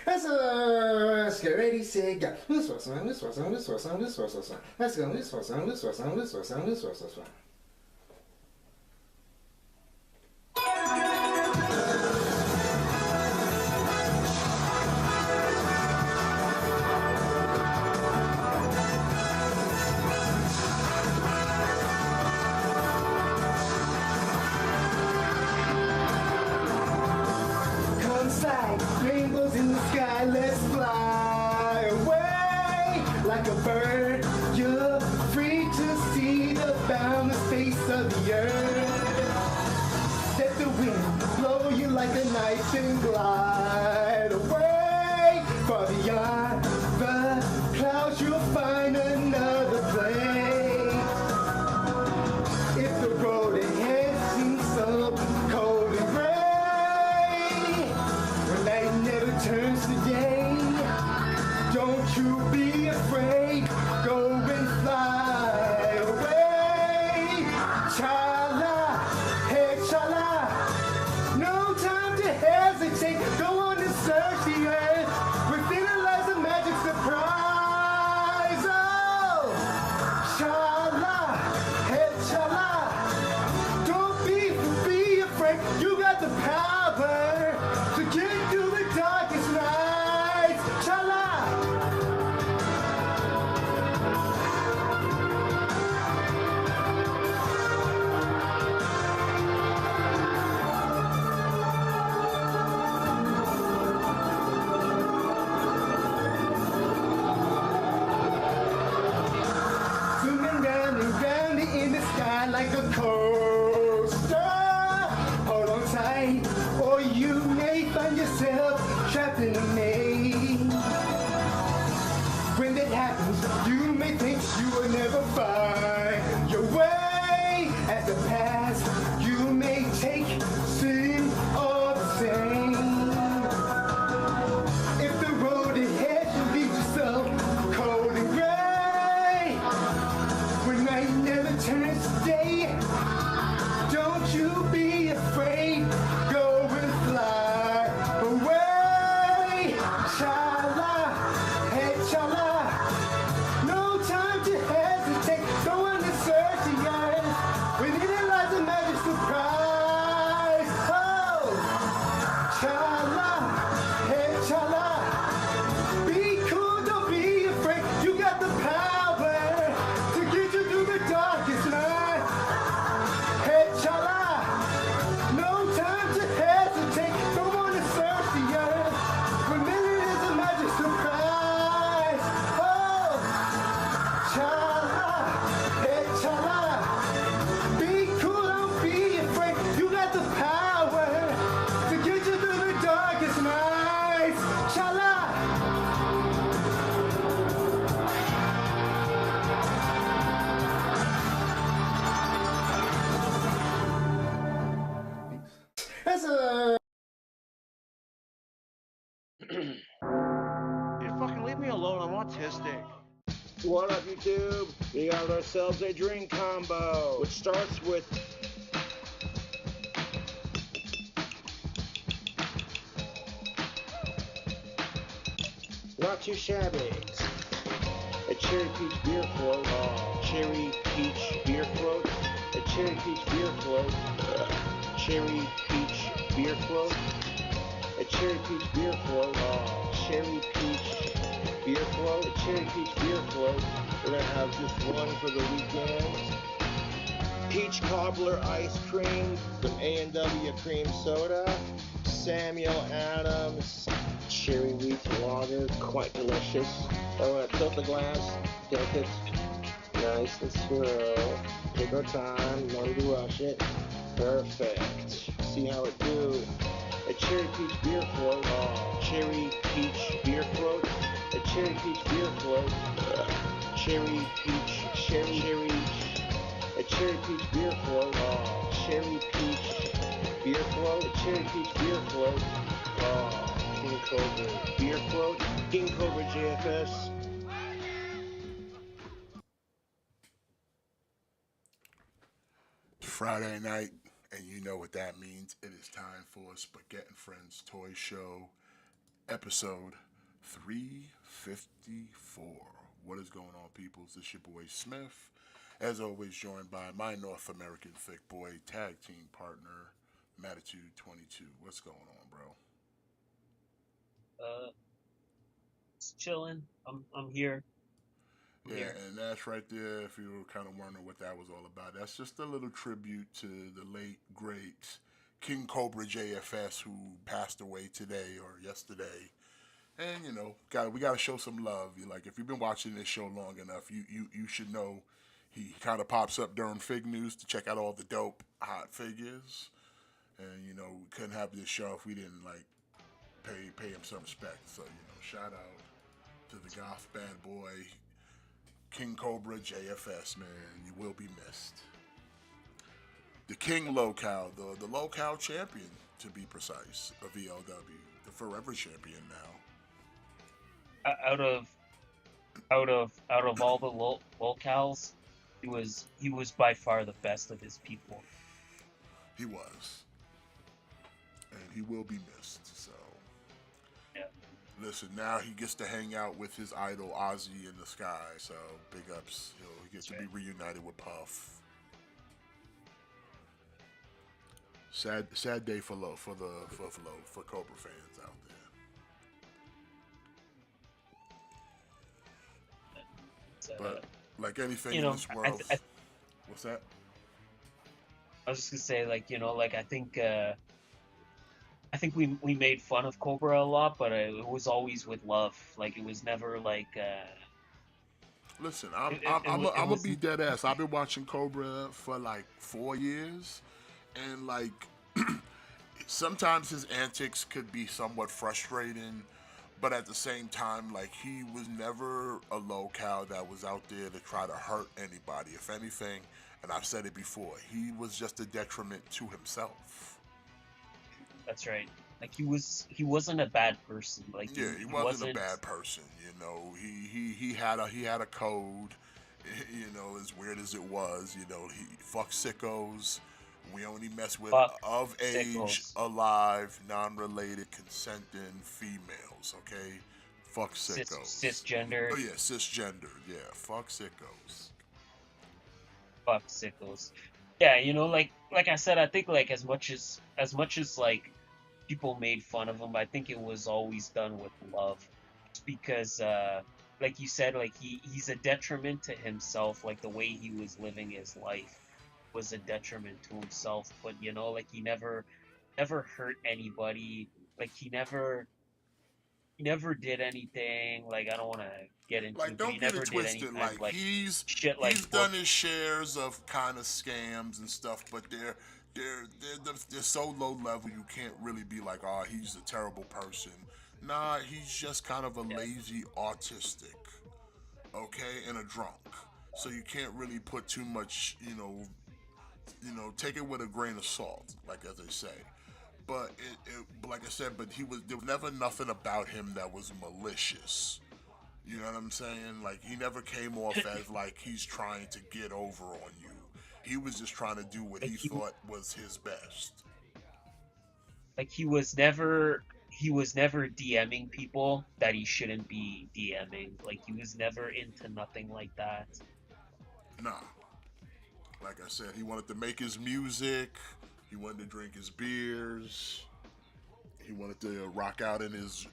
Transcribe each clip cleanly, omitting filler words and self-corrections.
Let's get ready, say go. Let's go. Rainbows in the sky, let's fly away like a bird. You're free to see the boundless face of the earth. Let the wind blow you like a knife and glide away. Far beyond the clouds, you'll find another place. If the road ahead seems so cold and gray, night never turns to day. Don't you be afraid. Go and fly away. Chala, hey chala. No time to hesitate. Go on and search the earth. Within it lies a magic surprise. Oh, chala, hey chala. Don't be afraid. You got the power to get through the darkest nights. Chala! Zooming round and round in the sky like a coaster. Hold on tight, or you may find yourself trapped in a maze. When that happens, you may think you will never find your way. As the past you may take seem all the same. If the road ahead should lead you so cold and gray, when night never turns to day, don't you be afraid. Go and fly away. Chala, hey chala. No time to hesitate. Go on and search the earth. Within it lies a magic surprise. Oh, chala, hey chala. Be cool, don't be afraid. You got the power to get you through the darkest night. Hey chala. No time to hesitate. Go on and search the earth. Within it is a magic surprise. Oh, chala, hey chala. Be cool, don't be afraid. You got the power to get you through the darkest nights. Chala. That's a Dude, fucking leave me alone. I'm autistic. What up, YouTube? We got ourselves a drink combo, which starts with not too shabby. A cherry peach beer float, cherry peach beer float, a cherry peach beer float, cherry peach beer float, a cherry peach beer float, cherry peach beer float, a cherry peach beer float. We're gonna have just one for the weekend. Peach cobbler ice cream, some A&W cream soda, Samuel Adams cherry wheat lager, quite delicious. I want to tilt the glass, tilt it, nice and slow. Take our time, no need to rush it. Perfect. See how it do. A cherry peach beer float, cherry peach beer float, a cherry peach beer float, cherry peach, a cherry peach beer float, cherry peach beer float, a cherry peach beer float, King Cobra beer float, King Cobra JFS. Friday night, and you know what that means. It is time for Spaghett Friends Toy Show, Episode 354. What is going on, peoples? This your boy Smith. As always, joined by my North American thick boy tag team partner, Matitude 22. What's going on, bro? Just chilling. I'm here. I'm Yeah, here. and that's right there. If you were kind of wondering what that was all about, that's just a little tribute to the late, great King Cobra JFS, who passed away today or yesterday. And you know, we gotta show some love. Like, if you've been watching this show long enough, you should know he kind of pops up during Fig News to check out all the dope hot figures. And you know, we couldn't have this show if we didn't like pay him some respect. So you know, shout out to the goth bad boy King Cobra JFS, man. You will be missed. The King Locale, the Locale champion, to be precise, of ELW, the forever champion now. Out of all the locales, he was by far the best of his people. He was, and he will be missed. So, Yeah. listen, now he gets to hang out with his idol Ozzy in the sky. So, big ups. You know, he gets to be reunited with Puff. Sad day for Cobra fans out there. But like anything in this world, what's that? I was just gonna say, like, I think we made fun of Cobra a lot, but it was always with love. Like, it was never like. Listen, I'm gonna be dead ass. I've been watching Cobra for like 4 years, and like sometimes his antics could be somewhat frustrating, but at the same time, like, he was never a locale that was out there to try to hurt anybody. If anything, and I've said it before, he was just a detriment to himself. That's right. Like, he wasn't a bad person. Like, yeah, he wasn't a bad person. You know, he had a code. You know, as weird as it was, you know, he fuck sickos. We only mess with of age, sickos. alive, non-related, consenting females. Okay, fuck sickos. Cisgender. Oh yeah, cisgender. Yeah, fuck sickos. Fuck sickos. Yeah, like I said, I think, like, as much as like people made fun of him, I think it was always done with love, because like you said, like, he's a detriment to himself. Like, the way he was living his life was a detriment to himself, but like, he never hurt anybody. Like, he never did anything. Like, I don't want to get into Like, it, but he don't get never it did any twisted. kind of, Like, shit like he's done his shares of kind of scams and stuff, but they're so low level you can't really be like, oh, he's a terrible person. Nah, he's just kind of a lazy autistic, okay, and a drunk. So you can't really put too much, take it with a grain of salt, like, as they say. But like I said, but there was never nothing about him that was malicious. You know what I'm saying? Like, he never came off as like he's trying to get over on you. He was just trying to do what he thought was his best. Like, he was never DMing people that he shouldn't be DMing. Like, he was never into nothing like that. Nah. Like I said, he wanted to make his music. He wanted to drink his beers. He wanted to rock out in his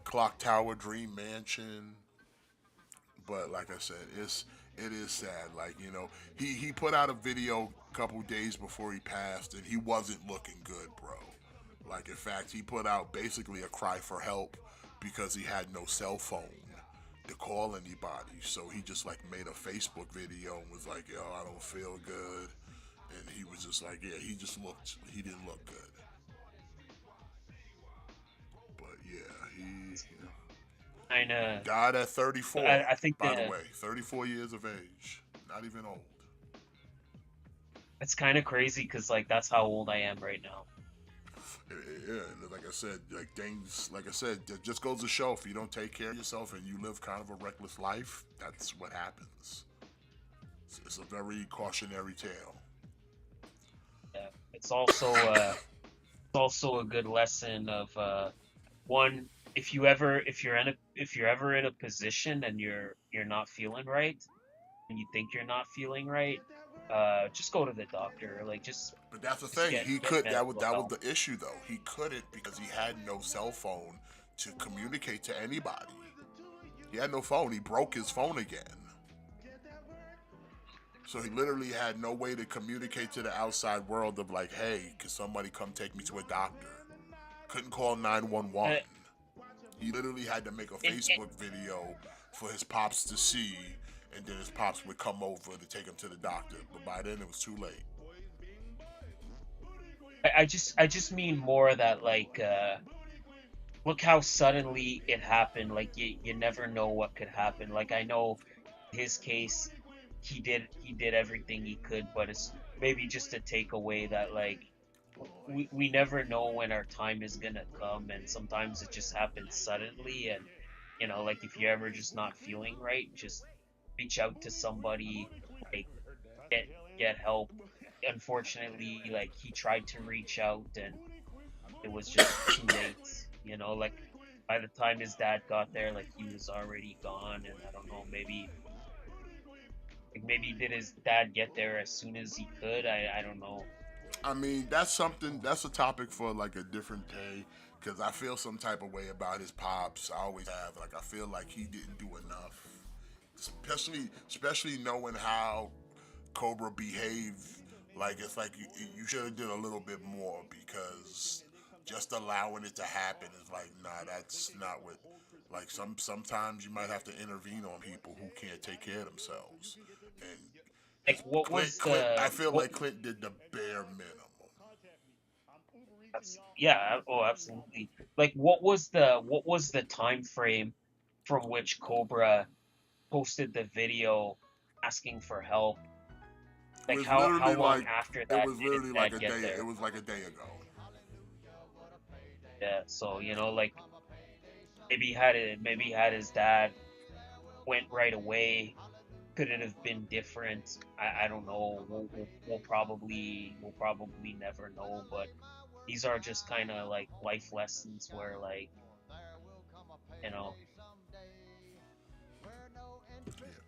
clock tower dream mansion. But like I said, it is sad. Like, he put out a video a couple days before he passed, and he wasn't looking good, bro. Like, in fact, he put out basically a cry for help because he had no cell phone to call anybody. So he just like made a Facebook video and was like, yo, I don't feel good. And he was just like, yeah, he didn't look good. But yeah, he died at 34. I think by the way, 34 years of age, not even old. It's kind of crazy because, like, that's how old I am right now. Yeah, like I said, it just goes to show, if you don't take care of yourself and you live kind of a reckless life, that's what happens. It's a very cautionary tale. Yeah, it's also a good lesson of one, if you're ever in a position and you're not feeling right, and you think you're not feeling right, just go to the doctor. Like But that's the just thing. He get could. medical That was help. the issue, though. He couldn't because he had no cell phone to communicate to anybody. He had no phone. He broke his phone again. So he literally had no way to communicate to the outside world of like, hey, can somebody come take me to a doctor? Couldn't call 911. Uh, He literally had to make a it, Facebook video for his pops to see, and then his pops would come over to take him to the doctor. But by then it was too late. I just mean more that like look how suddenly it happened. Like you never know what could happen. Like I know in his case he did everything he could, but it's maybe just a takeaway that like we never know when our time is gonna come, and sometimes it just happens suddenly. And like if you're ever just not feeling right, just reach out to somebody, like get get help. Unfortunately, like he tried to reach out and it was just too late. Like by the time his dad got there, like he was already gone. And I don't know, maybe did his dad get there as soon as he could? I don't know. I mean, that's something. That's a topic for like a different day. Cause I feel some type of way about his pops. I always have. Like I feel like he didn't do enough, especially knowing how Cobra behaved. Like it's like you should have did a little bit more because just allowing it to happen is like nah. That's not what. Like sometimes you might have to intervene on people who can't take care of themselves. And Like what was I the feel what like Clint did the bare minimum. yeah, oh, absolutely. Like what was the time frame from which Cobra posted the video asking for help? It Like was how literally long like after it that was did his literally like dad a get day. It there? was like a day ago. Yeah, so like maybe had his dad went right away. Could it have been different? I don't know. We'll probably never know. But these are just kind of like life lessons where like you know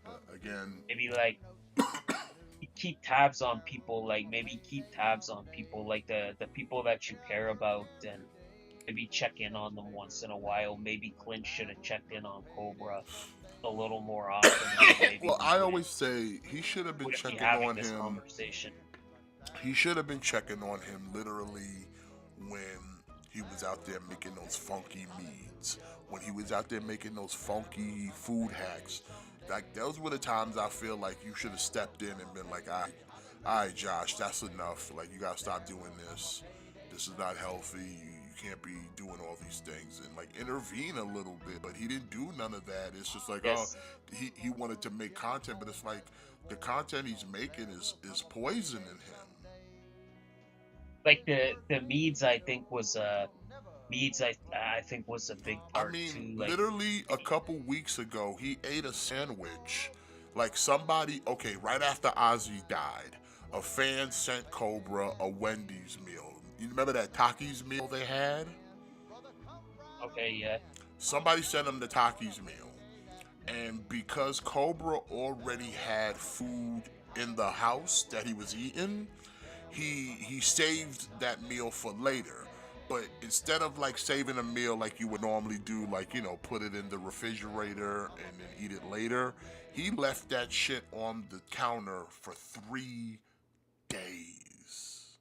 But again, maybe like keep tabs on people. Like maybe keep tabs on people like the people that you care about, and maybe check in on them once in a while. Maybe Clint should have checked in on Cobra a little more often, and then maybe well, I always say he should have we been wouldn't be checking having on this him. conversation. He should have been checking on him literally when he was out there making those funky meads. When he was out there making those funky food hacks. Like those were the times I feel like you should have stepped in and been like, all right, Josh, that's enough. Like you gotta stop doing this. This is not healthy. You can't be doing all these things and like intervene a little bit. But he didn't do none of that. It's just like, oh, Yes, he wanted to make content, but it's like the content he's making is poisoning him. like the Meads, I think was Meads. I think was a big I part mean, too. Like literally a couple weeks ago, he ate a sandwich. Like somebody, okay, right after Ozzy died, a fan sent Cobra a Wendy's meal. You remember that Takis meal they had? okay, yeah, Somebody sent him the Takis meal. And because Cobra already had food in the house that he was eating, he saved that meal for later. But instead of like saving a meal like you would normally do, like put it in the refrigerator and then eat it later, he left that shit on the counter for 3 days.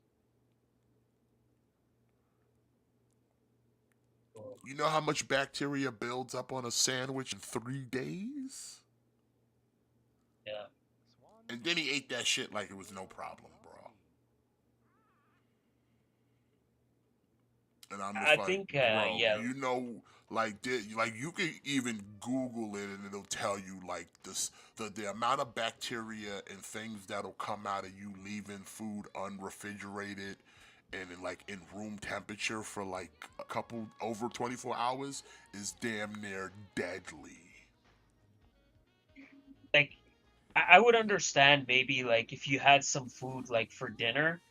You know how much bacteria builds up on a sandwich in 3 days? yeah. And then he ate that shit like it was no problem, bro. And I'm just I like, think bro, yeah, like you can even Google it and it'll tell you like the amount of bacteria and things that'll come out of you leaving food unrefrigerated and in room temperature for like a couple over 24 hours is damn near deadly. like I would understand maybe like if you had some food like for dinner,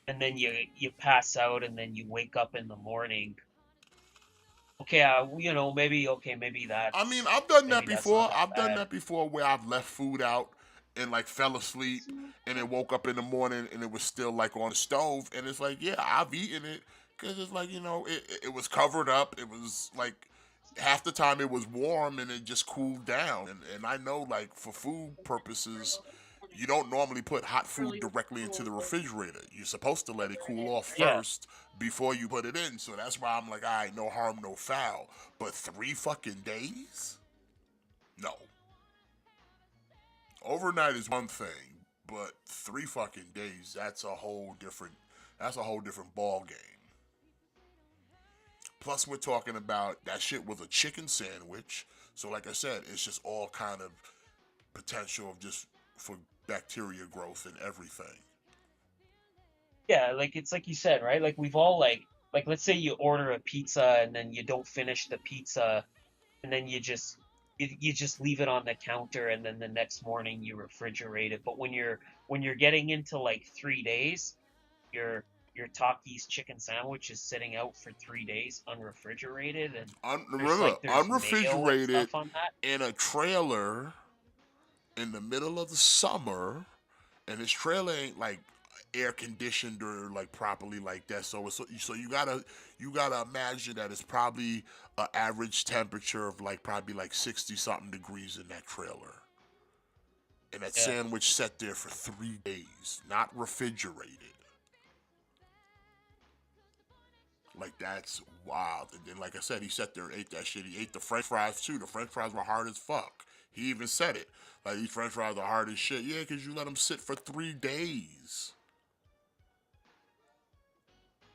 and then you pass out and then you wake up in the morning Okay, you know, maybe maybe I mean, I've done that that's not before. that I've done bad. that before where I've left food out and like fell asleep and then woke up in the morning and it was still like on the stove and it's like, yeah, I've eaten it because it's like, it was covered up. It was like half the time it was warm and it just cooled down. And I know like for food purposes, you don't normally put hot food directly into the refrigerator. You're supposed to let it cool off Yeah, first before you put it in. So that's why I'm like, all right, no harm, no foul. But 3 fucking days? No. Overnight is one thing, but 3 fucking days, that's a whole different ball game. Plus we're talking about that shit was a chicken sandwich. So like I said, it's just all kind of potential of just for bacteria growth and everything. yeah, like it's like you said, right? Like we've all like let's say you order a pizza and then you don't finish the pizza and then you just leave it on the counter and then the next morning you refrigerate it. But when you're getting into like 3 days, your your Takis chicken sandwich is sitting out for 3 days unrefrigerated, and Remember, there's mayo and unrefrigerated stuff on that. in a trailer in the middle of the summer, and this trailer ain't like air conditioned or like properly like that. So you gotta imagine that it's probably an average temperature of like probably like 60 something degrees in that trailer, and that Yeah, sandwich sat there for 3 days, not refrigerated. Like that's wild. And then, like I said, he sat there and ate that shit. He ate the French fries too. The French fries were hard as fuck. He even said it. Like these French fries are hard as shit. Yeah, because you let them sit for 3 days.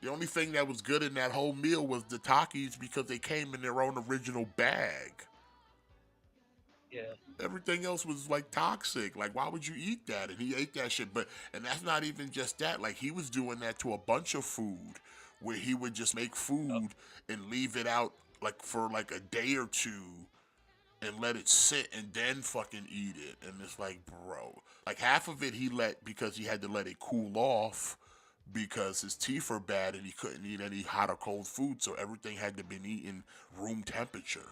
The only thing that was good in that whole meal was the Takis because they came in their own original bag. yeah, Everything else was like toxic. Like, why would you eat that? And he ate that shit. And that's not even just that. Like, he was doing that to a bunch of food where he would just make food and leave it out like for like a day or two and let it sit and then fucking eat it. And it's like, bro, like half of it he let because he had to let it cool off because his teeth were bad and he couldn't eat any hot or cold food. So everything had to be eaten room temperature.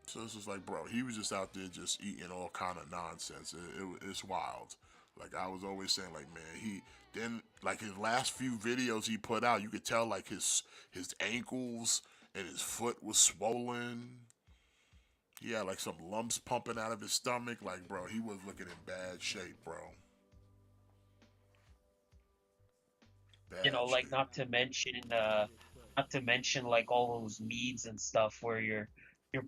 So it's just like, bro, he was just out there just eating all kind of nonsense. It's wild. Like I was always saying, like man, he then like his last few videos he put out, you could tell like his ankles and his foot was swollen. He had like some lumps pumping out of his stomach. Like bro, he was looking in bad shape, bro. you Bad know, like shape. not to mention like all those meads and stuff where you're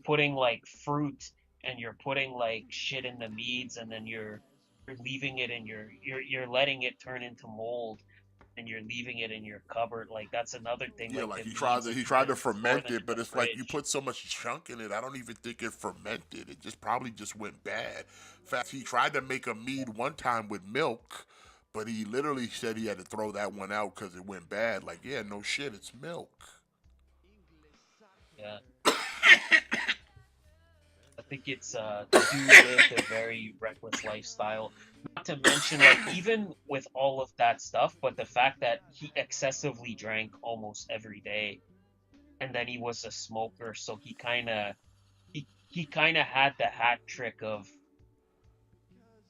putting like fruit and you're putting like shit in the meads and then you're leaving it in you're letting it turn into mold and you're leaving it in your cupboard. Like that's another thing. Yeah, Like like the he tried meads, to if he you tried to don't store ferment them it, in the but it's like you fridge, put so much junk in it. I don't even think it fermented. It just probably just went bad. In fact, he tried to make a mead one time with milk, but he literally said he had to throw that one out because it went bad. Like, yeah, no shit, it's milk. yeah. I think it's the dude lived a very reckless lifestyle. Not to mention, like even with all of that stuff, but the fact that he excessively drank almost every day, and then he was a smoker, so he kind of had the hat trick of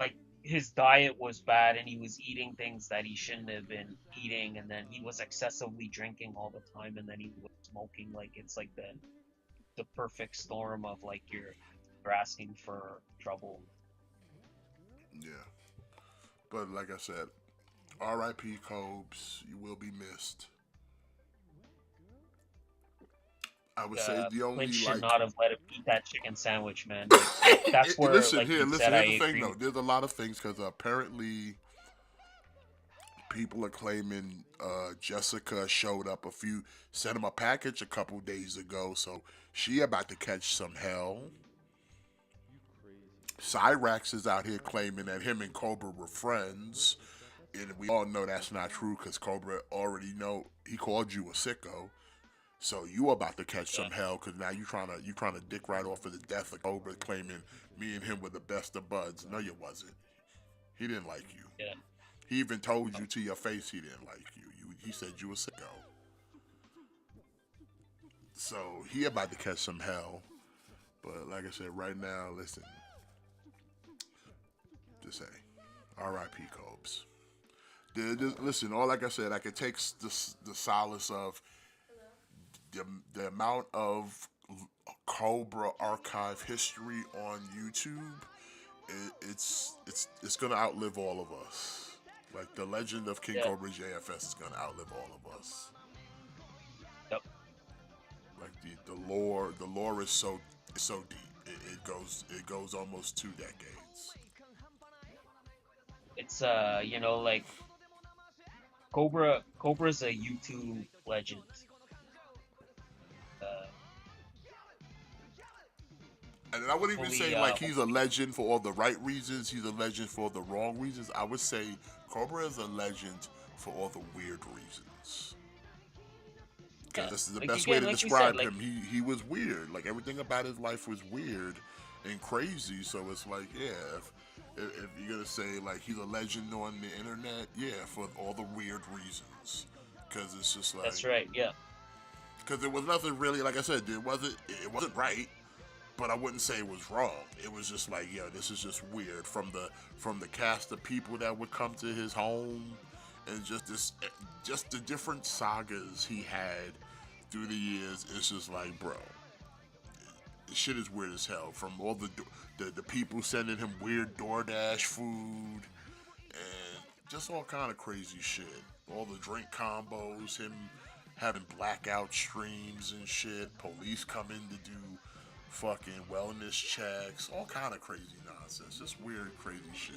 like his diet was bad and he was eating things that he shouldn't have been eating, and then he was excessively drinking all the time, and then he was smoking. Like it's like the perfect storm of like you're asking for trouble. Yeah, but like I said, R.I.P. Cobes, you will be missed. I would say the Clint only should like not have let him eat that chicken sandwich, man. Like that's where, listen like here, you listen. said, I Here's the thing agree though. with There's a lot of things because apparently people are claiming Jessica showed up sent him a package a couple days ago, so she about to catch some hell. Cyrax is out here claiming that him and Cobra were friends, and we all know that's not true because Cobra already know he called you a sicko. So you about to catch you. some hell because now you trying to dick right off of the death of Cobra, claiming me and him were the best of buds. No, you wasn't. He didn't like you. Yeah, He even told you to your face he didn't like you. He said you a sicko. So he about to catch some hell. But like I said, right now, listen. Just say, R.I.P. Cobes. Listen, all like I said, I could take the solace of the amount of Cobra archive history on YouTube. It's gonna outlive all of us. Like the legend of King Yeah. Cobra JFS is gonna outlive all of us. Yep. Like the lore is so deep. It goes almost 2 decades. It's like Cobra's a YouTube legend. Uh, And I wouldn't even hopefully, say like he's a legend for all the right reasons. He's a legend for the wrong reasons. I would say Cobra is a legend for all the weird reasons. Because Yeah, this is the like, best again, way to like you describe said, him. He was weird. Like everything about his life was weird and crazy. So it's like, yeah, if you're gonna say like he's a legend on the internet, yeah, for all the weird reasons. Because it's just like that's right. Yeah. because there was nothing really, like I said, it wasn't right, but I wouldn't say it was wrong. It was just like, yo, this is just weird from the cast of people that would come to his home, and just the different sagas he had through the years. It's just like, bro, this shit is weird as hell. From all the people sending him weird DoorDash food, and just all kind of crazy shit. All the drink combos, him having blackout streams and shit, police coming to do fucking wellness checks, all kind of crazy nonsense, just weird, crazy shit.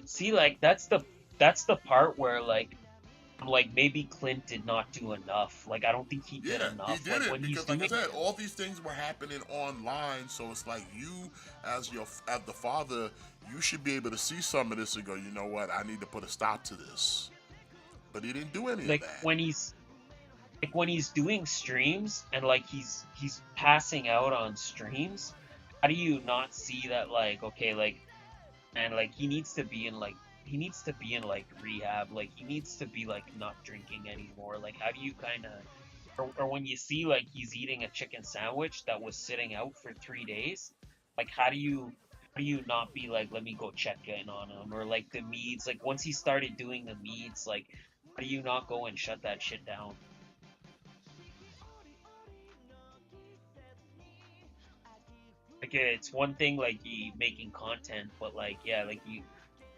See, like that's the part where like maybe Clint did not do enough. Like I don't think he did Yeah, enough. he did Like it when he's because, like I doing said, all these things were happening online. So it's like you, as the father, you should be able to see some of this and go, you know what, I need to put a stop to this. But he didn't do any like of that. when he's doing streams and like he's passing out on streams, how do you not see that like okay like and like he needs to be in like rehab, like he needs to be like not drinking anymore. Like how do you kind of or when you see like he's eating a chicken sandwich that was sitting out for 3 days, like how do you not be like let me go check in on him, or like the meads, like once he started doing the meads, like how do you not go and shut that shit down? Like it's one thing like he making content, but like yeah, like you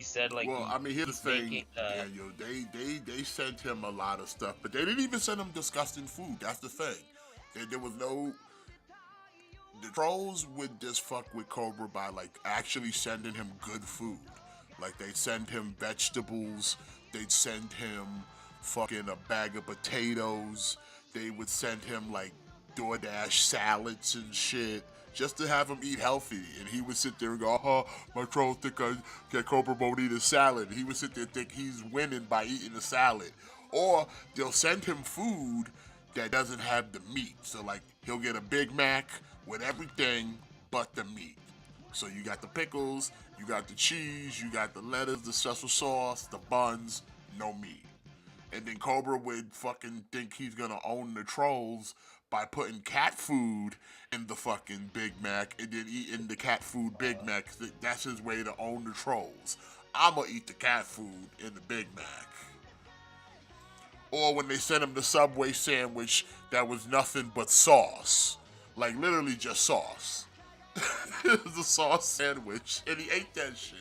said like Well, I mean, here's the he's thing, making Daniel. They sent him a lot of stuff, but they didn't even send him disgusting food. That's the thing. There was no. The trolls would just fuck with Cobra by like actually sending him good food. Like they'd send him vegetables. They'd send him fucking a bag of potatoes. They would send him like DoorDash salads and shit just to have him eat healthy. And he would sit there and go, oh, my trolls think that Cobra won't eat a salad. And he would sit there and think he's winning by eating a salad. Or they'll send him food that doesn't have the meat. So like he'll get a Big Mac with everything but the meat. So you got the pickles, you got the cheese, you got the lettuce, the special sauce, the buns, no meat. And then Cobra would fucking think he's gonna own the trolls by putting cat food in the fucking Big Mac and then eating the cat food Big Mac. That's his way to own the trolls. I'ma eat the cat food in the Big Mac. Or when they sent him the Subway sandwich that was nothing but sauce. Like literally just sauce. It was a sauce sandwich, and he ate that shit.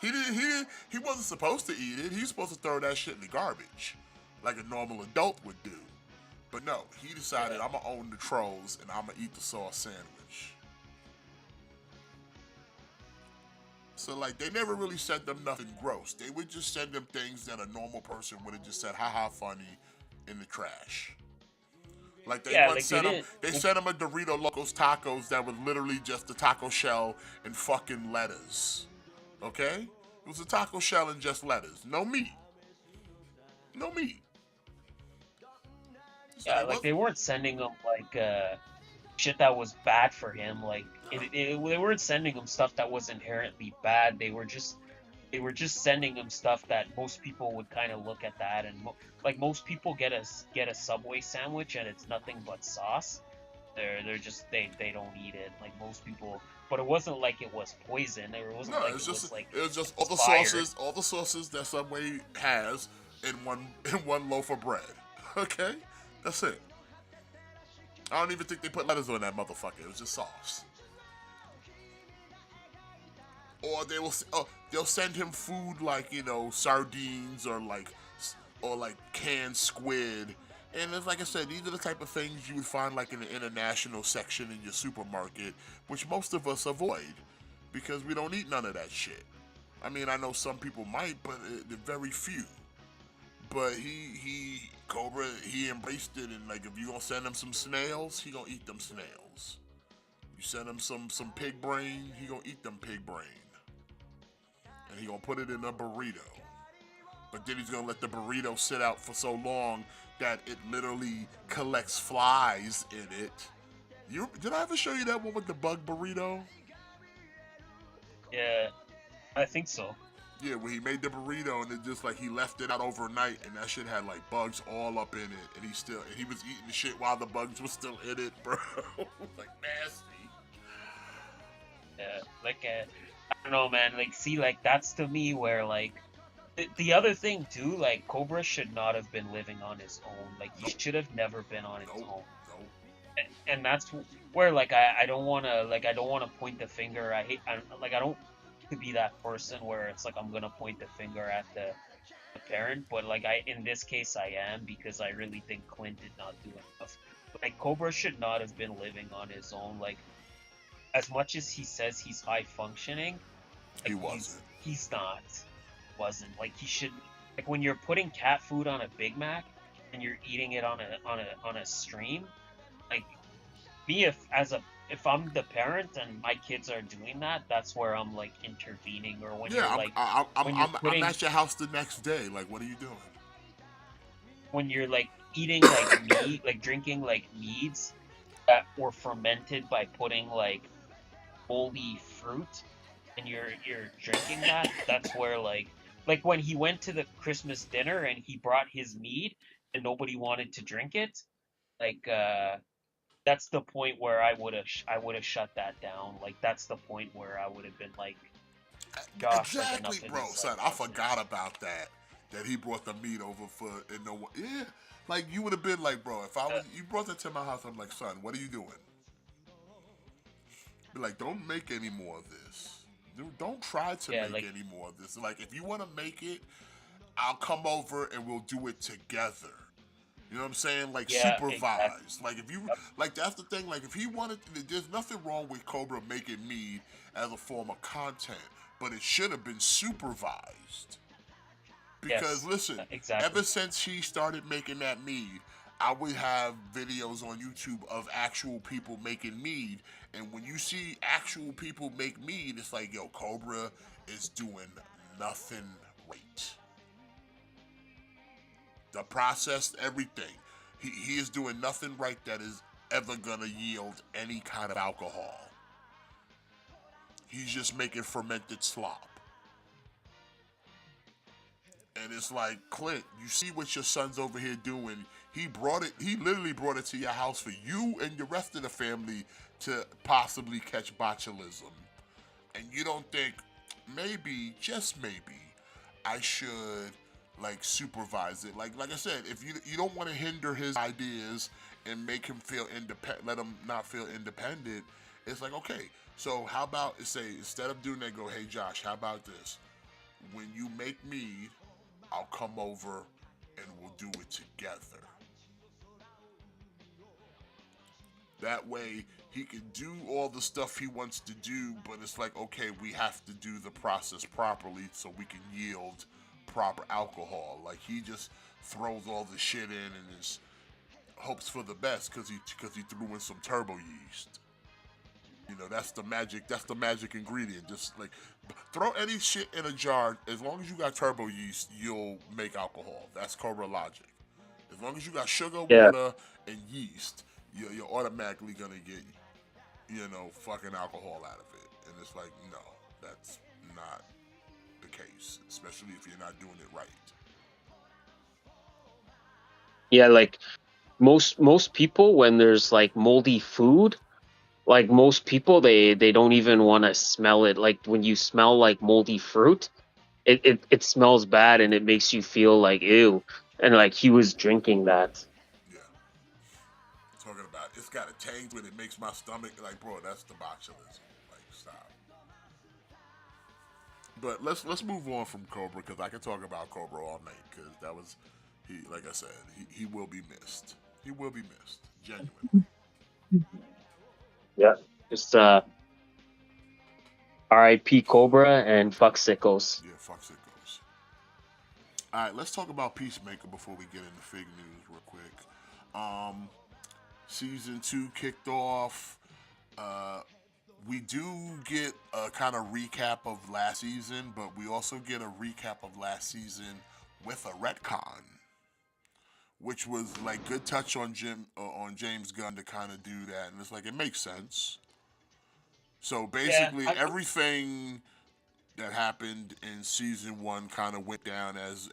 He wasn't supposed to eat it. He was supposed to throw that shit in the garbage, like a normal adult would do. But no, he decided I'm gonna own the trolls and I'm gonna eat the sauce sandwich. So like they never really sent them nothing gross. They would just send them things that a normal person would have just said, haha, funny, in the trash. Like they once sent him, they sent him a Dorito Locos tacos that was literally just a taco shell and fucking lettuce. Okay? It was a taco shell and just lettuce. No meat. No meat. So yeah, like they weren't sending him like shit that was bad for him. Like they weren't sending him stuff that was inherently bad. They were just They were just sending him stuff that most people would kind of look at that and like most people get a Subway sandwich and it's nothing but sauce. They're just they don't eat it like most people. But it wasn't like it was poison. It wasn't No, like it was like it was just expired. all the sauces that Subway has in one in one loaf of bread. Okay, that's it. I don't even think they put lettuce on that motherfucker. It was just sauce. Or they'll send him food like sardines or like canned squid. And it's like I said, these are the type of things you would find like in the international section in your supermarket, which most of us avoid because we don't eat none of that shit. I mean, I know some people might, but they're very few. But Cobra, he embraced it, and like if you gonna send him some snails, he gonna eat them snails. You send him some pig brain, he gonna eat them pig brain, and he gonna put it in a burrito. But then he's gonna let the burrito sit out for so long that it literally collects flies in it. Did I ever show you that one with the bug burrito? Yeah, I think so. Yeah, where he made the burrito and it just like he left it out overnight and that shit had like bugs all up in it and he was eating the shit while the bugs were still in it, bro. Like nasty. Yeah, like I don't know, man. Like, see, like that's to me where like the other thing too, like Cobra should not have been living on his own. Like he should have never been on his own. Nope. And that's where like I don't want to point the finger. I don't to be that person where it's like I'm gonna point the finger at the parent, but like in this case I am because I really think Clint did not do enough. But, like Cobra should not have been living on his own. Like as much as he says he's high functioning, like, He wasn't. He's not. Wasn't like he should. Like when you're putting cat food on a Big Mac and you're eating it on a stream, like me if I'm the parent and my kids are doing that, that's where I'm like intervening. Or when you're like I'm at your house the next day. Like, what are you doing? when you're like eating like meat, like drinking like meads that were fermented by putting like moldy fruit, and you're drinking that. That's where like when he went to the Christmas dinner and he brought his mead and nobody wanted to drink it. Like that's the point where I would have shut that down. Like that's the point where I would have been like, Josh, like Exactly, enough of bro. this. Son, I forgot about that. That he brought the meat over for and no one. Yeah, like you would have been like, bro, if I was you brought that to my house, I'm like, son, what are you doing? Be like, don't make any more of this. Dude, don't try to Yeah, make like any more of this. Like, if you want to make it, I'll come over and we'll do it together. You know what I'm saying? Like yeah, supervised. exactly. Like if you Yep. like that's the thing. Like if he wanted, there's nothing wrong with Cobra making mead as a form of content, but it should have been supervised. Because Yes, listen, exactly. ever since he started making that mead, I would have videos on YouTube of actual people making mead, and when you see actual people make mead, it's like, yo, Cobra is doing nothing right. The process, everything. He is doing nothing right that is ever gonna yield any kind of alcohol. He's just making fermented slop. And it's like, Clint, you see what your son's over here doing. He literally brought it to your house for you and the rest of the family to possibly catch botulism. And you don't think, maybe, just maybe, I should like supervise it. Like I said, if you don't want to hinder his ideas and make him feel independent, let him not feel independent, it's like, okay, so how about say instead of doing that, go, hey Josh, how about this? When you make mead, I'll come over and we'll do it together. That way he can do all the stuff he wants to do, but it's like, okay, we have to do the process properly so we can yield proper alcohol. Like he just throws all the shit in and just hopes for the best because he threw in some turbo yeast. You know, that's the magic ingredient. Just like throw any shit in a jar, as long as you got turbo yeast, you'll make alcohol. That's Cobra logic. As long as you got sugar, Yeah. water, and yeast, you're automatically gonna get, fucking alcohol out of it. And it's like, no, that's not the case, especially if you're not doing it right. Yeah, like most people when there's like moldy food, like most people they don't even want to smell it. Like when you smell like moldy fruit, it smells bad and it makes you feel like ew. And like he was drinking that. Yeah. Talking about it's got a taste with it makes my stomach like, bro, that's the botulism. Like, stop. But let's move on from Cobra because I can talk about Cobra all night because that was he. Like I said, he will be missed. He will be missed genuinely. Yeah. Just R.I.P. Cobra and fuck sickles. Yeah, fuck sickos. All right, let's talk about Peacemaker before we get into fig news real quick. Um, season 2 kicked off. Uh, we do get a kind of recap of last season, but we also get a recap of last season with a retcon, which was like good touch on on James Gunn to kind of do that, and it's like it makes sense. So Yeah, basically, everything that happened in season 1 kind of went down as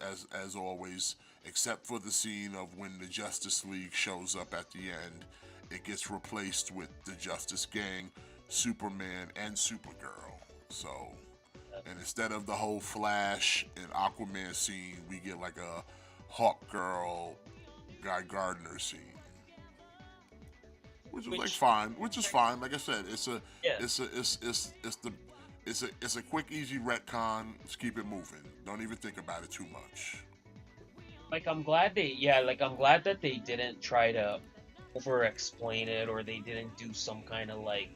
always, except for the scene of when the Justice League shows up at the end. It gets replaced with the Justice Gang, Superman, and Supergirl. So, and instead of the whole Flash and Aquaman scene, we get like a Hawk Girl, Guy Gardner scene, which is like fine. Which is fine. Like I said, yeah. it's a quick, easy retcon. Let's keep it moving. Don't even think about it too much. Like I'm glad that they didn't try to over explain it or they didn't do some kind of like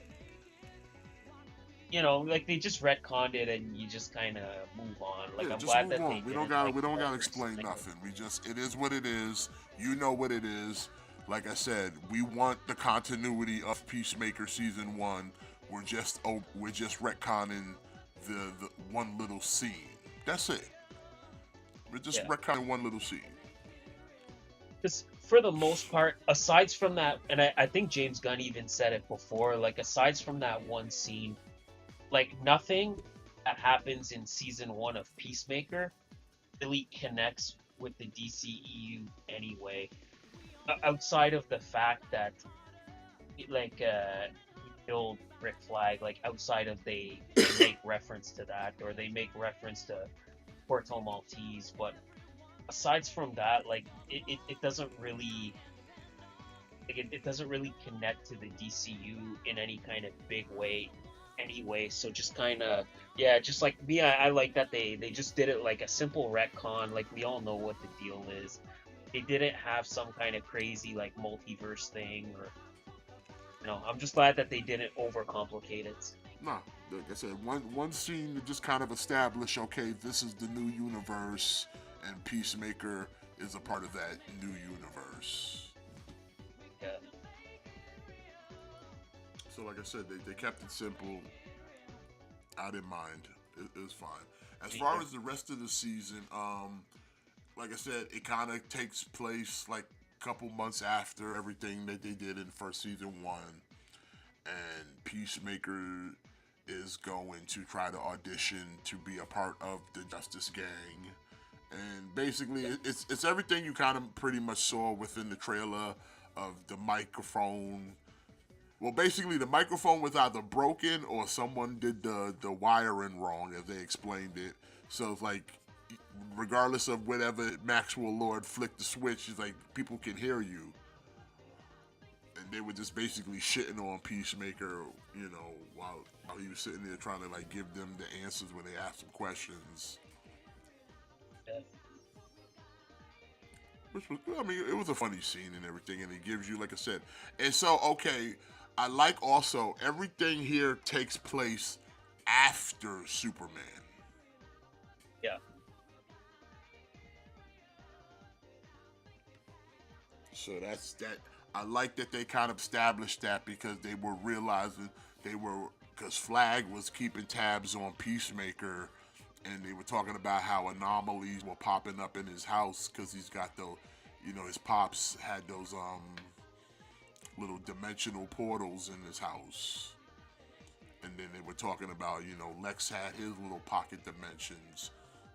like they just retconned it and you just kind of move on. Like Yeah, I'm just glad move that they on. didn't like We don't gotta over explain explain it. nothing. We just it is what it is. You know what it is. Like I said, we want the continuity of Peacemaker season 1. We're just retconning the one little scene. That's it. We're just Yeah. retconning one little scene. Because for the most part, aside from that, and I think James Gunn even said it before, like aside from that one scene, like nothing that happens in season 1 of Peacemaker really connects with the DCEU anyway. Outside of the fact that like he killed Rick Flag, like outside of they make reference to that or they make reference to Porto Maltese, but aside from that, like it doesn't really it doesn't really connect to the DCU in any kind of big way anyway. So just kind of yeah, just like me, I like that they just did it like a simple retcon. Like we all know what the deal is. They didn't have some kind of crazy like multiverse thing or I'm just glad that they didn't overcomplicate it. Nah, like I said, one scene to just kind of establish, okay, this is the new universe, and Peacemaker is a part of that new universe. Yeah. So, like I said, they kept it simple. I didn't mind. It was fine. As far as the rest of the season, like I said, it kind of takes place like a couple months after everything that they did in first season 1, and Peacemaker is going to try to audition to be a part of the Justice Gang. And basically, it's everything you kind of pretty much saw within the trailer of the microphone. Well, basically, the microphone was either broken or someone did the wiring wrong, as they explained it. So it's like, regardless of whatever Maxwell Lord flicked the switch, it's like people can hear you. And they were just basically shitting on Peacemaker, while he was sitting there trying to like give them the answers when they asked him questions. Yeah. Which was, I mean, it was a funny scene and everything, and it gives you, like I said, and so okay, I like also everything here takes place after Superman. Yeah. So that's that. I like that they kind of established that because they were realizing because Flag was keeping tabs on Peacemaker, and they were talking about how anomalies were popping up in his house because he's got his pops had those little dimensional portals in his house, and then they were talking about Lex had his little pocket dimensions.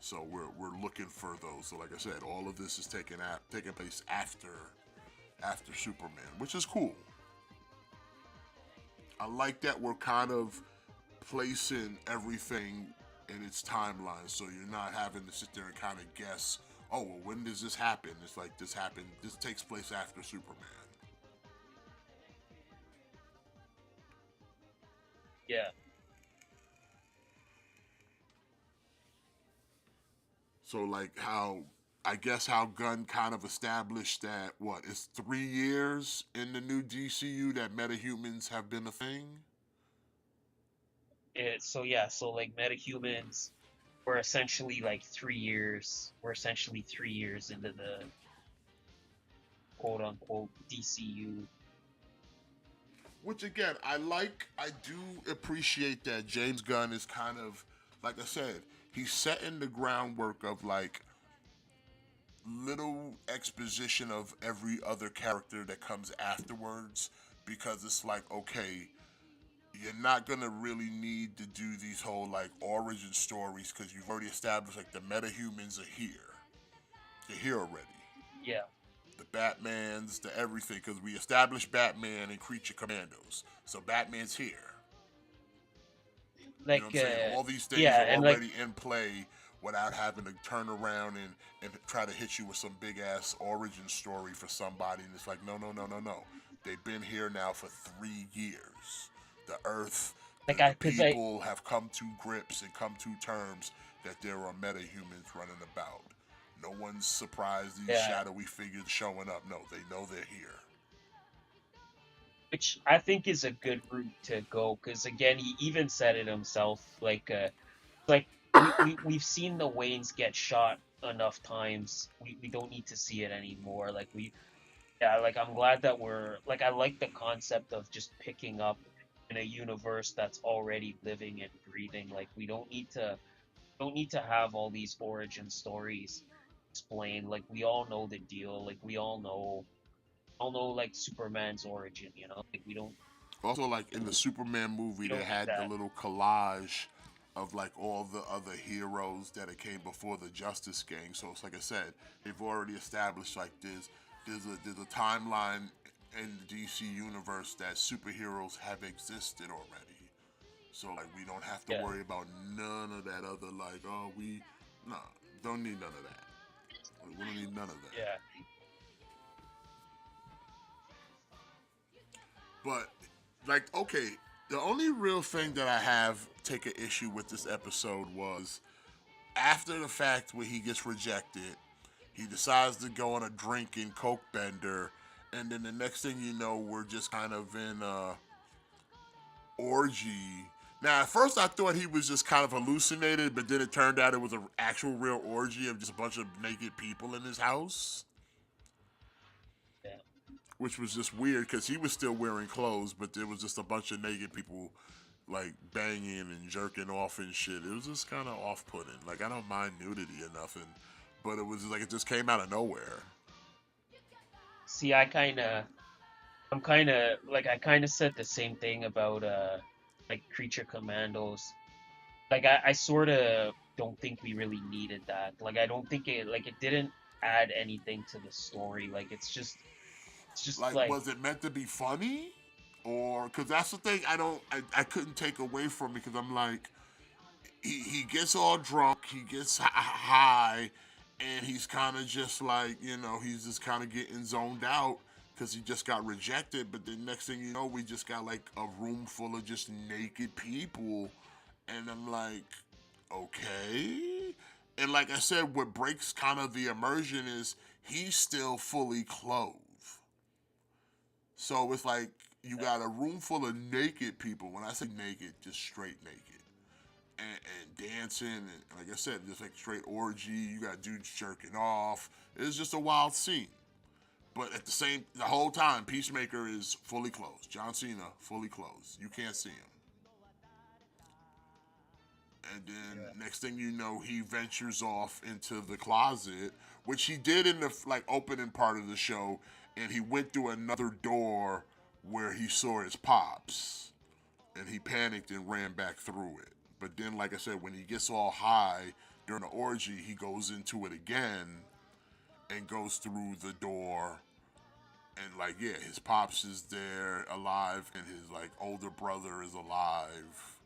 So we're looking for those. So like I said, all of this is taking place after Superman, which is cool. I like that we're kind of placing everything in its timeline, so you're not having to sit there and kind of guess. Oh, well, when does this happen? It's like this happened. This takes place after Superman. Yeah. So like how I guess how Gunn kind of established that it's 3 years in the new DCU that metahumans have been a thing. So yeah, so like metahumans were essentially like 3 years. We're essentially 3 years into the quote unquote DCU. Which again, I do appreciate that James Gunn is kind of, like I said, he's setting the groundwork of like little exposition of every other character that comes afterwards, because it's like, okay, you're not gonna really need to do these whole like origin stories because you've already established like the metahumans are here. They're here already. Yeah. The Batmans, the everything, because we established Batman and Creature Commandos. So Batman's here. You know what I'm saying? All these things yeah, are and already in play without having to turn around and try to hit you with some big ass origin story for somebody. And it's like, no. They've been here now for 3 years. The Earth, the people have come to grips and come to terms that there are metahumans running about. No one's surprised these shadowy figures showing up. No, they know they're here. Which I think is a good route to go, because again, he even said it himself. Like we've seen the Waynes get shot enough times. We don't need to see it anymore. Like I'm glad that I like the concept of just picking up in a universe that's already living and breathing. Like we don't need to have all these origin stories explained. Like we all know the deal. Like we all know like Superman's origin. Like we don't. Also, like in the Superman movie, they had the little collage of like all the other heroes that came before the Justice Gang. So it's like I said, they've already established like there's a timeline in the DC universe that superheroes have existed already. So like we don't have to worry about none of that other like don't need none of that. We don't need none of that. Yeah. But like, okay, the only real thing that I have taken issue with this episode was after the fact where he gets rejected, he decides to go on a drinking coke bender, and then the next thing you know, we're just kind of in a orgy. Now, at first I thought he was just kind of hallucinated, but then it turned out it was an actual real orgy of just a bunch of naked people in his house. Yeah. Which was just weird because he was still wearing clothes, but there was just a bunch of naked people like banging and jerking off and shit. It was just kind of off-putting. Like, I don't mind nudity or nothing, but it was like it just came out of nowhere. See, I kind of said the same thing about like Creature Commandos. Like I sort of don't think we really needed that. Like I don't think it didn't add anything to the story. Like it's just like was it meant to be funny? Or because that's the thing I couldn't take away from it, because I'm like, he gets all drunk, he gets high, and he's kind of just like, he's just kind of getting zoned out because he just got rejected. But the next thing you know, we just got like a room full of just naked people, and I'm like, okay. And like I said, what breaks kind of the immersion is he's still fully clothed. So it's like you got a room full of naked people. When I say naked, just straight naked. And dancing, and like I said, just like straight orgy. You got dudes jerking off. It's just a wild scene. But at the whole time, Peacemaker is fully clothed. John Cena, fully clothed. You can't see him. And then next thing you know, he ventures off into the closet, which he did in the opening part of the show, and he went through another door where he saw his pops, and he panicked and ran back through it. But then, like I said, when he gets all high, during the orgy, he goes into it again and goes through the door. And like, yeah, his pops is there alive, and his like older brother is alive.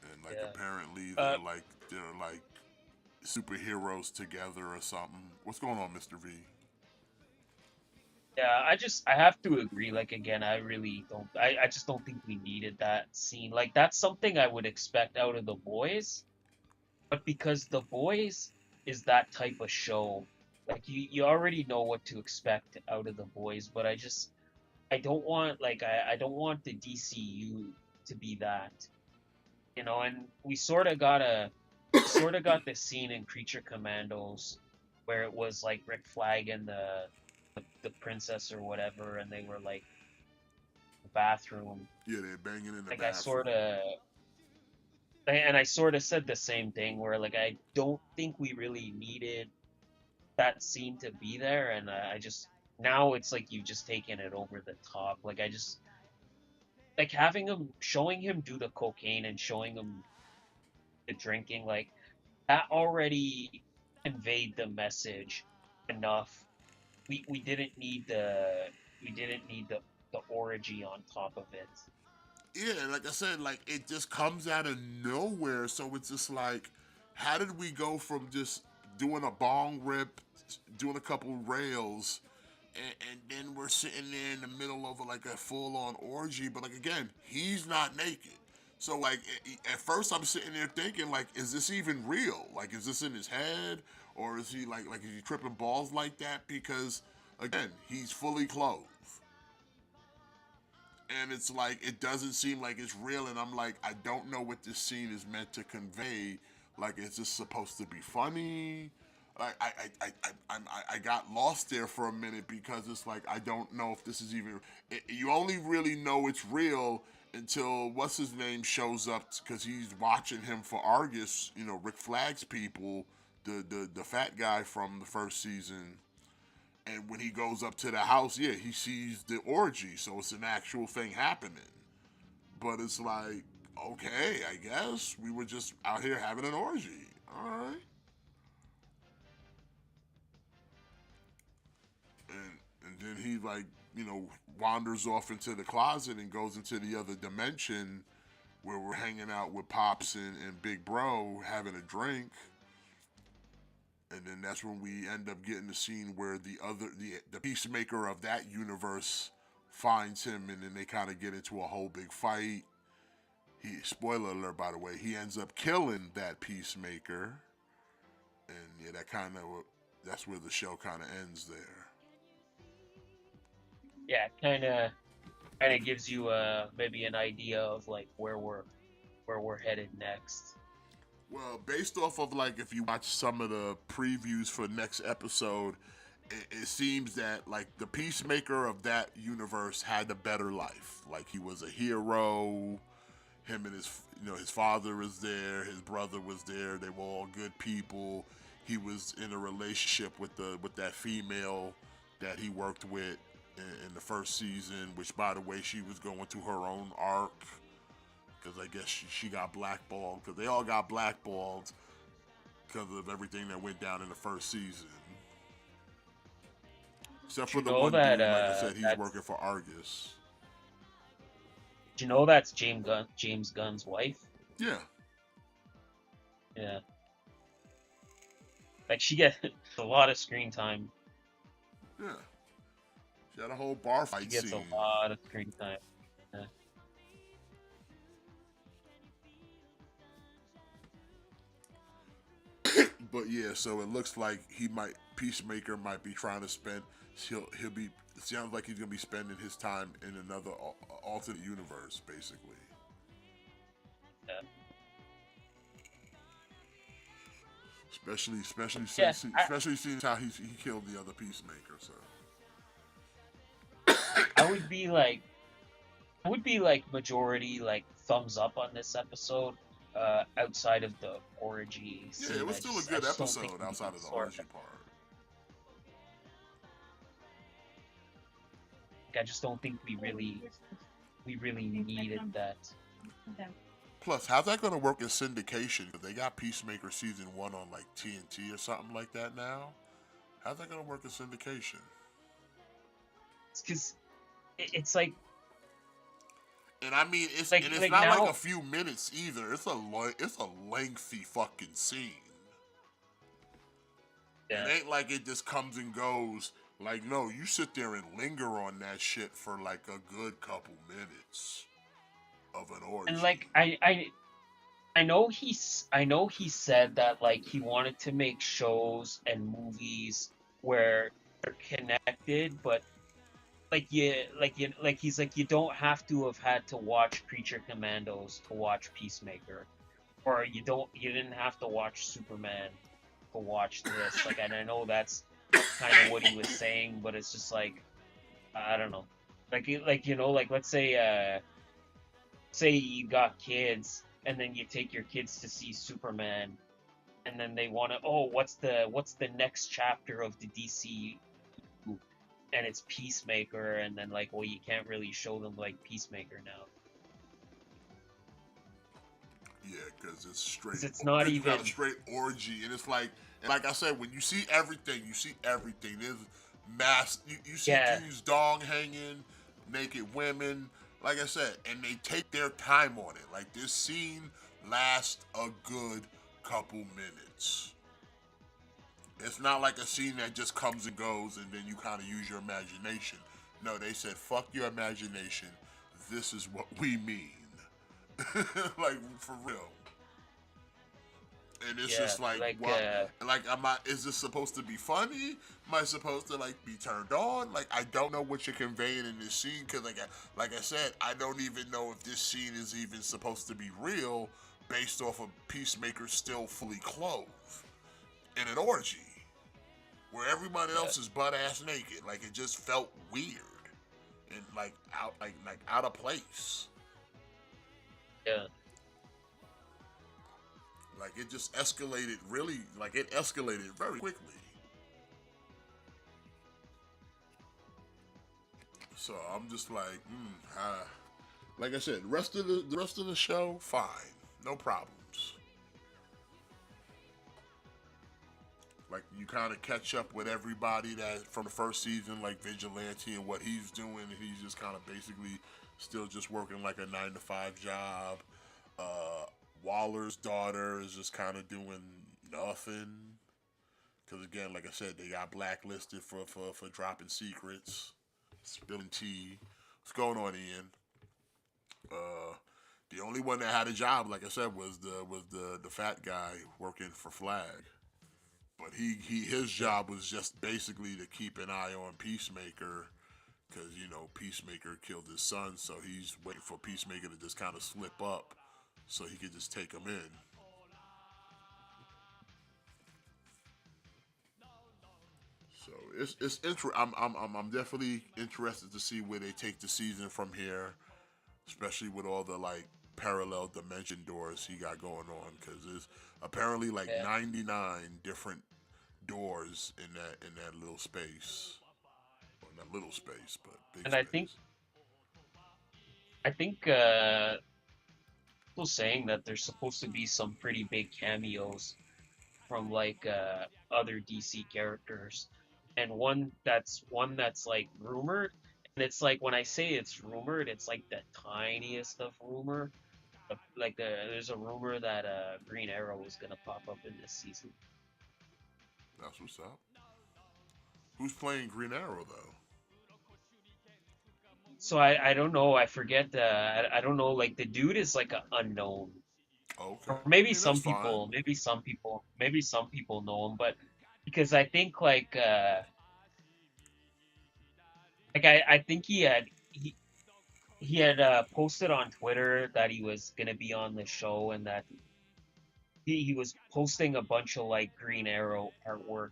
And like Yeah. apparently Uh, they're like superheroes together or something. What's going on, Mr. V? yeah, I have to agree. Like again, I really don't. I just don't think we needed that scene. Like that's something I would expect out of the boys, but because the boys is that type of show, like you already know what to expect out of the boys. But I don't want like I don't want the DCU to be that, you know. And we sort of got this scene in Creature Commandos where it was like Rick Flag and the princess or whatever, and they were like the bathroom. Yeah, they're banging in the Like I bathroom. sort of and I sort of said the same thing where like I don't think we really needed that scene to be there, and I just now it's like you've just taken it over the top. Like I just like having him showing him do the cocaine and showing him the drinking, like that already conveyed the message enough. We didn't need the orgy on top of it. Yeah, like I said, like it just comes out of nowhere. So it's just like, how did we go from just doing a bong rip, doing a couple rails, and then we're sitting there in the middle of like a full on orgy? But like again, he's not naked. So like at first I'm sitting there thinking like, is this even real? Like, is this in his head, or is he like is he tripping balls like that? Because again, he's fully clothed. And it's like it doesn't seem like it's real, and I'm like, I don't know what this scene is meant to convey. Like, is this supposed to be funny? Like, I got lost there for a minute because it's like I don't know if this is even. You only really know it's real until what's his name shows up because he's watching him for Argus. You know, Rick Flag's people, the fat guy from the first season. And when he goes up to the house, yeah, he sees the orgy, so it's an actual thing happening. But it's like, okay, I guess we were just out here having an orgy. All right. And then he like, wanders off into the closet and goes into the other dimension where we're hanging out with Pops and Big Bro having a drink. And then that's when we end up getting the scene where the Peacemaker of that universe finds him, and then they kind of get into a whole big fight. Spoiler alert, by the way, he ends up killing that Peacemaker, and yeah, that's where the show kind of ends there. Yeah, kind of gives you maybe an idea of like where we're headed next. Well, based off of like if you watch some of the previews for next episode, it seems that like the Peacemaker of that universe had a better life. Like he was a hero. Him and his father was there. His brother was there. They were all good people. He was in a relationship with that female that he worked with in the first season. Which, by the way, she was going through her own arc. Because I guess she got blackballed. Because they all got blackballed because of everything that went down in the first season. Except for the one dude, like I said, he's working for Argus. Do you know that's James Gunn's wife? Yeah. Yeah. Like she gets a lot of screen time. Yeah. She had a whole bar fight scene. She gets a lot of screen time. Yeah. But yeah, so it looks like Peacemaker might be trying to spend. He'll be. It sounds like he's gonna be spending his time in another alternate universe, basically. Yeah. Especially since how he killed the other Peacemaker. So I would be like majority like thumbs up on this episode. Outside of the orgy scene. Yeah, it was still a good episode outside of the orgy part. I just don't think we really needed that. Plus, how's that going to work in syndication? They got Peacemaker season 1 on like TNT or something like that now. How's that going to work in syndication? It's because it's like And I mean, it's like and it's like not like now. a few minutes either. It's a lengthy fucking scene. It Yeah, ain't like it just comes and goes. Like, no, you sit there and linger on that shit for like a good couple minutes of an and orgy. like I know he said that like he wanted to make shows and movies where they're connected, but like he's like, you don't have to have had to watch Creature Commandos to watch Peacemaker, or you didn't have to watch Superman to watch this. Like, and I know that's kind of what he was saying, but it's just like, I don't know. Like like, let's say you got kids and then you take your kids to see Superman, and then they want to, oh, what's the next chapter of the DC, and it's Peacemaker, and then like, well, you can't really show them like Peacemaker now Yeah, because it's straight. because it's not You got a even. straight orgy, and it's like I said, when you see everything, you see everything. There's mass. You see Yeah, dudes dong hanging, naked women. Like I said, and they take their time on it. Like this scene lasts a good couple minutes. It's not like a scene that just comes and goes, and then you kind of use your imagination. No, they said, "Fuck your imagination. This is what we mean." Like for real. And it's yeah, just like, like what? Like, is this supposed to be funny? Am I supposed to like be turned on? Like, I don't know what you're conveying in this scene because, like I said, I don't even know if this scene is even supposed to be real, based off of Peacemaker still fully clothed in an orgy where everybody yeah, else is butt ass naked. Like, it just felt weird and like out of place. yeah. Like it just escalated really, like it escalated very quickly. So I'm just like, like I said, the rest of the show, fine, no problems. Like you kind of catch up with everybody that from the first season, like Vigilante and what he's doing, and he's just kind of basically still just working like a 9 to 5 job. Uh, Waller's daughter is just kind of doing nothing. Because again, like I said, they got blacklisted for dropping secrets, spilling tea. What's going on, Ian? The only one that had a job, like I said, was the fat guy working for Flag. But his job was just basically to keep an eye on Peacemaker, because Peacemaker killed his son, so he's waiting for Peacemaker to just kind of slip up, so he could just take him in. So I'm definitely interested to see where they take the season from here, especially with all the like parallel dimension doors he got going on, because there's apparently like Yeah. 99 different doors in that little space. Well, not little space, but big And I think space. I think people saying that there's supposed to be some pretty big cameos from like other DC characters, and one that's like rumored, and it's like, when I say it's rumored, it's like the tiniest of rumor. Like there's a rumor that Green Arrow is gonna pop up in this season. That's what's up. Who's playing Green Arrow though? So I don't know. I forget. I don't know. Like, the dude is like an unknown, Okay, or I mean that's fine. maybe some people know him, but because I think I think he had posted on Twitter that he was gonna be on the show, and that he was posting a bunch of like Green Arrow artwork,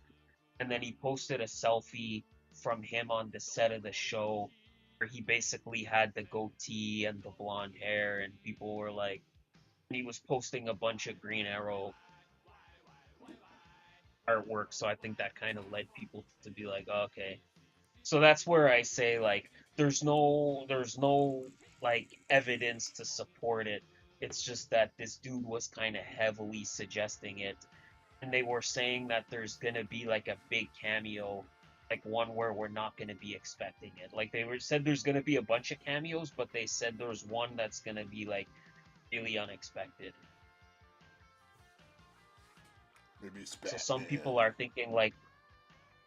and then he posted a selfie from him on the set of the show where he basically had the goatee and the blonde hair, and people were like, he was posting a bunch of Green Arrow artwork, so I think that kind of led people to be like, oh, okay. So that's where I say, like, there's no like evidence to support it. It's just that this dude was kind of heavily suggesting it, and they were saying that there's gonna be like a big cameo, like one where we're not gonna be expecting it. Like they were said there's gonna be a bunch of cameos, but they said there's one that's gonna be like really unexpected. Maybe it's So some Batman. people are thinking like,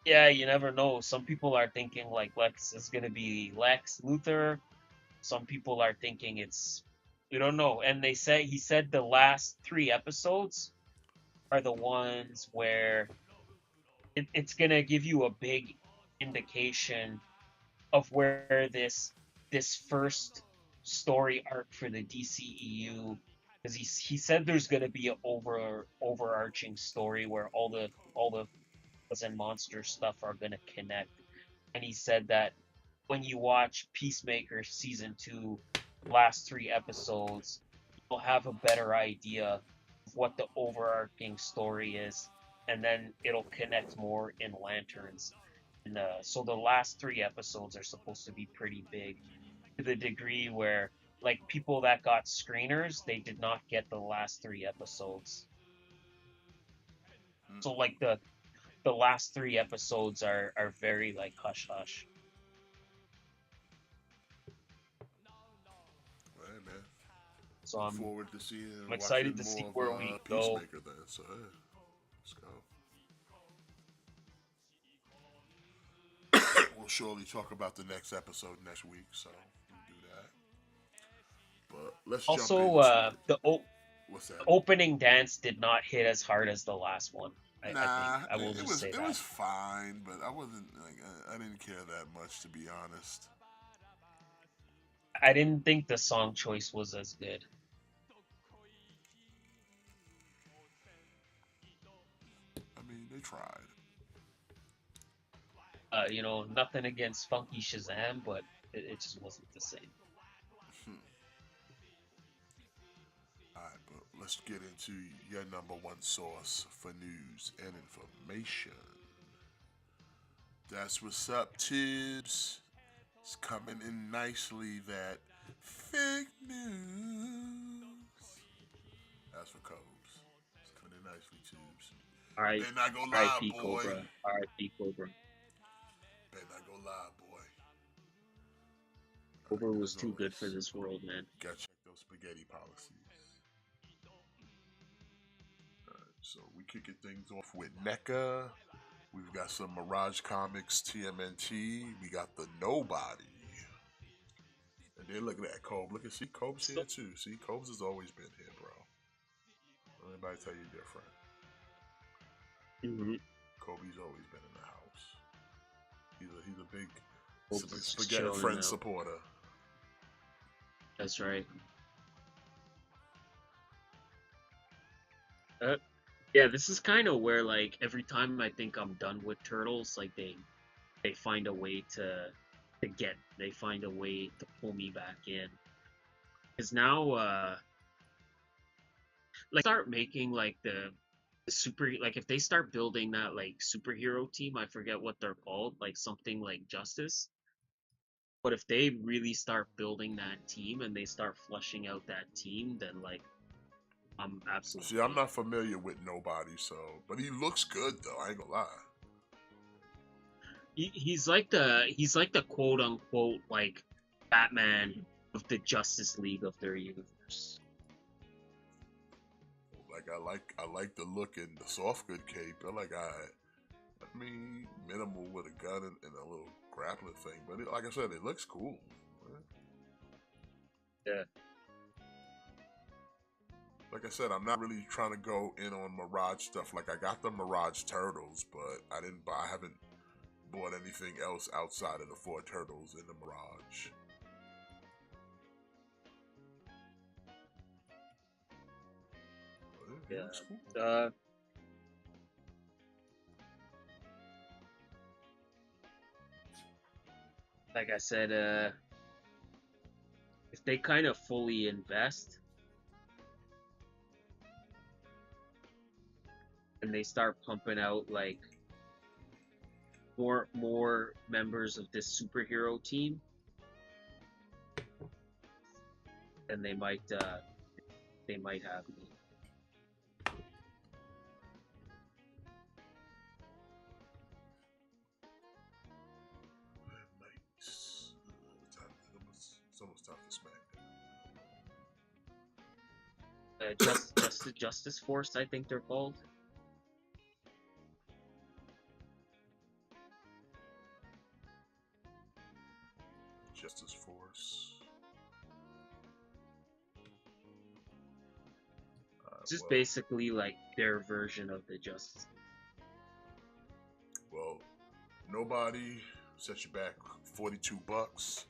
yeah, you never know. Some people are thinking like Lex is gonna be Lex Luthor. Some people are thinking it's, we don't know. And he said the last 3 episodes are the ones where it's gonna give you a big indication of where this first story arc for the DCEU, because he said there's gonna be an overarching story where all the and monster stuff are gonna connect. And he said that when you watch Peacemaker season 2, last 3 episodes, you'll have a better idea of what the overarching story is, and then it'll connect more in Lanterns. And so the last 3 episodes are supposed to be pretty big, to the degree where like people that got screeners, they did not get the last 3 episodes. So like the last 3 episodes are very like hush hush. Hey, man. So Look I'm forward to seeing I'm watching excited to see more where of we go. Peacemaker then. So hey, let's go. We'll surely talk about the next episode next week, so we'll do that. But let's jump Also, into it. What's that? opening dance did not hit as hard as the last one. I think Nah, I will just say it that. was fine, but I wasn't like I didn't care that much to be honest. I didn't think the song choice was as good. I mean, they tried. Nothing against Funky Shazam, but it just wasn't the same. All right, but let's get into your number one source for news and information. That's what's up, Tibbs. It's coming in nicely that fake news. That's for Cobes. It's coming in nicely, Tubes. All right, Better not go live, R.I.P. boy. Cobra. R.I.P. Cobra. Better not go live, boy. All Cobra right, was as too good for always, this world, man. gotta check those spaghetti policies. All right, so we kicking things off with NECA. We've got some Mirage Comics TMNT. We got the Nobody. And then look at that, Cobes. See, Cobes here too. See, Cobes has always been here, bro. Don't anybody tell you different. Mm-hmm. Kobe's always been in the house. He's a big Cobes just Spaghett chilling Friends out. supporter. That's right. Yeah, this is kind of where like every time I think I'm done with Turtles, like they find a way they find a way to pull me back in. Because now like start making like the super, like if they start building that like superhero team, I forget what they're called, like something like Justice. But if they really start building that team and they start flushing out that team, then like I'm absolutely. See, I'm not familiar with Nobody, but he looks good though. I ain't gonna lie. He's like the quote unquote like Batman of the Justice League of their universe. Like I like the look in the soft good cape. I mean, minimal with a gun and a little grappling thing, but like I said, it looks cool. Yeah. Like I said, I'm not really trying to go in on Mirage stuff. Like I got the Mirage Turtles, but I haven't bought anything else outside of the 4 Turtles in the Mirage. But it looks cool. Like I said, if they kind of fully invest and they start pumping out like more members of this superhero team, then they might they might have me. Nice. It's almost time to smack. Justice Force, I think they're called. Justice Force. It's just basically like their version of the Justice. Well, nobody set you back $42.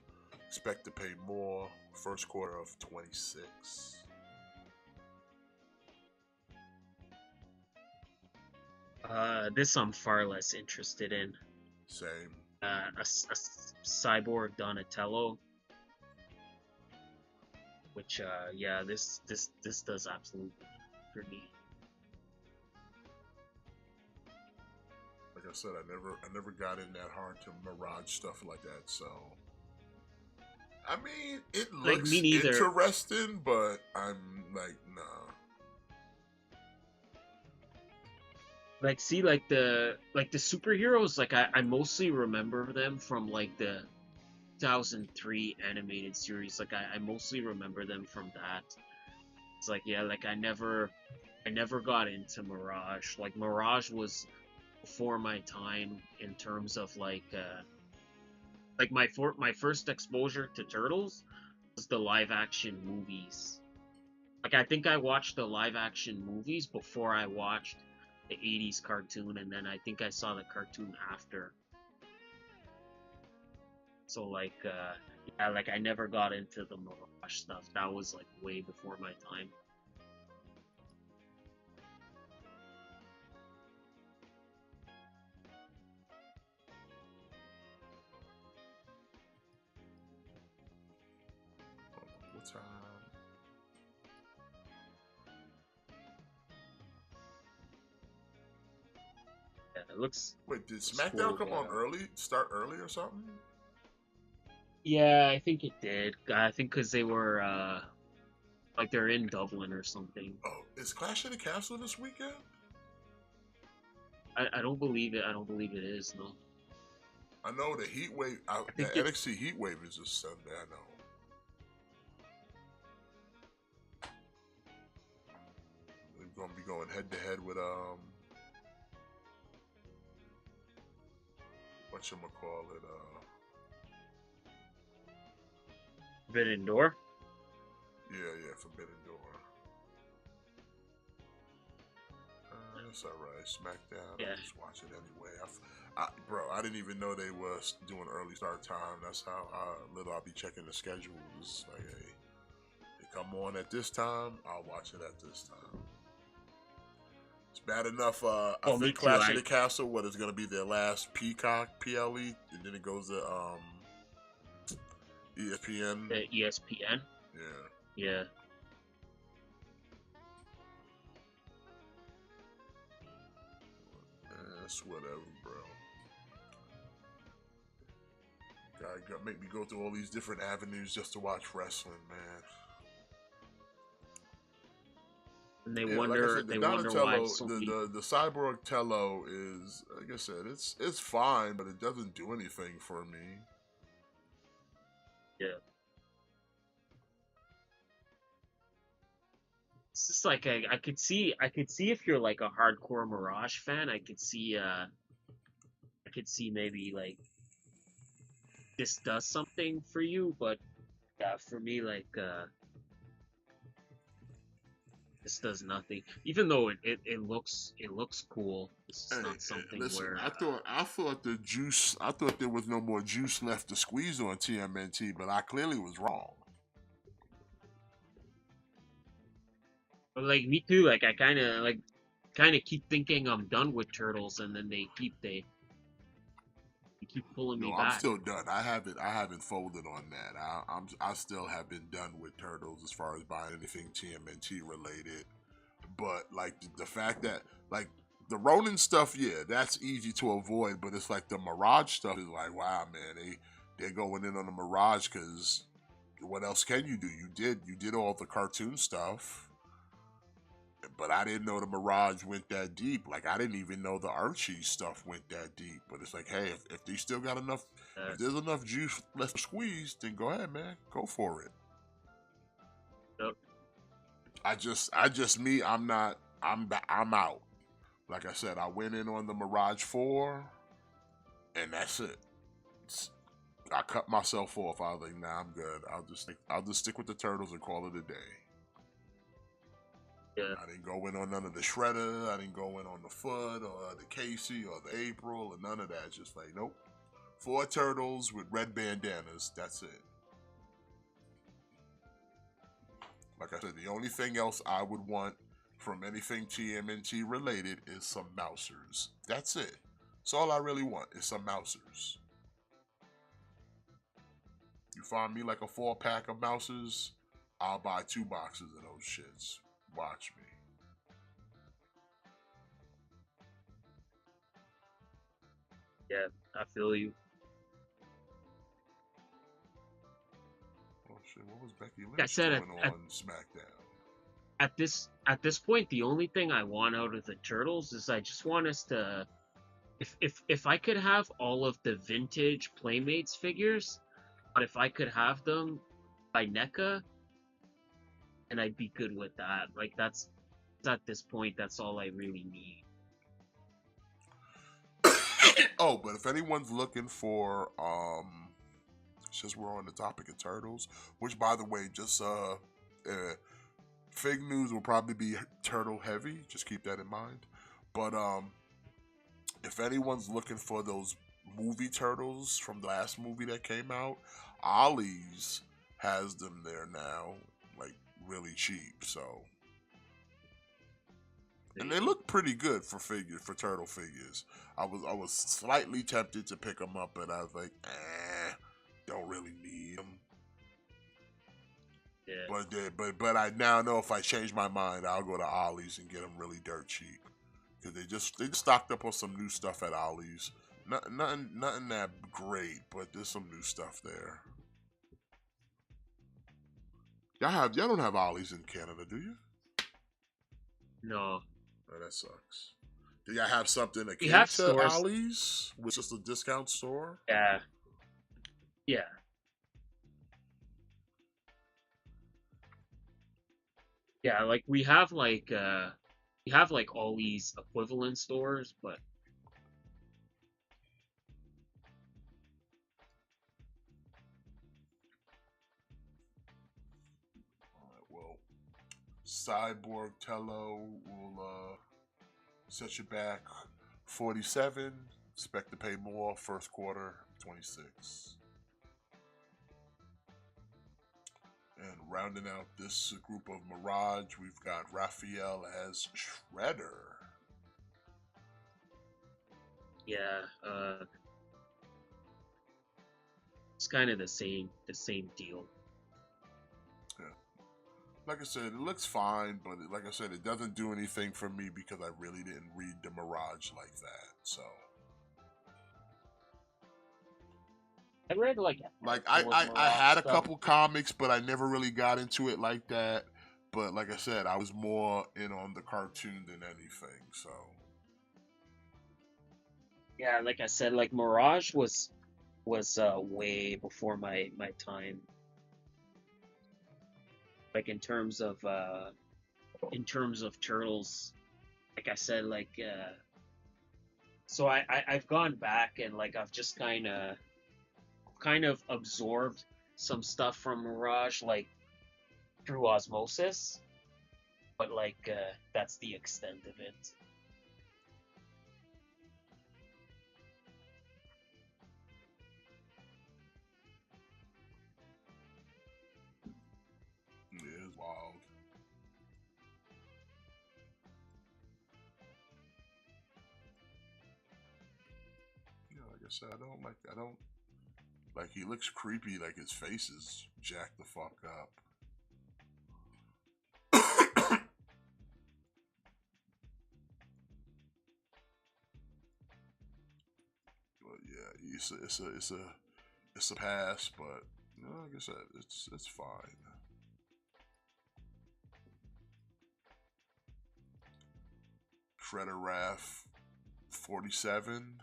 Expect to pay more. First quarter of 26. This I'm far less interested in. Same. A cyborg Donatello, which yeah, this does absolutely for me. Like I said, I never got in that hard to Mirage stuff like that. So, I mean, it Like, looks me neither. interesting, but I'm like, nah. Like, see, like the superheroes, like I mostly remember them from like the 2003 animated series. Like I mostly remember them from that. It's like, yeah, like I never got into Mirage. Like Mirage was before my time in terms of like my first exposure to Turtles was the live action movies. Like I think I watched the live action movies before I watched the 80s cartoon, and then I think I saw the cartoon after. So like yeah, like I never got into the Mirage stuff. That was like way before my time. What time? Yeah, it looks. Wait, did It's SmackDown cool, come on but- early? Start early or something? Yeah, I think it did. I think because they were like they're in Dublin or something. Oh, is Clash of the Castle this weekend? I don't believe it. I don't believe it is. No. I know the Heat Wave. The think it's- NXT Heat Wave is this Sunday. I know. We're gonna be going head to head with whatchamacallit, Forbidden Door. yeah, Forbidden Door. That's alright. SmackDown. Yeah. I'll just watch it anyway. Bro, I didn't even know they was doing early start time. That's how little I'll be checking the schedules. Like, hey, they come on at this time, I'll watch it at this time. It's bad enough. I Oh, me think too, Clash of the Castle, what is going to be their last Peacock PLE, and then it goes to ESPN. The ESPN. Yeah. Yeah. That's whatever, bro. God, make me go through all these different avenues just to watch wrestling, man. And they Yeah, wonder. like I said, They wonder why so many. the Cyborg Tello is, like I said, it's fine, but it doesn't do anything for me. Yeah. It's just like I could see if you're like a hardcore Mirage fan, I could see maybe like this does something for you, but yeah, for me like this does nothing. Even though it looks cool, it's Hey, not something listen, where I thought there was no more juice left to squeeze on TMNT, but I clearly was wrong. but like me too, like I kind of keep thinking I'm done with Turtles, and then they keep pulling me No, back. I'm still done. I haven't folded on that. I still have been done with Turtles as far as buying anything TMNT related. But like the fact that like the Ronin stuff, yeah, that's easy to avoid. But it's like the Mirage stuff is like, wow, man, they're going in on the Mirage because what else can you do? You did all the cartoon stuff. But I didn't know the Mirage went that deep. Like I didn't even know the Archie stuff went that deep. But it's like, hey, if they still got enough, if there's enough juice left to squeeze, then go ahead, man, go for it. Yep. I'm out. Like I said, I went in on the Mirage 4, and that's it. I cut myself off. I was like, nah, I'm good. I'll just stick with the Turtles and call it a day. Yeah. I didn't go in on none of the Shredder. I didn't go in on the Foot or the Casey or the April or none of that. Just like, nope. 4 Turtles with red bandanas. That's it. Like I said, the only thing else I would want from anything TMNT related is some Mousers. That's it. That's all I really want is some Mousers. You find me like a 4-pack of Mousers, I'll buy 2 boxes of those shits. Watch me. Yeah, I feel you. Oh shit, what was Becky I Lynch said doing on SmackDown? At this point, the only thing I want out of the Turtles is I just want us to, if I could have all of the vintage Playmates figures, but if I could have them by NECA, and I'd be good with that. Like that's at this point, that's all I really need. Oh, but if anyone's looking for since we're on the topic of Turtles, which by the way, just fake news will probably be turtle heavy, just keep that in mind. But if anyone's looking for those movie turtles from the last movie that came out, Ollie's has them there now, like really cheap. So, and they look pretty good for turtle figures. I was slightly tempted to pick them up, but I was like, don't really need them. Yeah. But I now know if I change my mind, I'll go to Ollie's and get them really dirt cheap. Cause they just stocked up on some new stuff at Ollie's. Nothing that great, but there's some new stuff there. Y'all don't have Ollie's in Canada, do you? No. Oh, that sucks. Do y'all have something akin We have to stores. Ollie's, which is a discount store? Yeah. Yeah. Yeah, like we have like all these equivalent stores, but All right, well, Cyborg Tello will set you back 47. Expect to pay more first quarter 26. And rounding out this group of Mirage, we've got Raphael as Shredder. yeah, it's kind of the same deal. Yeah. Like I said, it looks fine, but like I said, it doesn't do anything for me because I really didn't read the Mirage like that. So, I read like I had a couple comics, but I never really got into it like that. But like I said, I was more in on the cartoon than anything. So, Yeah, like I said, like Mirage was way before my time. Like in terms of Turtles, like I said, like so I've gone back and like I've just kind of absorbed some stuff from Mirage like through osmosis, but like that's the extent of it. yeah, it's wild. Yeah, like I said, I don't like he looks creepy. Like his face is jacked the fuck up. But yeah, it's a pass. But you know, like I said, it's fine. Shredder Wrath 47.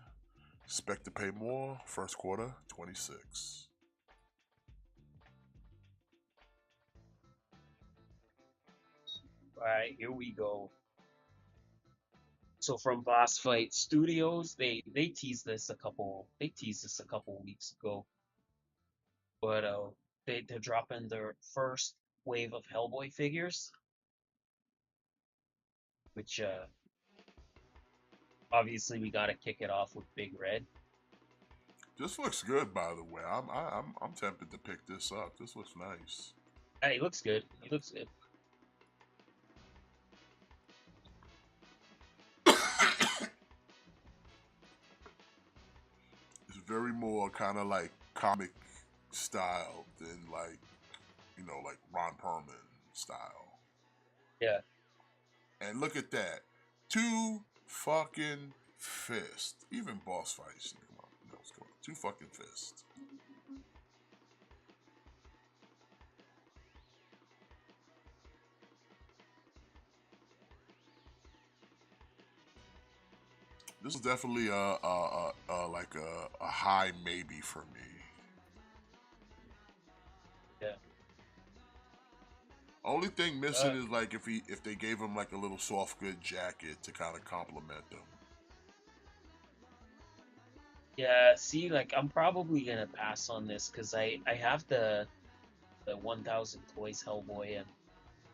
Expect to pay more. First quarter 26. All right, here we go. So from Boss Fight Studios, they teased this a couple weeks ago, but they're dropping their first wave of Hellboy figures, which obviously we gotta kick it off with Big Red. This looks good, by the way. I'm tempted to pick this up. This looks nice. Hey, he looks good. He looks good. It's very more kind of like comic style than like, like Ron Perlman style. Yeah. And look at that. 2 fucking fists. Even boss fights. Come on, you know what's going on. 2 fucking fists. This is definitely like a high maybe for me. Yeah. Only thing missing is like if they gave him like a little soft good jacket to kind of compliment them. Yeah, see, like I'm probably gonna pass on this because I have the 1000 Toys Hellboy, and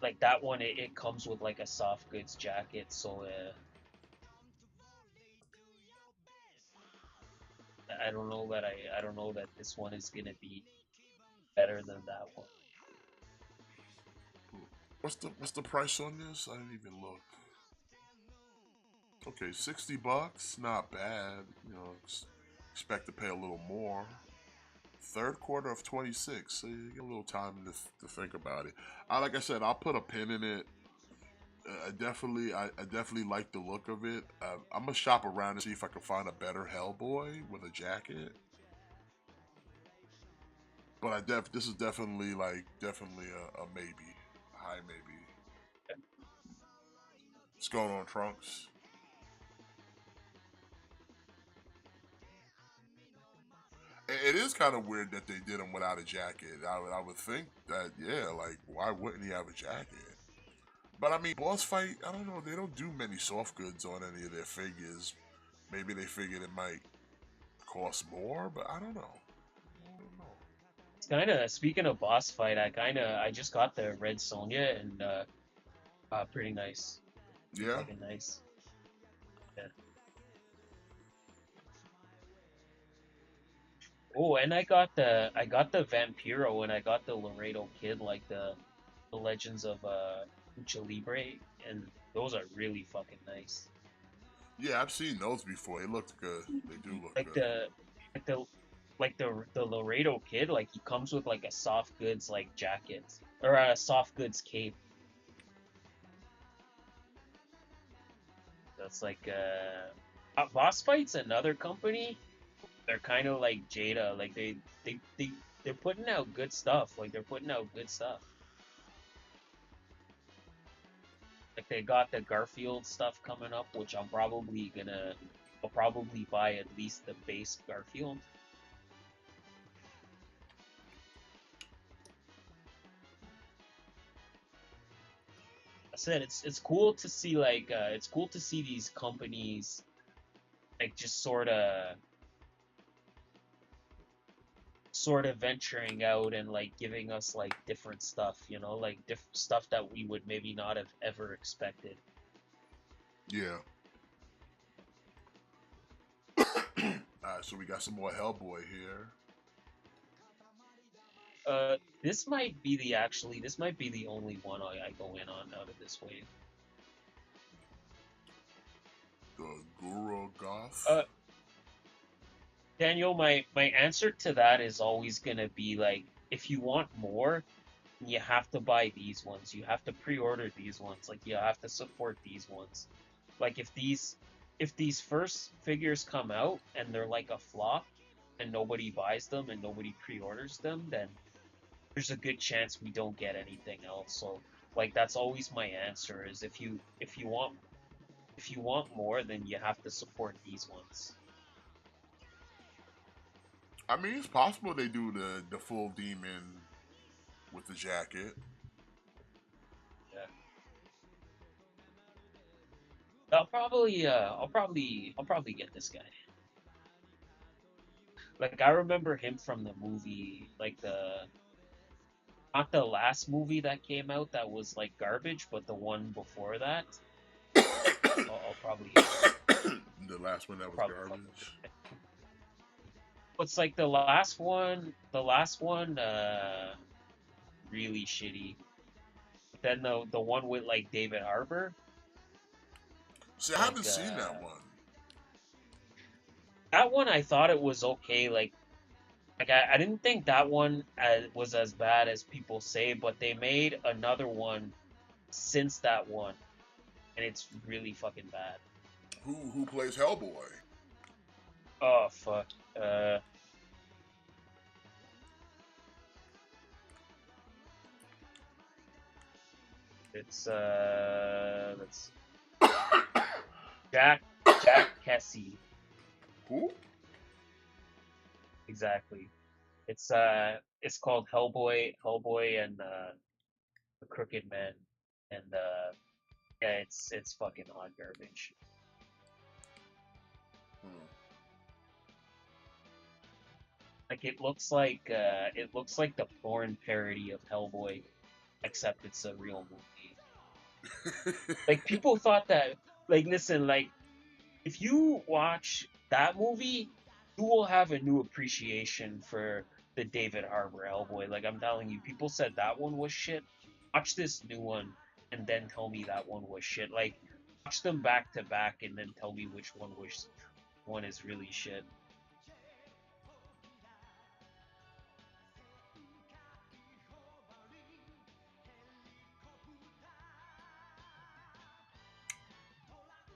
like that one it comes with like a soft goods jacket, so I don't know that this one is gonna be better than that one. What's the price on this? I didn't even look. Okay, $60, not bad. Expect to pay a little more. Third quarter of 26, so you get a little time to think about it. Like I said, I'll put a pin in it. I definitely like the look of it. I'm gonna shop around and see if I can find a better Hellboy with a jacket. But this is definitely a maybe, a high maybe. What's going on, Trunks? It is kind of weird that they did him without a jacket. I would think that, yeah, like, why wouldn't he have a jacket? But I mean, boss fight, I don't know, they don't do many soft goods on any of their figures. Maybe they figured it might cost more, but I don't know. It's kind of, speaking of boss fight, I just got the Red Sonja, and pretty nice. Yeah. Fucking nice. Yeah. Oh, and I got the Vampiro, and I got the Laredo Kid, like the Legends of Lucha Libre, and those are really fucking nice. Yeah, I've seen those before. They looked good. They do look Like good. like the the Laredo Kid, like he comes with like a soft goods like jacket or a soft goods cape. That's like Boss Fight's another company. They're kind of like Jada, like they're putting out good stuff. Like they're putting out good stuff. Like they got the Garfield stuff coming up, which I'll probably buy at least the base Garfield. I said it's cool to see it's cool to see these companies like just sort of venturing out and like giving us like different stuff, like different stuff that we would maybe not have ever expected. Yeah. Alright, so we got some more Hellboy here. This might be the only one I go in on out of this wave. The Guru Goth. Daniel, my answer to that is always gonna be like, if you want more, you have to buy these ones. You have to pre-order these ones. Like you have to support these ones. Like if these first figures come out and they're like a flop and nobody buys them and nobody pre-orders them, then there's a good chance we don't get anything else. So like that's always my answer is if you want if you want more, then you have to support these ones. I mean, it's possible they do the full demon with the jacket. Yeah. I'll probably get this guy. Like I remember him from the movie, like the not the last movie that came out that was like garbage, but the one before that. I'll probably The last one that was probably fuck with garbage. it. What's like the last one? The last one, really shitty. Then the one with like David Harbour, See, I like haven't seen that one. that one I thought it was okay. Like I didn't think that one was as bad as people say, but they made another one since that one, and it's really fucking bad. Who plays Hellboy? Oh fuck. Uh, it's let's Jack Jack Kessie. Who? Exactly. It's called Hellboy and the Crooked Man, and yeah, it's fucking hot garbage. Hmm. Like it looks like the porn parody of Hellboy, except it's a real movie. Like people thought that like listen, like if you watch that movie, you will have a new appreciation for the David Harbour Hellboy. Like I'm telling you, people said that one was shit. Watch this new one and then tell me that one was shit. Like watch them back to back and then tell me which one is really shit.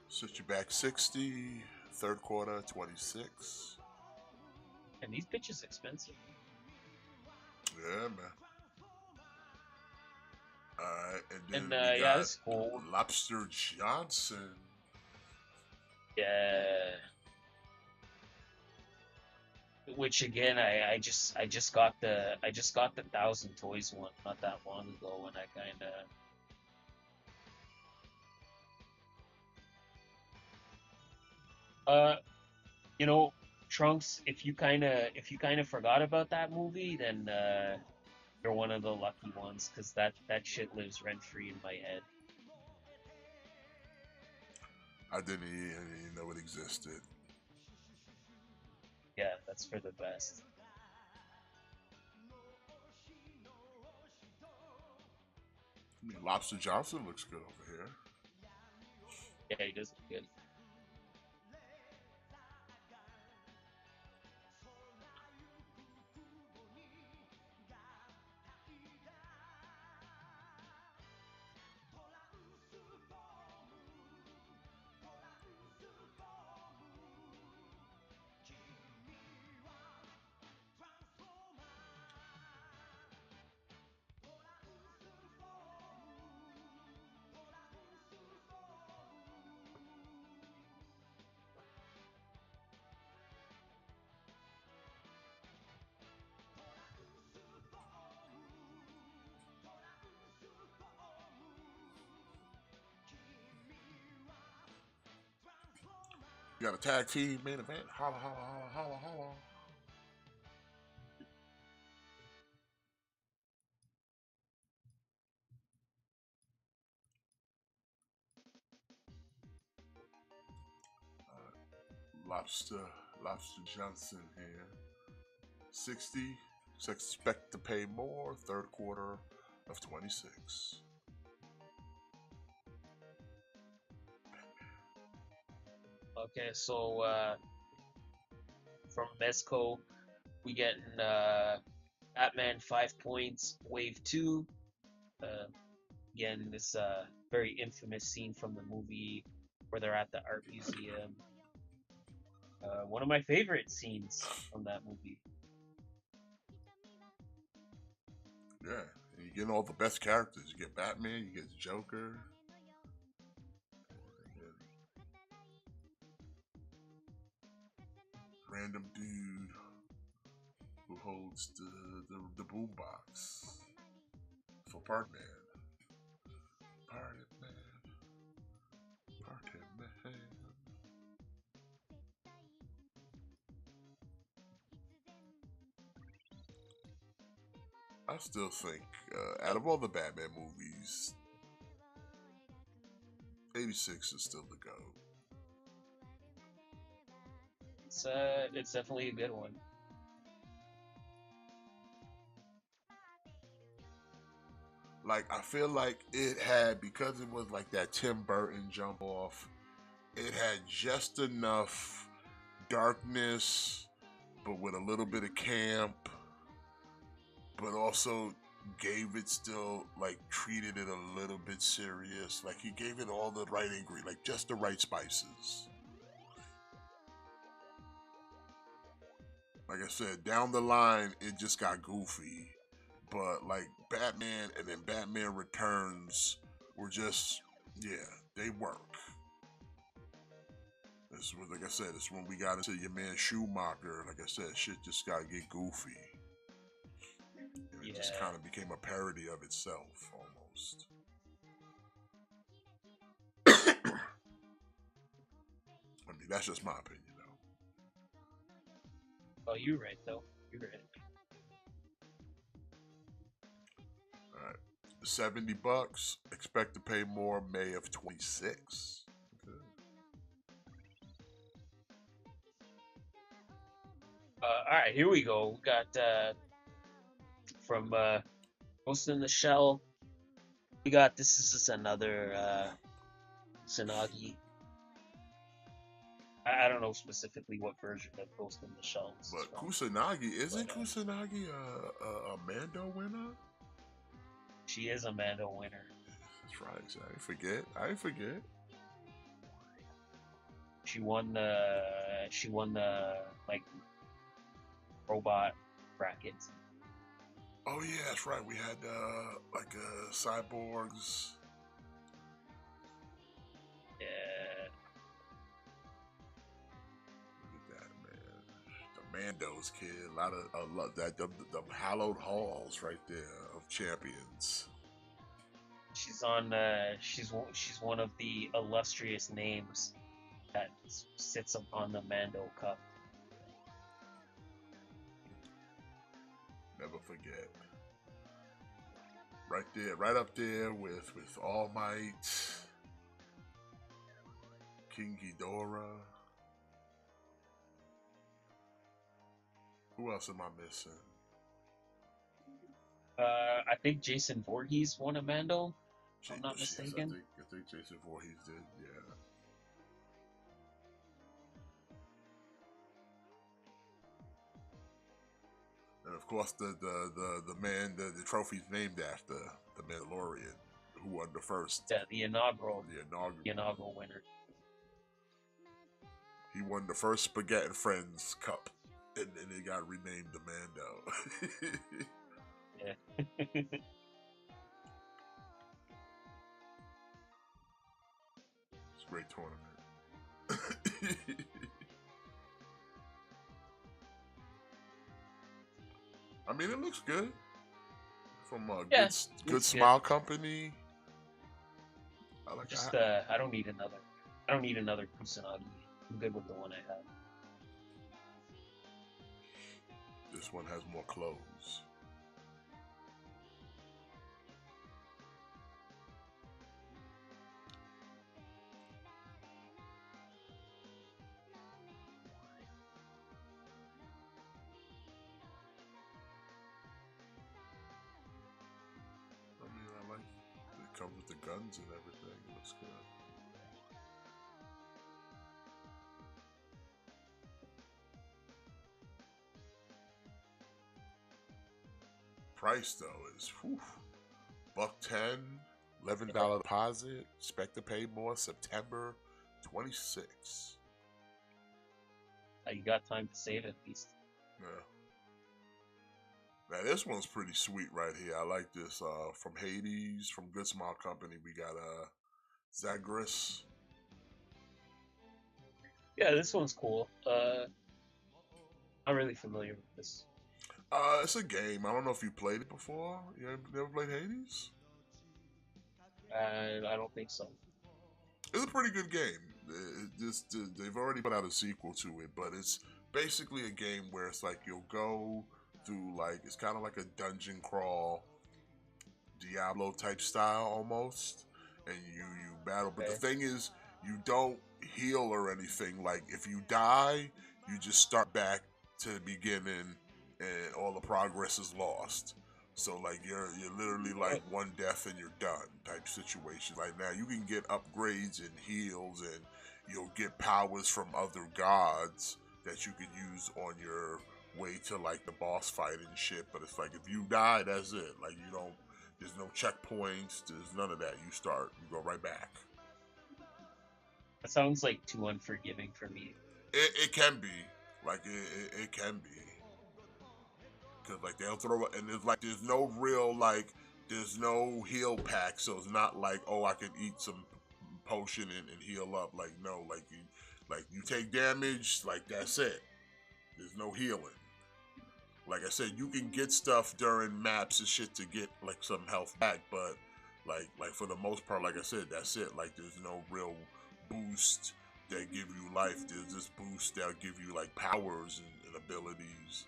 Set you back 60, third quarter 26. And these bitches expensive. Yeah, man. Alright, and then And we yeah, got this is cool. Lobster Johnson. Yeah. Which again, I just got the Thousand Toys one not that long ago, and I kind of uh you know Trunks. If you kind of forgot about that movie, then you're one of the lucky ones, because that shit lives rent free in my head. I didn't even know it existed. Yeah, that's for the best. I mean, Lobster Johnson looks good over here. Yeah, he does it good. You got a tag team main event. Holla, holla, holla, holla, holla. Lobster, Lobster Johnson here. 60. Expect to pay more. Third quarter of 26. Okay, so from Mezco, we getting Batman 5 points, Wave 2. Uh, Again, this very infamous scene from the movie where they're at the art museum. One of my favorite scenes from that movie. Yeah, and you get all the best characters. You get Batman, you get Joker. dude who holds the boombox for Party Man. Party Man. Party Man. I still think, out of all the Batman movies, 86 is still the GOAT. It's definitely a good one. Like, I feel like it had, because it was like that Tim Burton jump off, it had just enough darkness, but with a little bit of camp, but also gave it still, like, treated it a little bit serious. Like, he gave it all the right ingredients, like, just the right spices. Like I said, down the line, it just got goofy. But, like, Batman and then Batman Returns were just, yeah, they work. This was, like I said, it's when we got into your man Schumacher. Like I said, shit just got to get goofy. And it just kind of became a parody of itself, almost. I mean, that's just my opinion, though. Oh, you're right, though. You're right. All right. $70. Expect to pay more May of 26. Okay. All right, here we go. We got from Ghost in the Shell. We got this is just another Tsunagi. I don't know specifically what version of Ghost in the Shell this is But from. Kusanagi, isn't Kusanagi a Mando winner? She is a Mando winner. That's right. I ain't forget. I ain't forget. She won the like robot brackets. Oh yeah, that's right. We had like cyborgs. Yeah. Look at that, man. The Mandos, kid. A lot that the hallowed halls right there of champions. She's on. She's one of the illustrious names that sits upon the Mando Cup. Never forget. Right there, right up there with All Might, King Ghidorah. Who else am I missing? I think Jason Voorhees won a Mando. If I'm not Yes, mistaken. I think Jason Voorhees did. Yeah. And of course, the man, the trophy's named after the Mandalorian, who won the first. Yeah, the inaugural winner. He won the first Spaghett Friends Cup, and it got renamed the Mando. Yeah. It's a great tournament. I mean, it looks good. From a good smile company. I don't need another. I don't need another Kusanagi. I'm good with the one I have. This one has more clothes. I mean, I like it comes with the guns and everything. It looks good. Price though is $110, $11 deposit. Expect to pay more September 26. You got time to save at least. Yeah. Now this one's pretty sweet right here. I like this. From Hades, from Good Smile Company, we got Zagreus. Yeah, this one's cool. Not really familiar with this. It's a game. I don't know if you played it before. You never played Hades? I don't think so. It's a pretty good game. They've already put out a sequel to it, but it's basically a game where it's like you'll go through like it's kind of like a dungeon crawl, Diablo type style almost, and you battle. But the Okay. thing is, you don't heal or anything. Like if you die, you just start back to the beginning, and all the progress is lost. So like you're literally like one death and you're done type situation. Like now you can get upgrades and heals and you'll get powers from other gods that you can use on your way to like the boss fight and shit. But it's like if you die, that's it. Like you don't. There's no checkpoints. There's none of that. You go right back. That sounds like too unforgiving for me. It can be like it can be. Cause like they'll throw and there's no real like there's no heal pack, so it's not like I can eat some potion and heal up. Like no, like you take damage, like that's it. There's no healing. Like I said, you can get stuff during maps and shit to get like some health back, but like for the most part, like I said, that's it. Like there's no real boost that give you life. There's this boost that'll give you like powers and abilities.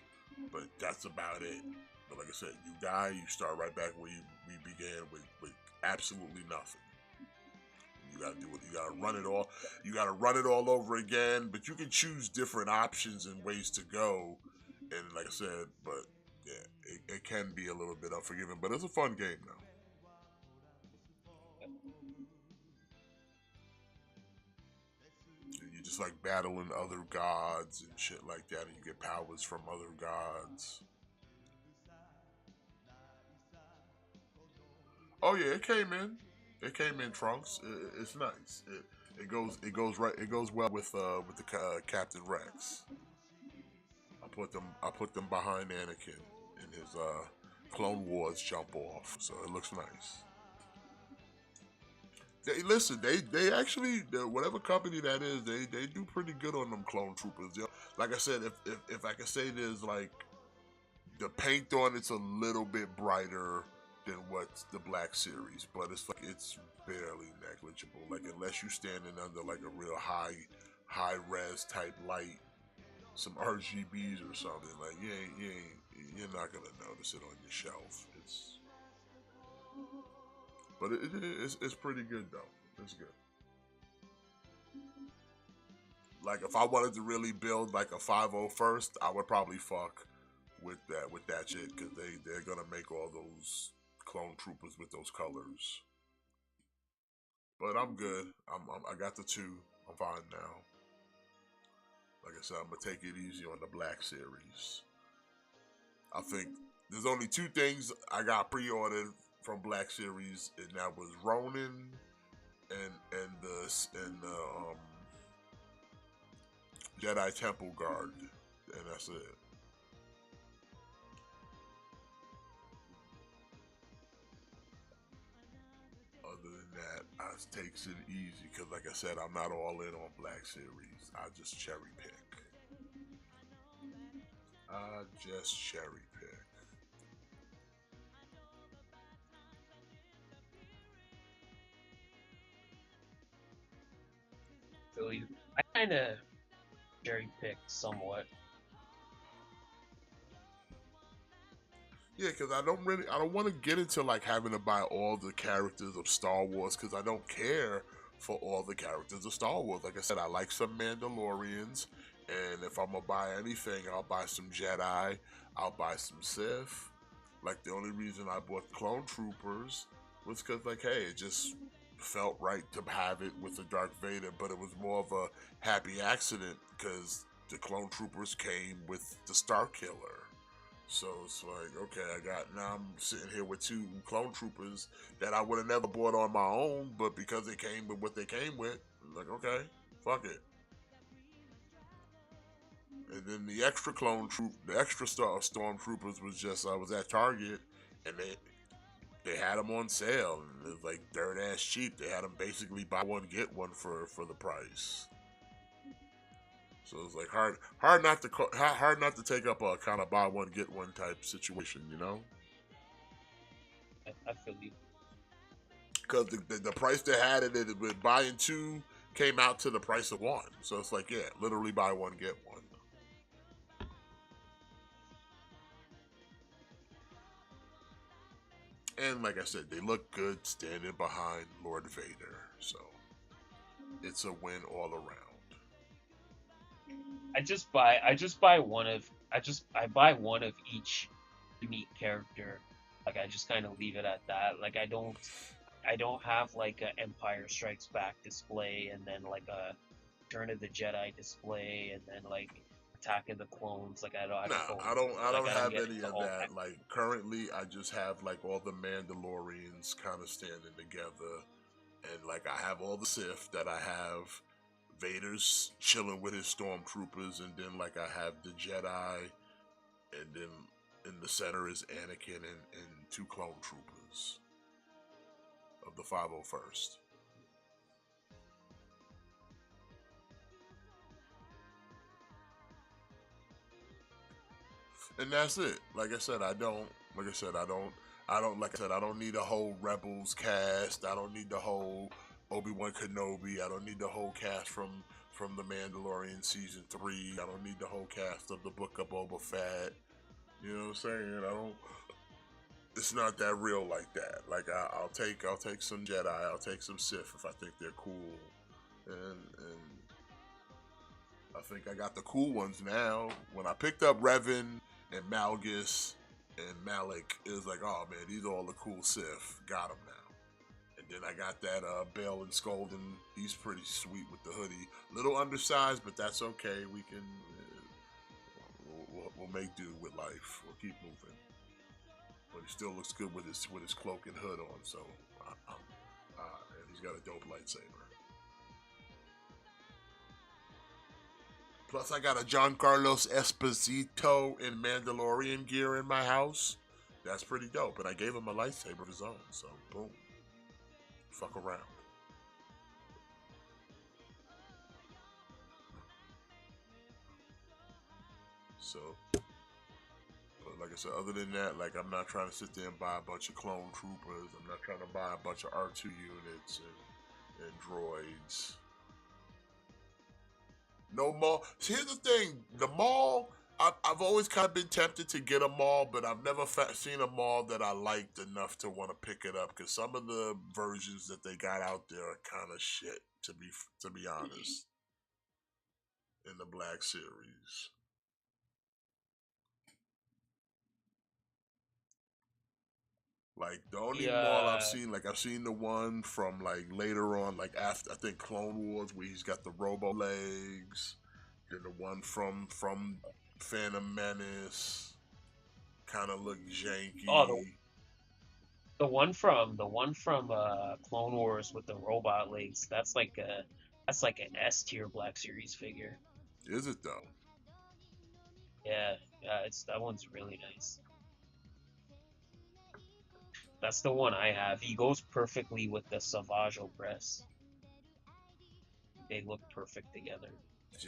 But that's about it. But like I said, you die, you start right back where we began with absolutely nothing. You gotta do it. You gotta run it all. You gotta run it all over again. But you can choose different options and ways to go. And like I said, but yeah, it can be a little bit unforgiving. But it's a fun game though. You just like battling other gods and shit like that, and you get powers from other gods. Oh yeah, it came in. It came in trunks. It's nice. It goes right. It goes well with the Captain Rex. I put them behind Anakin in his Clone Wars jump off, so it looks nice. They listen. They actually whatever company that is, they do pretty good on them clone troopers. You know, like I said, if I could say there's like the paint on it's a little bit brighter than what's the Black Series, but it's like it's barely negligible. Like unless you standing under like a real high res type light, some RGBs or something, like you're not gonna notice it on your shelf. But it's pretty good though. It's good. Like if I wanted to really build like a 50 first, I would probably fuck with that shit because they're gonna make all those clone troopers with those colors. But I'm good. I got the two. I'm fine now. Like I said, I'm gonna take it easy on the Black Series. I think there's only two things I got pre-ordered from Black Series, and that was Ronin and the Jedi Temple Guard, and that's it. Other than that, I takes it easy because, like I said, I'm not all in on Black Series. I just cherry pick. I just cherry pick. Feel you. I kind of cherry picked somewhat. Yeah, because I don't want to get into like having to buy all the characters of Star Wars because I don't care for all the characters of Star Wars. Like I said, I like some Mandalorians, and if I'm gonna buy anything, I'll buy some Jedi, I'll buy some Sith. Like the only reason I bought Clone Troopers was because like, hey, it just felt right to have it with the Darth Vader, but it was more of a happy accident because the Clone Troopers came with the Star Killer. So it's like, okay, now I'm sitting here with two clone troopers that I would have never bought on my own, but because they came with what they came with, like, okay, fuck it. And then the extra stormtroopers was just, I was at Target, and they had them on sale, and it was like dirt ass cheap. They had them basically buy one get one for the price. So it's like hard not to take up a kind of buy one get one type situation, you know? I feel you. Because the price they had it with buying two came out to the price of one. So it's like, yeah, literally buy one get one. And like I said, they look good standing behind Lord Vader. So it's a win all around. I buy one of each unique character. Like I just kind of leave it at that. Like I don't have like a Empire Strikes Back display and then like a Return of the Jedi display and then like Attack of the Clones. Like I Nah, don't go I like don't I don't have get any into of all that. that. Like currently, I just have like all the Mandalorians kind of standing together, and like I have all the Sith that I have. Vader's chilling with his stormtroopers, and then like I have the Jedi, and then in the center is Anakin and two clone troopers of the 501st. And that's it. Like I said, I don't. Like I said, I don't. I don't. Like I said, I don't need a whole Rebels cast. I don't need the whole Obi-Wan Kenobi. I don't need the whole cast from the Mandalorian season 3. I don't need the whole cast of the Book of Boba Fett. You know what I'm saying? I don't. It's not that real like that. Like I'll take some Jedi. I'll take some Sith if I think they're cool. And I think I got the cool ones now. When I picked up Revan and Malgus and Malik, it was like, oh man, these are all the cool Sith. Got them now. And then I got that Bale and Skolden. He's pretty sweet with the hoodie. Little undersized, but that's okay. We can, we'll make do with life. We'll keep moving. But he still looks good with his cloak and hood on. So, and he's got a dope lightsaber. Plus, I got a Giancarlo Esposito in Mandalorian gear in my house. That's pretty dope. And I gave him a lightsaber of his own. So, boom. Fuck around. So, but like I said, other than that, like I'm not trying to sit there and buy a bunch of clone troopers. I'm not trying to buy a bunch of R2 units and droids. No mall. See, here's the thing: the mall. I've always kind of been tempted to get a mall, but I've never seen a mall that I liked enough to want to pick it up. Because some of the versions that they got out there are kind of shit. To be honest, in the Black Series. Like the only mall I've Yeah. seen, like I've seen the one from like later on, like after I think Clone Wars, where he's got the robo legs. Then the one from Phantom Menace, kind of look Oh, janky. the one from Clone Wars with the robot legs. That's like an S tier Black Series figure. Is it though? Yeah, yeah, it's that one's really nice. That's the one I have. He goes perfectly with the Savage Opress. They look perfect together.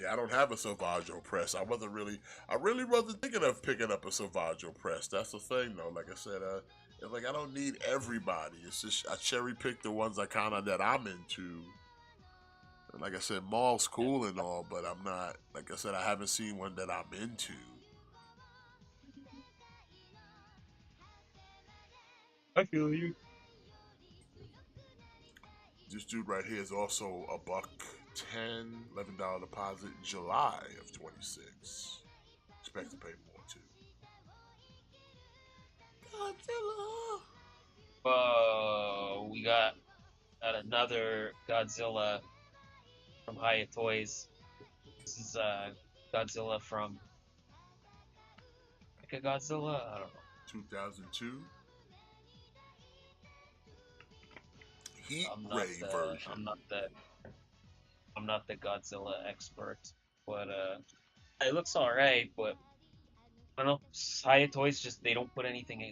Yeah, I don't have a Salvaggio press. I really wasn't thinking of picking up a Salvaggio press. That's the thing, though. Like I said, it's like I don't need everybody. It's just I cherry pick the ones that I'm into. And like I said, Maul's Yeah, cool and all, but I'm not. Like I said, I haven't seen one that I'm into. I feel you. This dude right here is also a buck 10, $11 deposit, July of 26. Expect to pay more too. Godzilla. We got another Godzilla from Hyatt Toys. This is Godzilla from Mecha Godzilla. I don't know. 2002 Heat I'm not Ray the version. I'm not the Godzilla expert, but it looks all right. But I don't know. Hyatt Toys just they don't put anything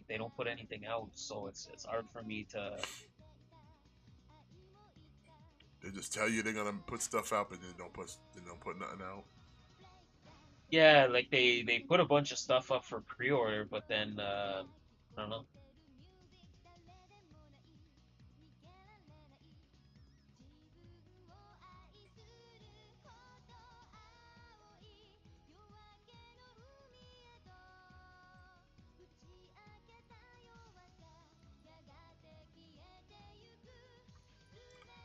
out, so it's hard for me to. They just tell you they're gonna put stuff out, but they don't put nothing out. Yeah, like they put a bunch of stuff up for pre-order, but then I don't know.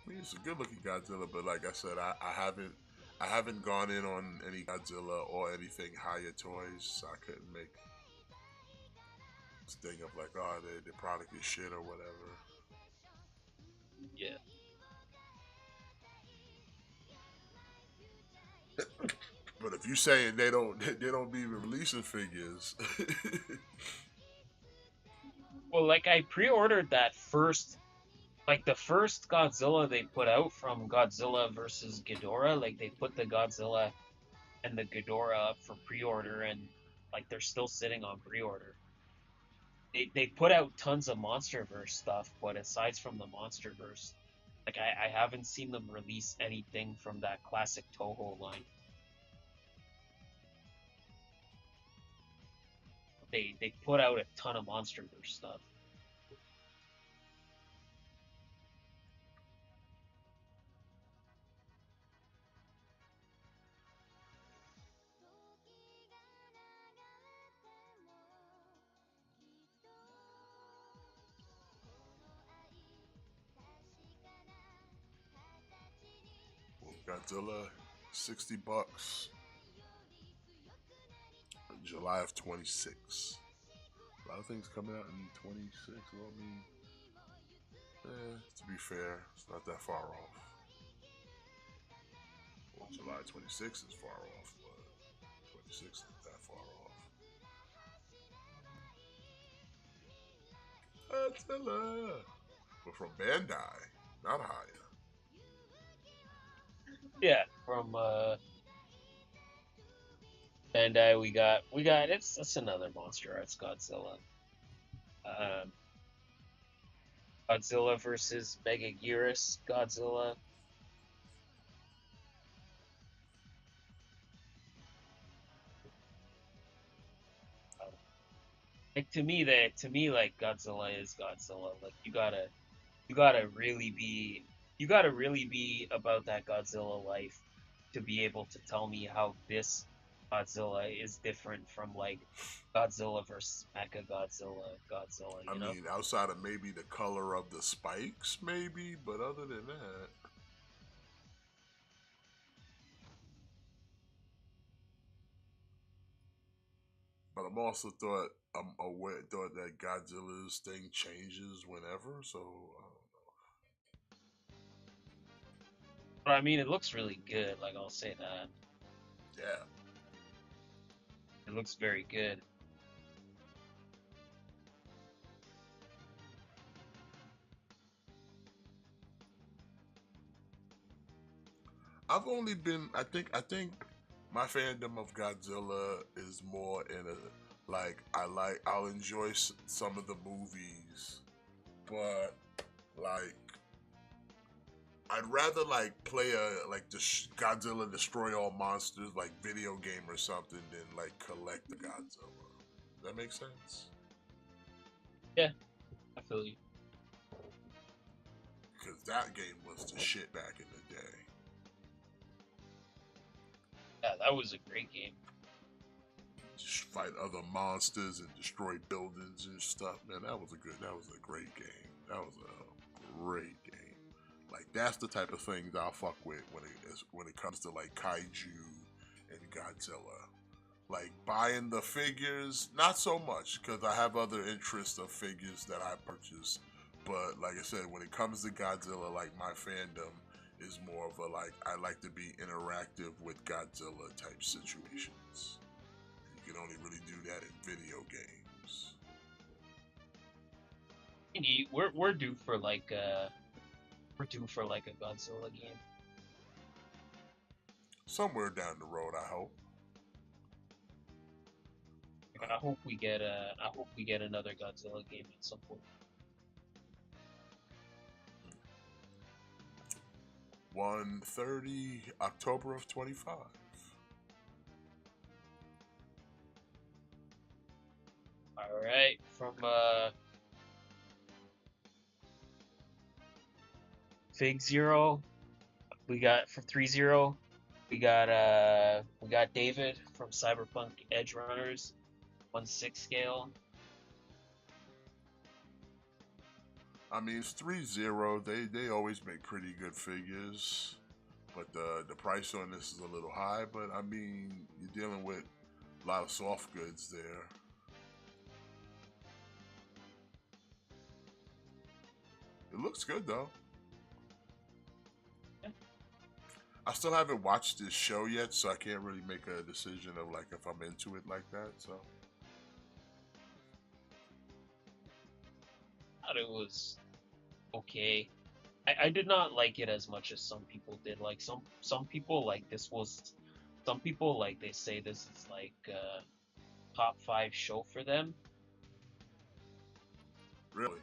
I mean, it's a good-looking Godzilla, but like I said, I haven't gone in on any Godzilla or anything higher toys, so I couldn't make this thing of like, oh, the product is shit or whatever. Yeah. But if you saying they don't they don't be releasing figures, Well, like I pre-ordered that first, like the first Godzilla they put out from Godzilla versus Ghidorah, like they put the Godzilla and the Ghidorah up for pre-order, and like they're still sitting on pre-order. They put out tons of MonsterVerse stuff, but aside from the MonsterVerse, like I haven't seen them release anything from that classic Toho line. They put out a ton of MonsterVerse stuff. Godzilla, $60, July of 26. A lot of things coming out in 26. Well, I mean, to be fair, it's not that far off. Well, July 26 is far off, but 26 isn't that far off. Godzilla, but from Bandai, not higher. Yeah, from Bandai we got it's another Monster Arts Godzilla. Um, Godzilla versus Megaguirus Godzilla. Like to me like Godzilla is Godzilla. Like you gotta really be you gotta really be about that Godzilla life to be able to tell me how this Godzilla is different from like Godzilla versus Mecha Godzilla, I you know? mean, outside of maybe the color of the spikes, maybe, but other than that, but I'm aware thought that Godzilla's thing changes whenever, so But I mean it looks really good, like I'll say that. yeah. It looks very good. I've only been. I think my fandom of Godzilla is more in a I'll enjoy some of the movies, but like I'd rather like play a like the Godzilla Destroy All Monsters like video game or something than like collect the Godzilla. Does that make sense? Yeah, I feel you. Because that game was the shit back in the day. Yeah, that was a great game. Just fight other monsters and destroy buildings and stuff. Man, that was a great game. That was a great game. Like that's the type of things I'll fuck with when it comes to like kaiju and Godzilla. Like buying the figures, not so much because I have other interests of figures that I purchase. But like I said, when it comes to Godzilla, like my fandom is more of a like I like to be interactive with Godzilla type situations. You can only really do that in video games. We're due for like we're due for like a Godzilla game. Somewhere down the road, I hope. I hope we get another Godzilla game at some point. 130 October of 25. All right, from Fig Zero, we got for 3-0. We got David from Cyberpunk Edge Runners, 1/6 scale. I mean, it's 3-0. They always make pretty good figures, but the price on this is a little high. But I mean, you're dealing with a lot of soft goods there. It looks good though. Yeah. I still haven't watched this show yet, so I can't really make a decision of like if I'm into it like that. So Thought it was okay. I did not like it as much as some people did. Like some people like this was some people like they say this is like top 5 show for them. really,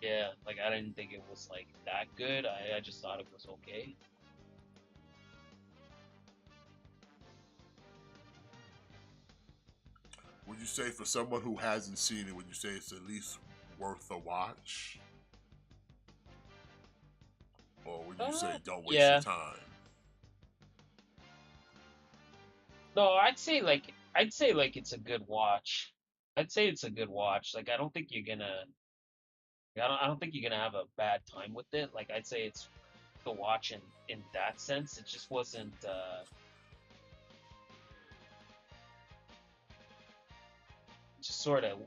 Yeah, like I didn't think it was like that good. I just thought it was okay. would you say for someone who hasn't seen it, would you say it's at least worth a watch, or would you say don't waste your Yeah. time? No, I'd say like it's a good watch. I'd say it's a good watch. Like I don't think you're gonna I don't think you're gonna have a bad time with it. Like I'd say it's the watch in that sense. It just wasn't just sort of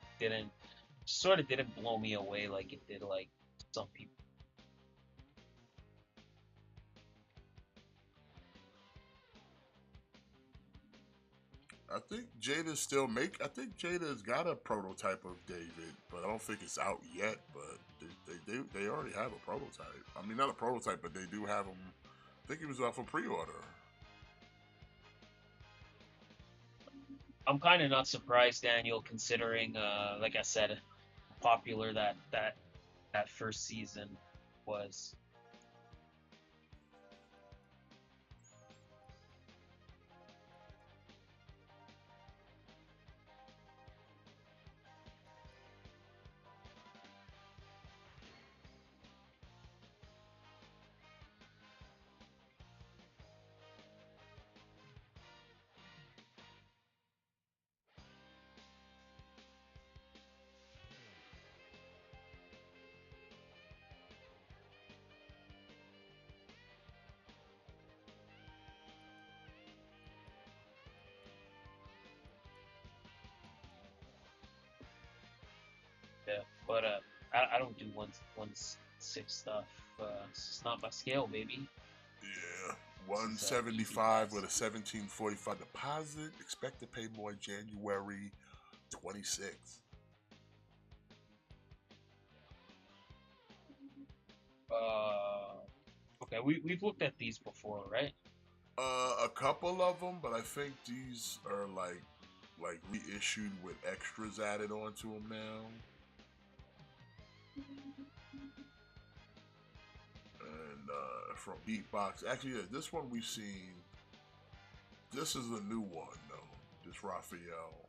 didn't blow me away like it did like some people. I think I think Jada's got a prototype of David, but I don't think it's out yet. But they already have a prototype. I mean, not a prototype, but they do have him. I think he was off a pre-order. I'm kind of not surprised, Daniel, considering like I said, popular that first season was. Yeah, but I don't do one six stuff. It's just not my scale, baby. Yeah, This is easy 175 with a class. 1745 deposit. Expect to pay more January 26th. Okay, we've looked at these before, right? A couple of them, but I think these are like reissued with extras added onto them now. And from Beatbox, actually, yeah, this one we've seen. This is a new one though. This Raphael.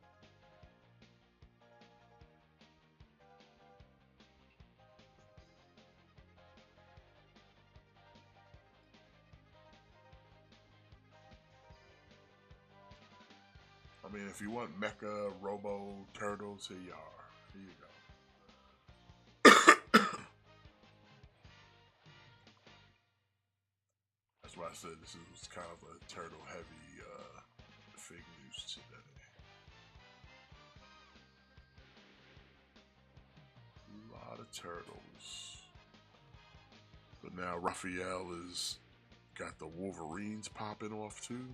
I mean, if you want Mecha Robo Turtles, here you are. Here you go. That's why I said this was kind of a turtle heavy fig news today. A lot of turtles. But now Raphael is got the Wolverines popping off too.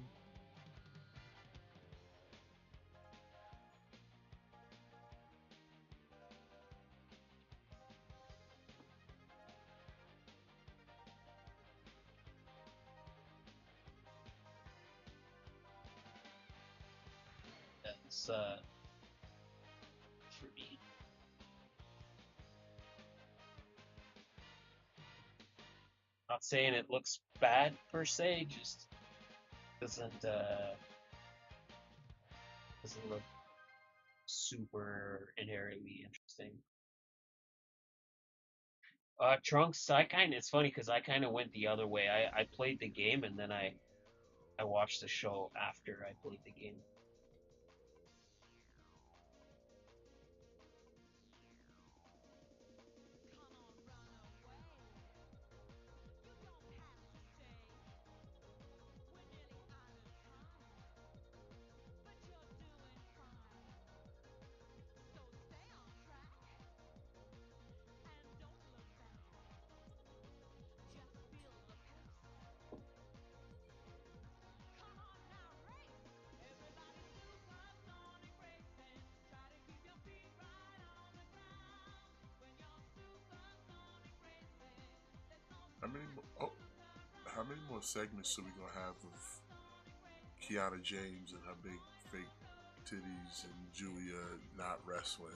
That's for me. Not saying it looks bad per se, just doesn't doesn't look super inherently interesting. Trunks, it's funny because I kind of went the other way. I played the game and then I watched the show after I played the game. How many more, oh, how many more segments are we gonna have of Kiana James and her big fake titties and Julia not wrestling?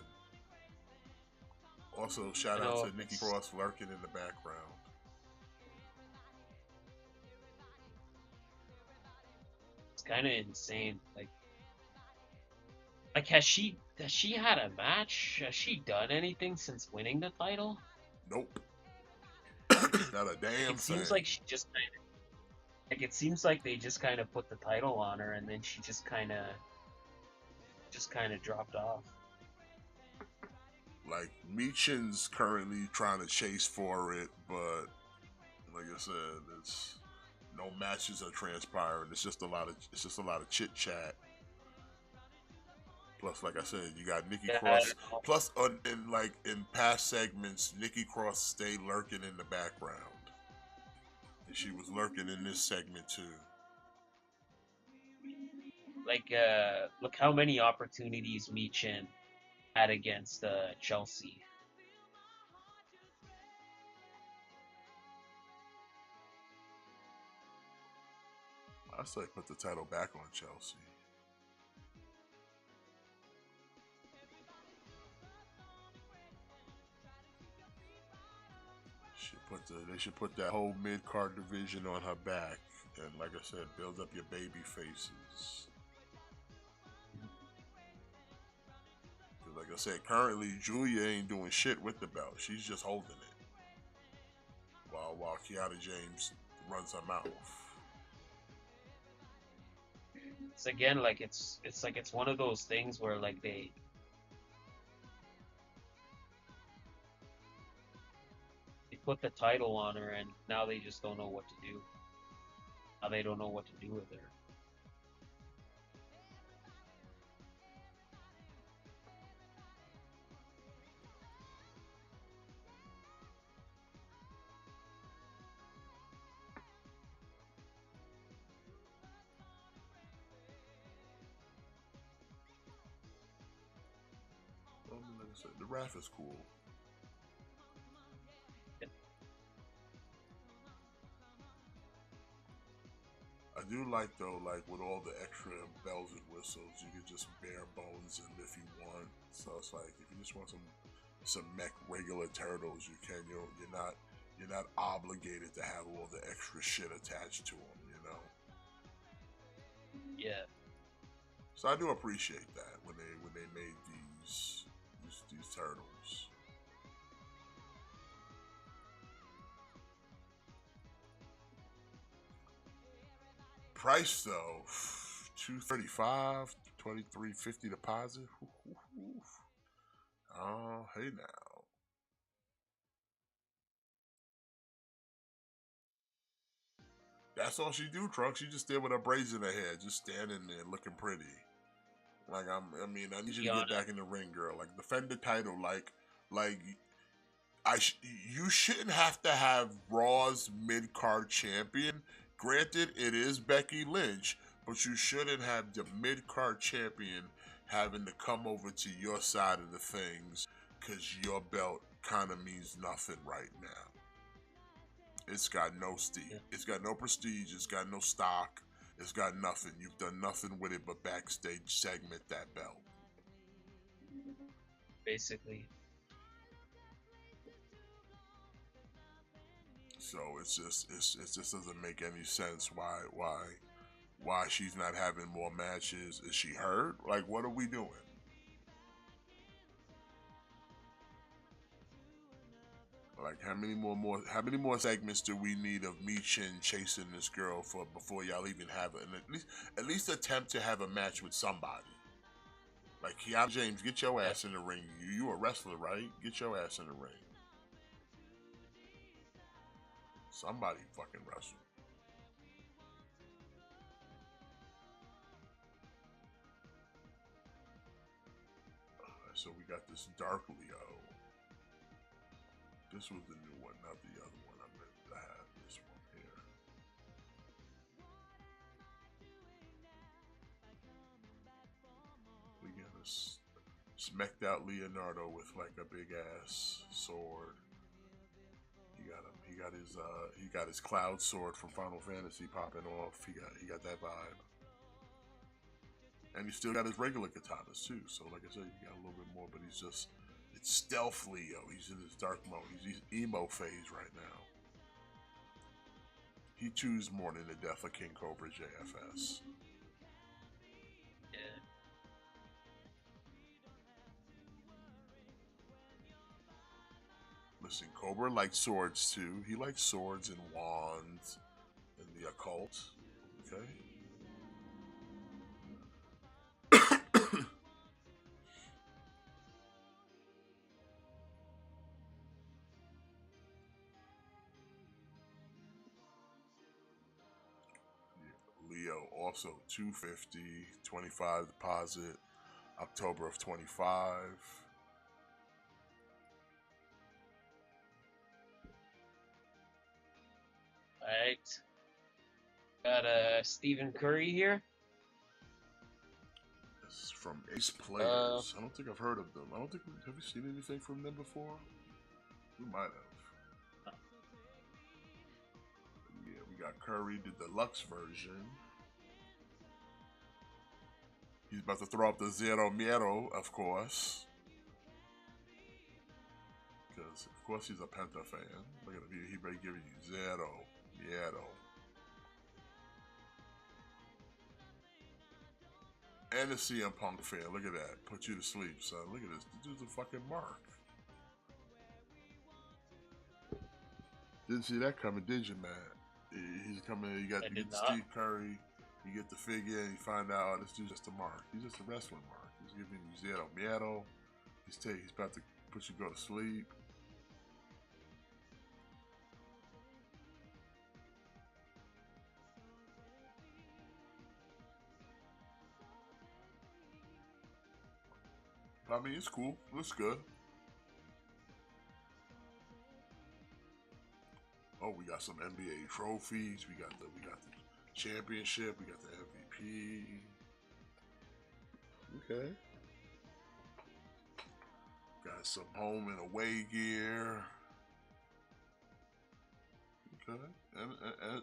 Also, shout I out know to Nikki Cross lurking in the background. it's kind of insane. Like has she had a match? Has she done anything since winning the title? Nope. Not a damn It seems thing. like she just it seems like they just kind of put the title on her and then she just kind of dropped off. Like Meechin's currently trying to chase for it, but like I said, it's no matches are transpiring. It's just a lot of chit chat. Plus, like I said, you got Nikki Yeah, I Cross. don't know. Plus, in past segments, Nikki Cross stayed lurking in the background, and she was lurking in this segment too. Look how many opportunities Michin had against Chelsea. I say put the title back on Chelsea. They should put that whole mid card division on her back, and like I said, build up your baby faces. 'Cause like I said, currently Julia ain't doing shit with the belt. She's just holding it, while Kiana James runs her mouth. It's again like it's one of those things where like they put the title on her and now they just don't know what to do. Now they don't know what to do with her. Like I said, the ref is cool. I do like though, like with all the extra bells and whistles, you can just bare bones and if you want. So it's like if you just want some mech regular turtles, you can. You're not obligated to have all the extra shit attached to them. Yeah. So I do appreciate that when they made these turtles. Price though, $235, $23.50 deposit. Oh, hey now. That's all she do, Trunks. She just there with her braids in her hair, just standing there looking pretty. Like I need you to get Kiana. back in the ring, girl. Like defend the title. Like you shouldn't have to have Raw's mid card champion. Granted, it is Becky Lynch, but you shouldn't have the mid card champion having to come over to your side of the things because your belt kind of means nothing right now. It's got no steam. Yeah. It's got no prestige. It's got no stock. It's got nothing. You've done nothing with it but backstage segment that belt. Basically. So it just doesn't make any sense why she's not having more matches. Is she hurt? Like what are we doing? Like how many more segments do we need of Michin chasing this girl for before y'all even have it, and at least attempt to have a match with somebody? Like Keanu James, get your ass in the ring. You a wrestler, right? Get your ass in the ring. Somebody fucking wrestle. So we got this Dark Leo. This was the new one, not the other one. I meant to have this one here. We got a smacked out Leonardo with like a big ass sword. He got his cloud sword from Final Fantasy popping off. He got that vibe. And he still got his regular katanas too. So like I said, you got a little bit more, but it's stealth Leo. He's in his dark mode. He's emo phase right now. He chews more than the death of King Cobra JFS. Yeah. Listen, Cobra likes swords too. He likes swords and wands and the occult. Okay. Leo also 250, 25 deposit, October of 25. Alright. Got Stephen Curry here. This is from Ace Players. I don't think I've heard of them. Have you seen anything from them before? We might have. Yeah, we got Curry, the deluxe version. He's about to throw up the Zero Miedo, of course. Because, of course, he's a Penta fan. Look at him. He better give you Zero Miedo. And a CM Punk fan. Look at that. Put you to sleep, son. Look at this. This dude's a fucking mark. Didn't see that coming, did you, man? He's coming. You get Steve Curry. You get the figure, and you find out, oh, this dude's just a mark. He's just a wrestling mark. He's giving you Zero Miedo. He's about to put you to go to sleep. I mean, it's cool. Looks good. Oh, we got some NBA trophies. We got the championship. We got the MVP. Okay. Got some home and away gear. Okay.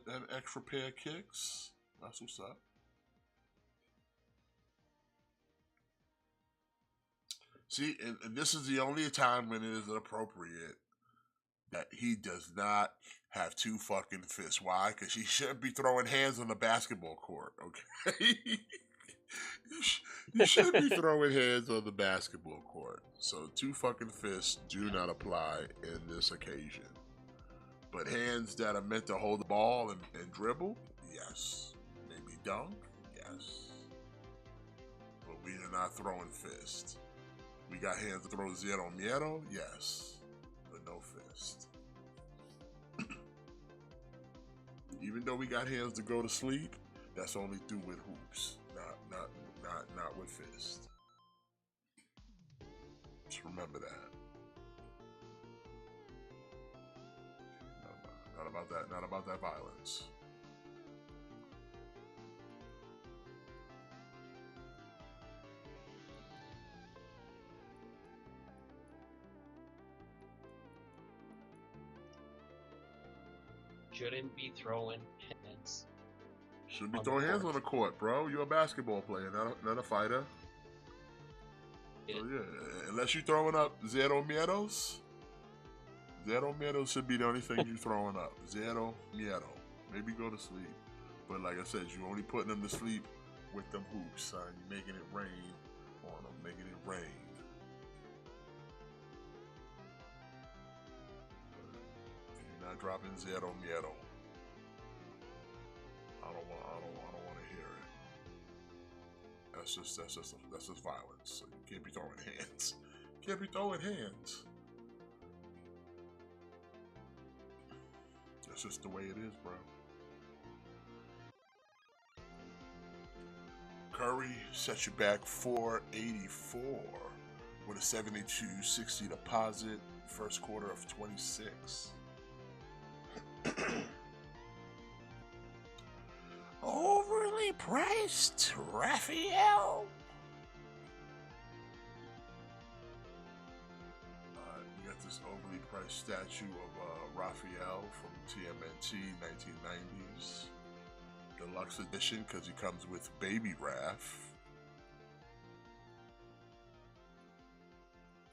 And extra pair of kicks. That's what's up. See, and this is the only time when it is appropriate that he does not have two fucking fists. Why? Because he shouldn't be throwing hands on the basketball court, okay? You should be throwing hands on the basketball court. So two fucking fists do not apply in this occasion. But hands that are meant to hold the ball and dribble, yes. Maybe dunk, yes. But we are not throwing fists. We got hands to throw Zero Miedo, yes. But no fist. Even though we got hands to go to sleep, that's only through with hoops, not with fist. Just remember that. Not about that violence. Shouldn't be throwing hands. Shouldn't be throwing hands on the court, bro. You're a basketball player, not a fighter. Yeah. So yeah, unless you're throwing up Zero Miedos, Zero Miedo should be the only thing you're throwing up. Zero Miedo. Maybe go to sleep. But like I said, you're only putting them to sleep with them hoops, son. You're making it rain on them, making it rain. Not dropping zero miedo. I don't want to hear it. That's just violence. So you can't be throwing hands. Can't be throwing hands. That's just the way it is, bro. Curry set you back 484 with a 72.60 deposit. First quarter of 26. Overly priced Raphael. We got this overly priced statue of Raphael from TMNT 1990s. Deluxe edition because he comes with Baby Raph.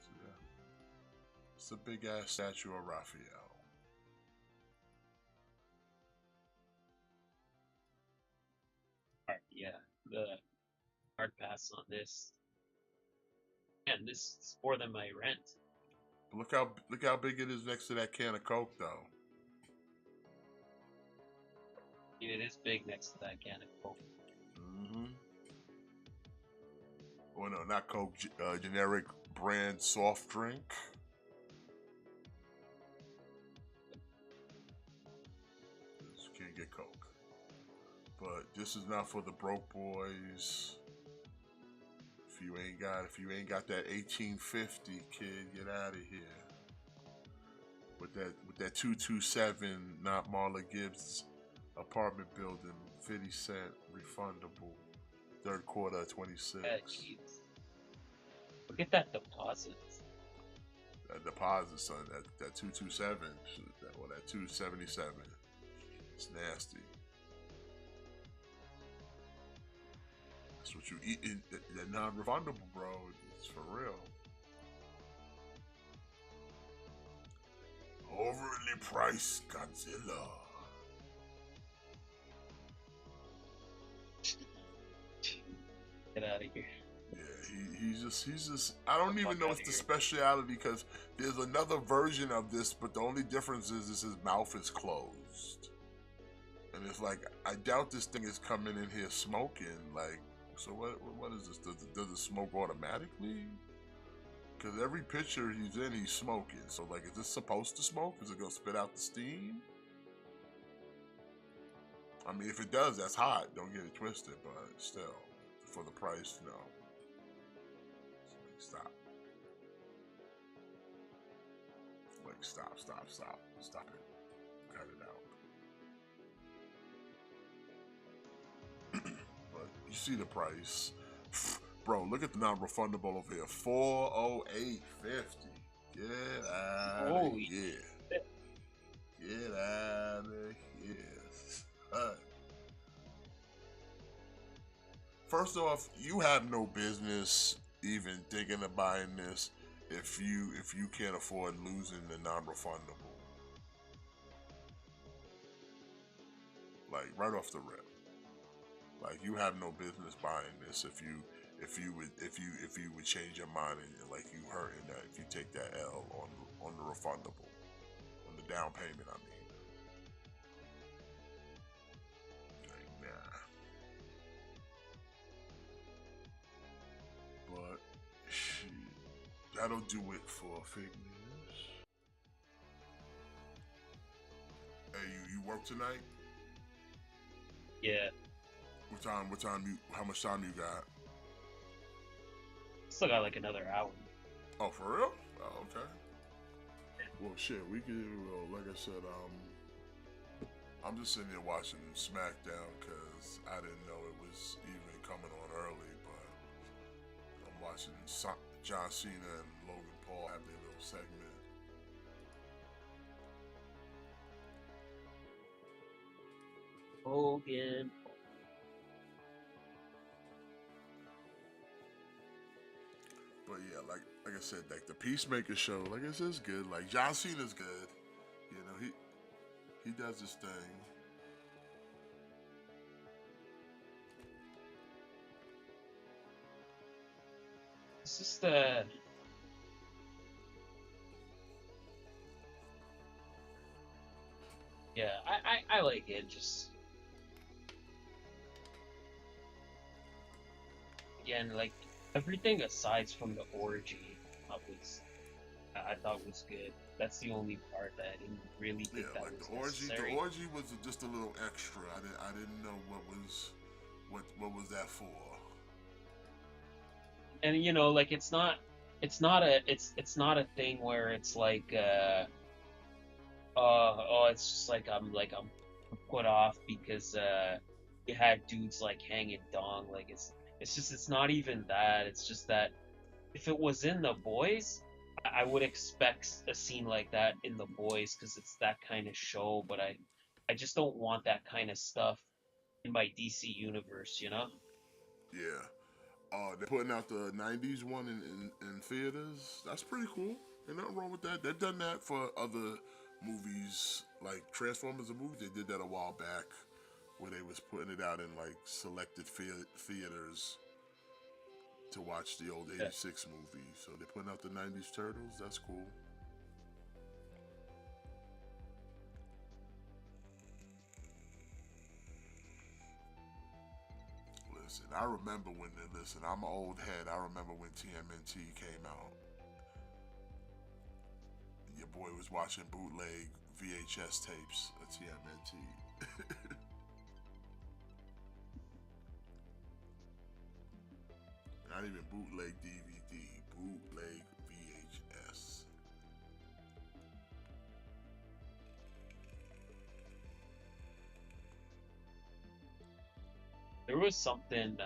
So yeah. It's a big ass statue of Raphael. Yeah, the hard pass on this. And this is more than my rent. Look how big it is next to that can of Coke, though. It is big next to that can of Coke. Mm-hmm. Oh no, not Coke. Generic brand soft drink. You can't get Coke. But this is not for the broke boys. If you ain't got that 1850, kid, get out of here. With that 227, not Marla Gibbs apartment building, 50 cent refundable, third quarter 26. Yeah, jeez. Look at that deposit. That deposit, son, that 227, or that 277, it's nasty. That's what you eat. That non-refundable, bro. It's for real. Overly priced Godzilla. Get out of here. Yeah, he's just. I don't even know it's the speciality because there's another version of this, but the only difference is his mouth is closed, and it's like I doubt this thing is coming in here smoking. Like, so what is this? Does it smoke automatically? Because every picture he's in, he's smoking. So like, is this supposed to smoke? Is it gonna spit out the steam? I mean, if it does, that's hot. Don't get it twisted, but still, for the price, no. Stop. Like, stop it. Cut it out. But you see the price. Bro, look at the non-refundable over here. $408.50. Get out of here. Get out of here. First off, you have no business even thinking of buying this if you can't afford losing the non-refundable. Like, right off the rip. Like, you have no business buying this if you would change your mind and like you hurting that if you take that L on the refundable, on the down payment, I mean. Like, nah. But shit, that'll do it for fake news. Hey, you work tonight? Yeah. How much time you got? Still got like another hour. Oh, for real? Oh, okay. Well, shit, we could, like I said, I'm just sitting here watching SmackDown because I didn't know it was even coming on early, but I'm watching John Cena and Logan Paul have their little segment. Hogan. But yeah, like I said, like the Peacemaker show, like I said, is good. Like John Cena's good. You know, he does his thing. It's just the Yeah, I like it. Just again, like everything aside from the orgy, was I thought was good. That's the only part that I didn't really Yeah, think that like was the necessary. orgy was just a little extra. I didn't know what was that for. And like it's not a thing where it's like oh, it's just like I'm put off because you had dudes like hanging dong. Like it's just it's not even that. It's just that if it was in the boys, I would expect a scene like that in the boys because it's that kind of show. But I just don't want that kind of stuff in my DC universe. Yeah. They're putting out the '90s one in theaters. That's pretty cool. Ain't nothing wrong with that. They've done that for other movies, like Transformers, the movie. They did that a while back, where they was putting it out in like selected theaters to watch the old Yeah. '86 movie. So they're putting out the '90s Turtles. That's cool. Listen, I remember when they listen. I'm an old head. I remember when TMNT came out. Your boy was watching bootleg VHS tapes of TMNT. Not even bootleg DVD, bootleg VHS. There was something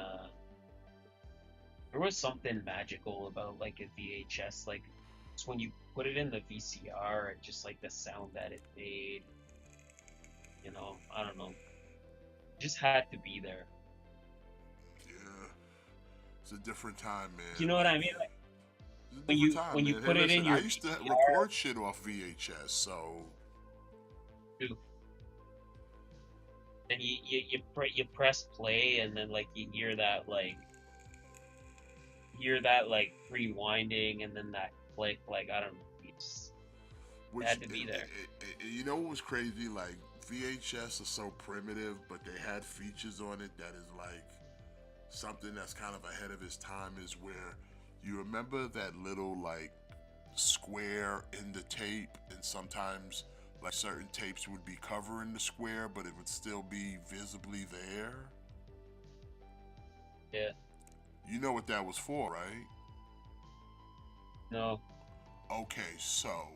there was something magical about like a VHS, like it's when you put it in the VCR and just like the sound that it made, I don't know, just had to be there. Yeah, it's a different time, You man. know what Like, I mean? Like it's a when different you time, when you man. Hey, put it listen, in I your used to VCR, record shit off VHS, so too, and you press play and then like you hear that like rewinding and then that click, like I don't know, it which had to be there. you know what was crazy? Like VHS is so primitive, but they had features on it that is like something that's kind of ahead of its time. Is where you remember that little like square in the tape, and sometimes like certain tapes would be covering the square, but it would still be visibly there. Yeah, You know what that was for, right? no, Okay, so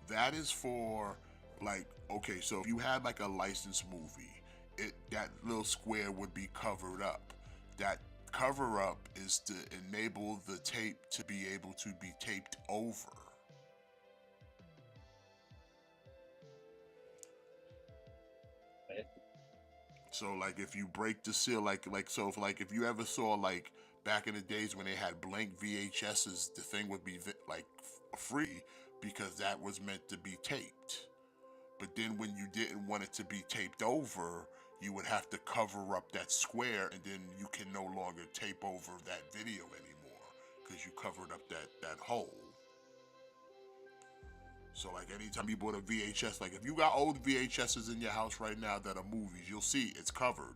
that is for like okay, so if you had like a licensed movie, that little square would be covered up. That cover up is to enable the tape to be able to be taped over. So like if you break the seal, like so if you ever saw like back in the days when they had blank VHSs, the thing would be like free because that was meant to be taped. But then when you didn't want it to be taped over, you would have to cover up that square, and then you can no longer tape over that video anymore because you covered up that hole. So like anytime you bought a VHS, like if you got old VHSs in your house right now that are movies, you'll see it's covered.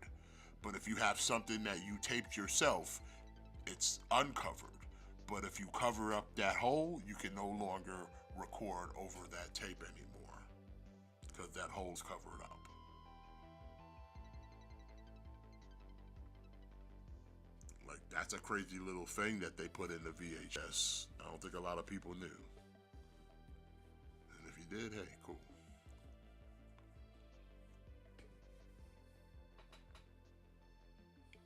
But if you have something that you taped yourself, it's uncovered. But if you cover up that hole, you can no longer record over that tape anymore because that hole's covered up. Like that's a crazy little thing that they put in the VHS. I don't think a lot of people knew. And if you did, hey, cool.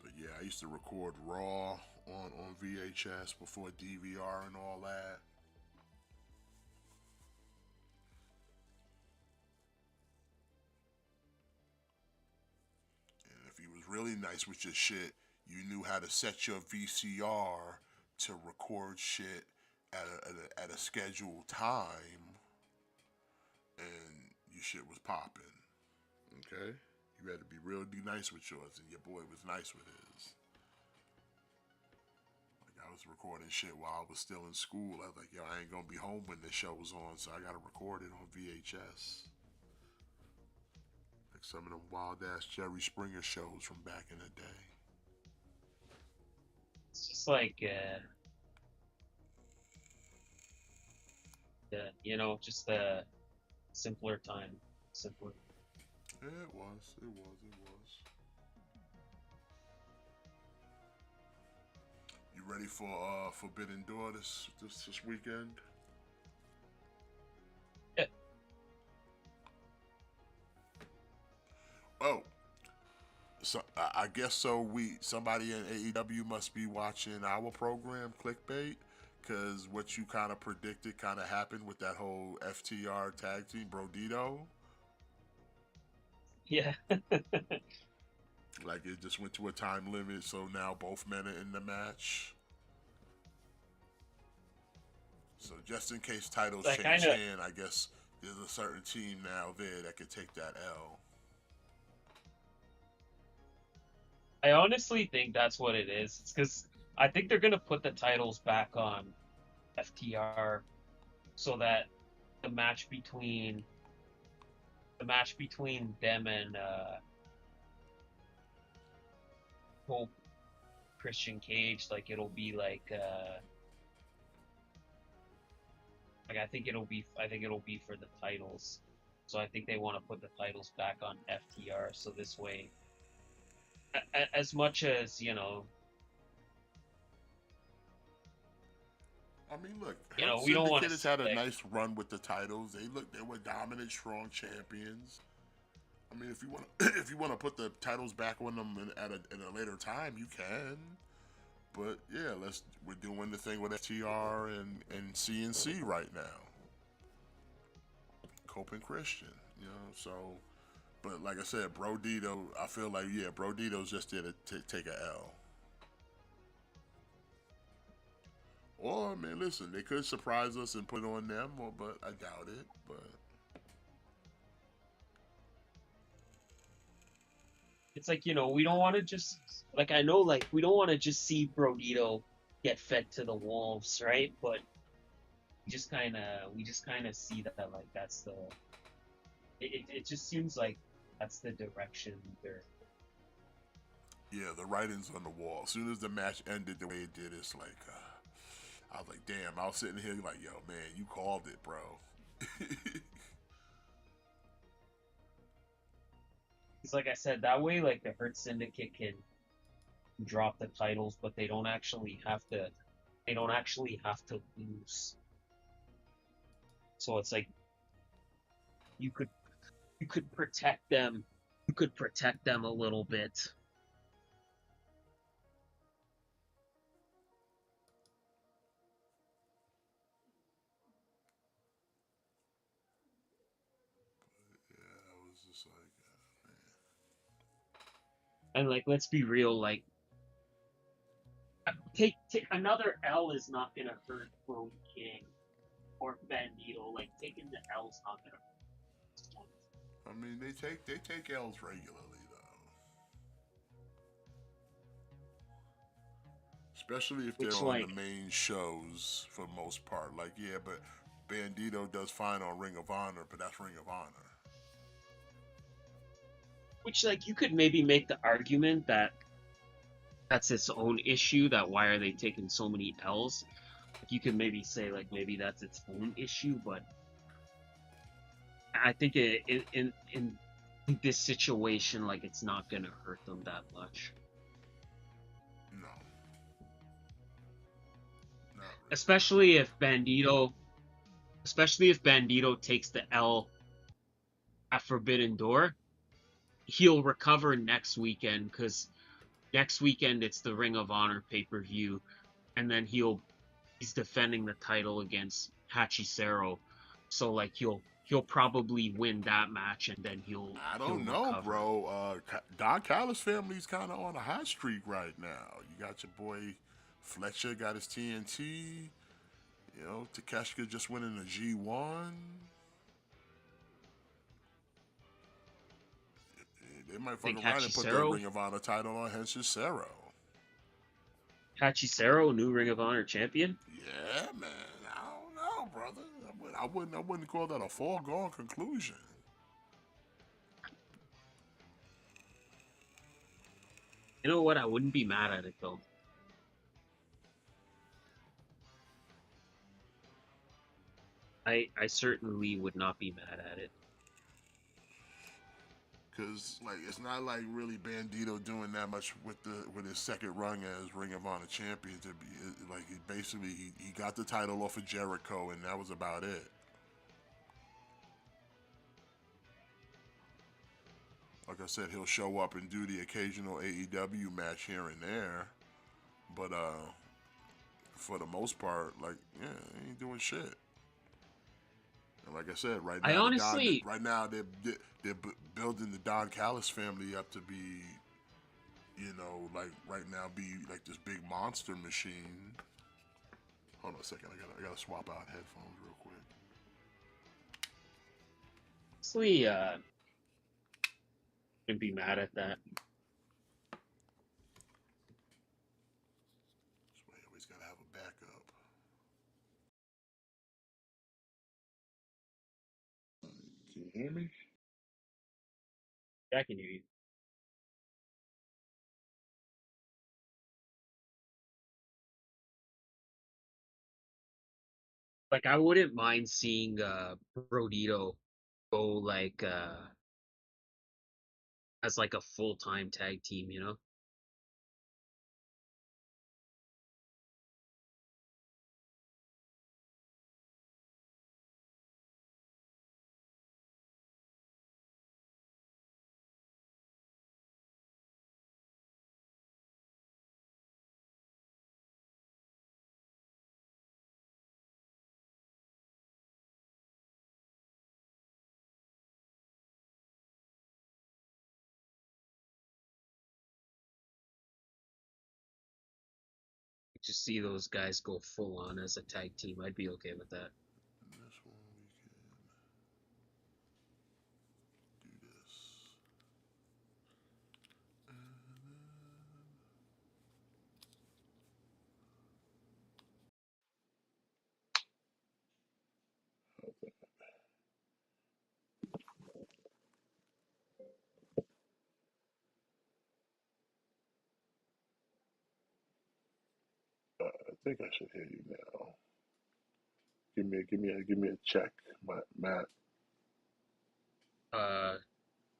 But yeah, I used to record raw on VHS before DVR and all that. And if you was really nice with your shit, you knew how to set your VCR to record shit at a scheduled time, and your shit was popping. Okay, you had to be be nice with yours, and your boy was nice with his. Like I was recording shit while I was still in school. I was like, yo, I ain't gonna be home when this show was on, so I gotta record it on VHS. some of them wild ass Jerry Springer shows from back in the day. It's just like, just a simpler time, simpler. Yeah, it was. It was. It was. You ready for Forbidden Door this weekend? Yeah. Oh, so I guess so. Somebody in AEW must be watching our program, Clickbait, because what you kind of predicted kind of happened with that whole FTR tag team, Brodito. Yeah. Like it just went to a time limit, so now both men are in the match. So just in case titles Like, change kinda, hand, I guess there's a certain team now there that could take that L. I honestly think that's what it is. It's because I think they're gonna put the titles back on FTR so that the match between them and Hope Christian Cage, like it'll be like I think it'll be for the titles. So I think they want to put the titles back on FTR so this way, as much as I mean, look, Hurt we don't want Syndicate to has see had a like nice run with the titles. They were dominant, strong champions. I mean, if you want to, if you want to put the titles back on them at a later time, you can. But yeah, we're doing the thing with FTR and CNC right now. Cope and Christian, so. But like I said, Brodito, I feel like, yeah, Brodito's just there to take a L. Or, I mean, listen, they could surprise us and put it on them, but I doubt it. But it's like we don't want to just like I know like we don't want to just see Brodito get fed to the wolves, right? But we just kind of see that like that's the it just seems like that's the direction they're. yeah, the writing's on the wall. As soon as the match ended the way it did, it's like, I was like, damn, I was sitting here like, yo, man, you called it, bro. It's like I said, that way like the Hurt Syndicate can drop the titles, but they don't actually have to. They don't actually have to lose. So it's like you could protect them. You could protect them a little bit. Yeah, I was just like, man. And like, let's be real. Like, take another L is not gonna hurt Brody King or Bandito. Like taking the L's not gonna. I mean, they take L's regularly though, especially if they're Which on like, the main shows for the most part. Like, yeah, but Bandito does fine on Ring of Honor, but that's Ring of Honor. which like you could maybe make the argument that that's its own issue. That why are they taking so many L's? Like, you could maybe say like maybe that's its own issue, but I think in this situation, like it's not gonna hurt them that much. No, not really. Especially if Bandito takes the L at Forbidden Door, he'll recover next weekend because next weekend it's the Ring of Honor pay-per-view, and then he's defending the title against Hachicero, so like he'll probably win that match, and then I don't know, recover. bro. Don Callis family's kind of on a hot streak right now. You got your boy Fletcher got his TNT. Takeshita just winning the G1. They might fuck around and put the Ring of Honor title on Hachicero. Hachicero, new Ring of Honor champion? Yeah, man. I don't know, brother. I wouldn't call that a foregone conclusion. You know what? I wouldn't be mad at it though. I certainly would not be mad at it. Cause like it's not like really Bandito doing that much with his second run as Ring of Honor champion. To be like he got the title off of Jericho and that was about it. Like I said, he'll show up and do the occasional AEW match here and there, but for the most part, like yeah, he ain't doing shit. And like I said, right I now honestly, they're building the Don Callis family up to be, like right now be like this big monster machine. Hold on a second, I gotta swap out headphones real quick. honestly, wouldn't be mad at that. So I always gotta have a backup. Can you hear me? I can hear you. Like I wouldn't mind seeing Brodito go like as like a full-time tag team, you know? Just see those guys go full on as a tag team. I'd be okay with that. This one we can do this. I think I should hear you now. Give me a check, Matt. Uh,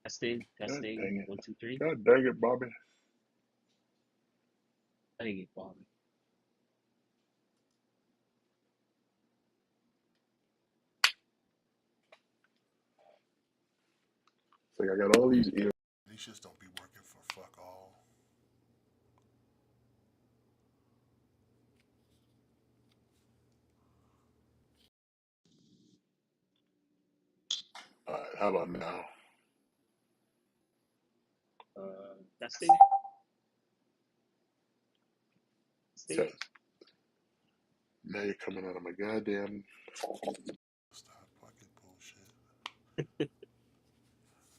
testing, God dang testing, it. 1, 2, 3. God dang it, Bobby. I think it bothered me. It's like I got all these ears. These shits don't be working for fuck all. Alright, how about now? Testing, testing. Test. Now you're coming out of my goddamn. Stop fucking bullshit.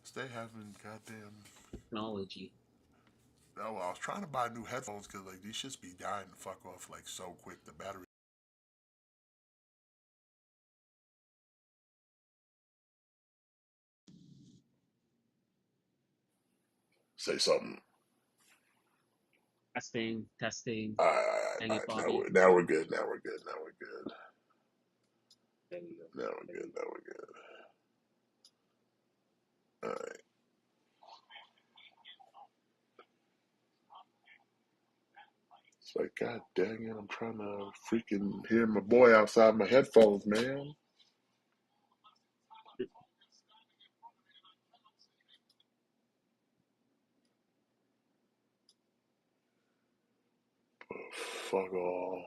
Stay having goddamn. Technology. No, well, I was trying to buy new headphones because like these shits be dying to fuck off like so quick. The battery. Say something. Testing, testing. All right, Dang all it, right. Bobby. Now we're good. Now we're good. Now we're good. There we go. Now we're good. Now we're good. All right. It's like, God dang it, I'm trying to freaking hear my boy outside my headphones, man. Fuck all.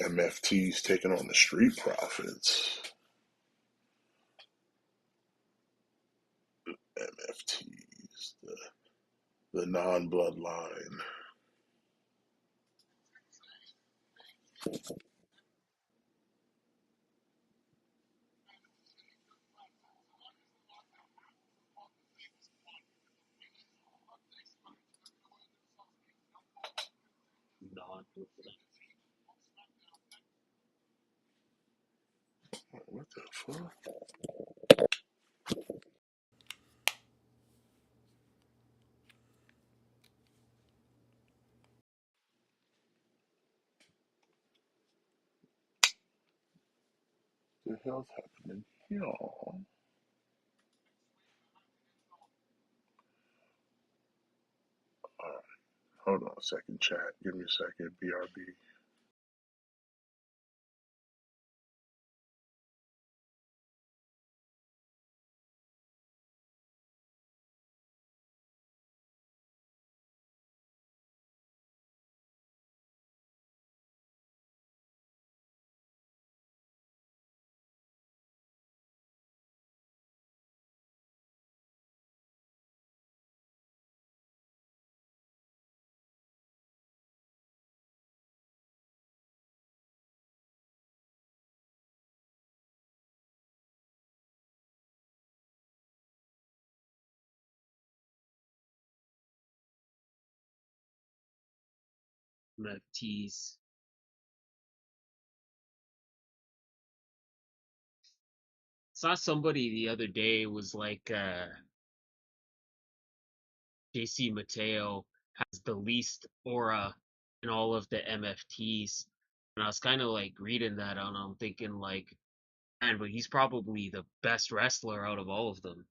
MFT's taking on the Street Profits. MFT's, the non-bloodline. Non. What the fuck? the hell's happening here? Alright, hold on a second, chat. Give me a second. BRB. NFTs. Saw somebody the other day was like JC Mateo has the least aura in all of the MFTs. And I was kind of like reading that and I'm thinking like, man, but he's probably the best wrestler out of all of them.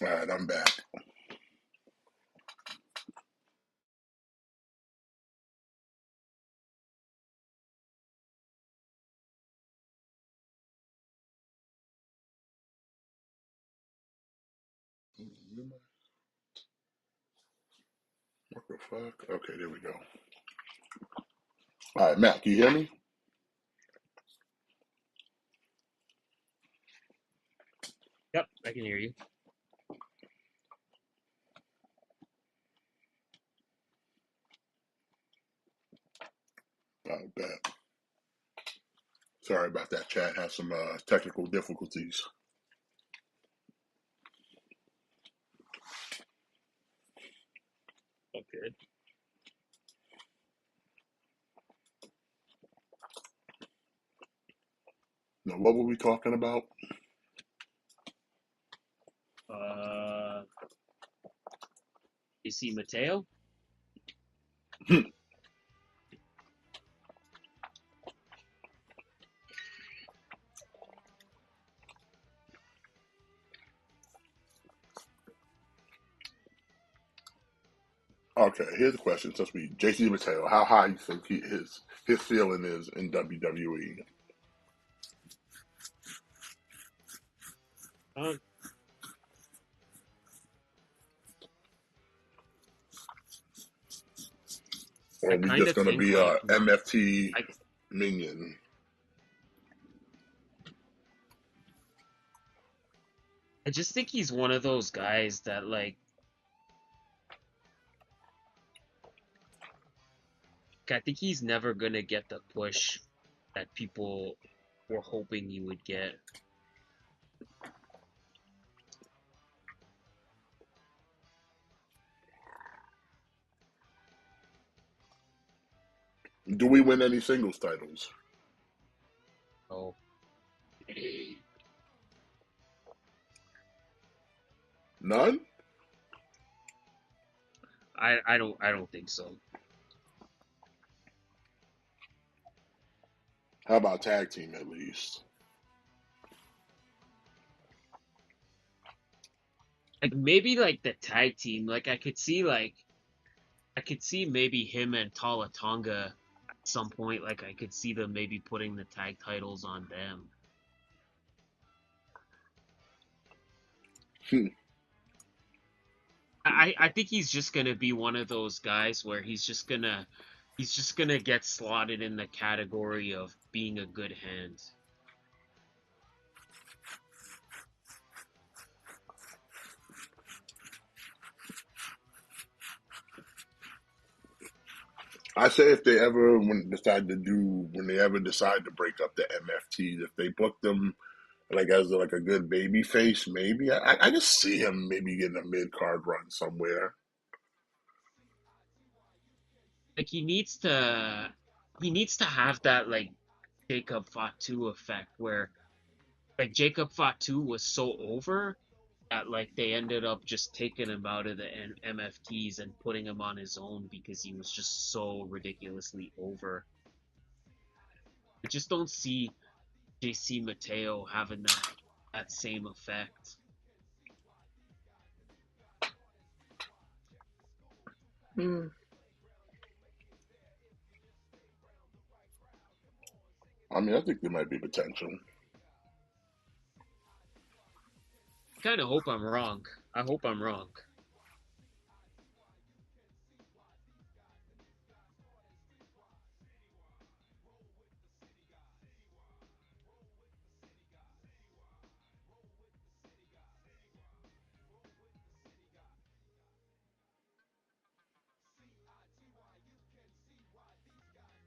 Alright, I'm back. What the fuck? Okay, there we go. Alright, Matt, can you hear me? Yep, I can hear you. I bet. Sorry about that, chat. Had some technical difficulties. Okay. Now, what were we talking about? JC Mateo? Okay, here's the question. Since we JC Mateo, how high you think his ceiling is in WWE? Uh, Or I are we kind just of gonna think be like a MFT I minion? I just think he's one of those guys that like I think he's never gonna get the push that people were hoping he would get. Do we win any singles titles? So None? I don't think so. How about tag team at least? Like maybe like the tag team, like I could see maybe him and Tala Tonga at some point. Like I could see them maybe putting the tag titles on them. Hmm. I think he's just gonna be one of those guys where he's just gonna get slotted in the category of being a good hand. I say if they ever when they ever decide to break up the MFTs, if they book them like as like a good baby face, maybe I just see him maybe getting a mid card run somewhere. Like he needs to have that like Jacob Fatu effect where like Jacob Fatu was so over that like they ended up just taking him out of the MFTs and putting him on his own because he was just so ridiculously over. I just don't see JC Mateo having that same effect. Hmm. I mean, I think there might be potential. I kind of hope I'm wrong. I hope I'm wrong.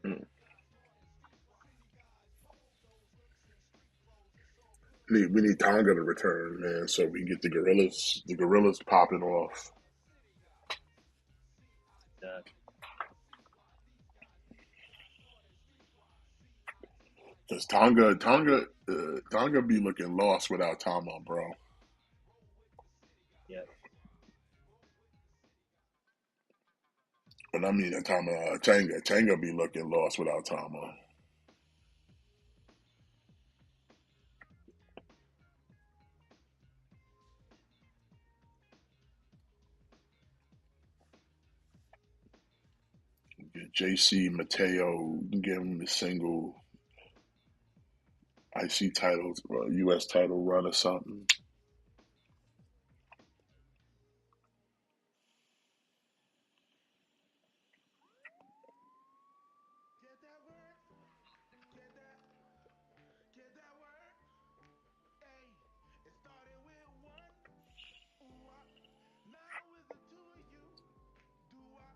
Hmm. We need Tonga to return, man, so we can get the gorillas popping off. Uh, Cause Tonga be looking lost without Tama, bro. yeah. But I mean, Tanga be looking lost without Tama. Get JC Mateo, give him the single IC titles, US title run or something. Get that word? Get that? Get that word? Hey, it started with one. Ooh, now with the two of you. Do I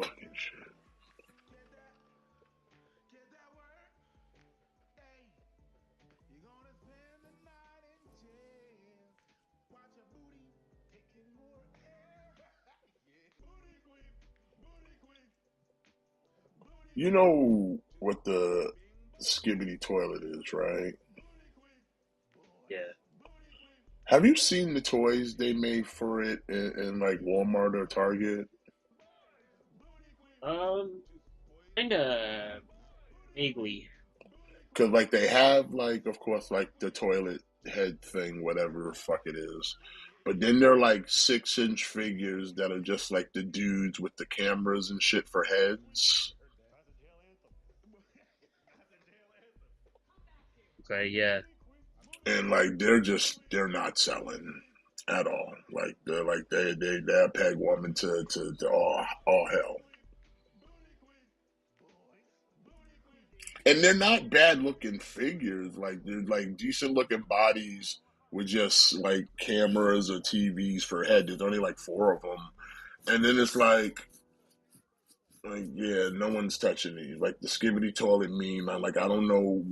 Fucking shit. get that? Get that word? Hey, you're gonna spend the night in jail. Watch your booty taking more air. Yeah. Booty queen, booty queen, booty You queen. know what the Bing booty, Skibbity toilet is, right? booty queen. Boy, Yeah. booty queen. Have you seen the toys they made for it in like Walmart or Target? Booty queen. Um, Boy, kind of vaguely. Because like they have like, of course, like the toilet head thing, whatever the fuck it is. But then they're like 6-inch figures that are just like the dudes with the cameras and shit for heads. that's a jail anthem. That's a jail anthem. Okay, yeah. And like they're not selling at all. Like they're peg woman to all hell. And they're not bad looking figures. Like they're like decent looking bodies with just like cameras or TVs for head. There's only like four of them, and then it's like yeah, no one's touching these. Like the skibbity toilet meme. I don't know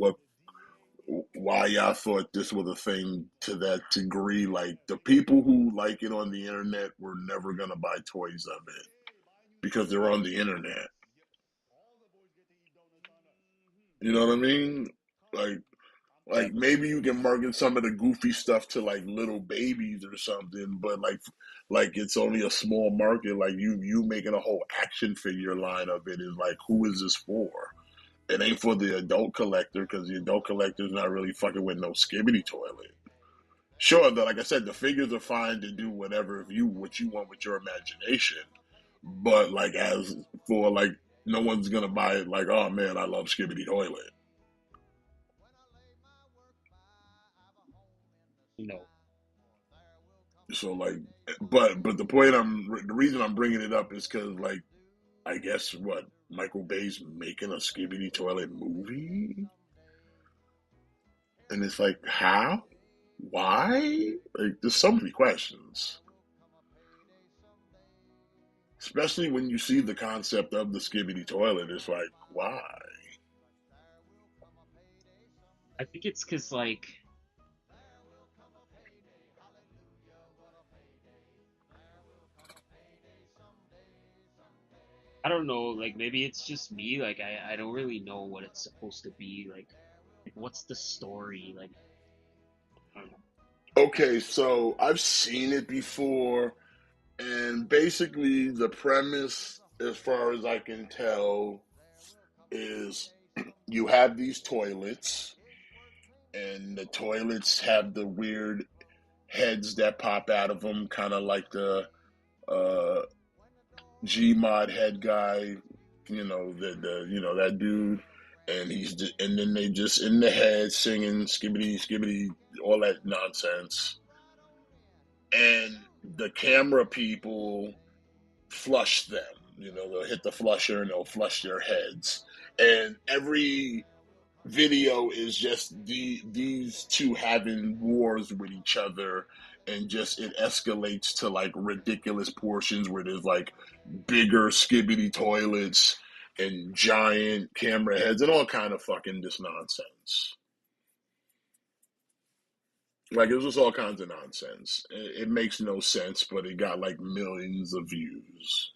why y'all thought this was a thing to that degree. Like the people who like it on the internet were never gonna buy toys of it because they're on the internet. You know what I mean? Like Like maybe you can market some of the goofy stuff to like little babies or something, but like it's only a small market. Like you making a whole action figure line of it is like, who is this for? It ain't for the adult collector because the adult collector's not really fucking with no skibbity toilet. Sure, like I said, the figures are fine to do whatever if you what you want with your imagination. But like as for like no one's gonna buy it like, oh man, I love skibbity toilet. You know, So like, but the reason I'm bringing it up is because like I guess what Michael Bay's making a skibbity toilet movie, and it's like how, why? Like there's so many questions, especially when you see the concept of the skibbity toilet. It's like why? I think it's because like I don't know, like maybe it's just me, like I don't really know what it's supposed to be, like what's the story, like I don't know. Okay, so I've seen it before, and basically the premise, as far as I can tell, is you have these toilets, and the toilets have the weird heads that pop out of them, kind of like the uh, Gmod head guy, that dude, and and then they just in the head singing skibbity skibbity, all that nonsense, and the camera people flush them. They'll hit the flusher and they'll flush their heads, and every video is just these two having wars with each other, and just it escalates to like ridiculous portions where there's like bigger skibbity toilets and giant camera heads and all kind of fucking this nonsense. Like it was just all kinds of nonsense. It makes no sense, but it got like millions of views.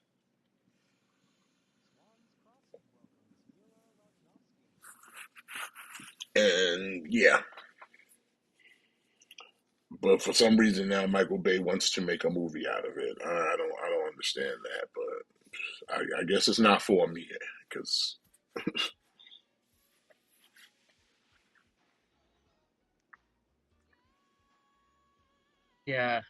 And yeah, but for some reason now Michael Bay wants to make a movie out of it. I don't understand that, but I guess it's not for me because Yeah,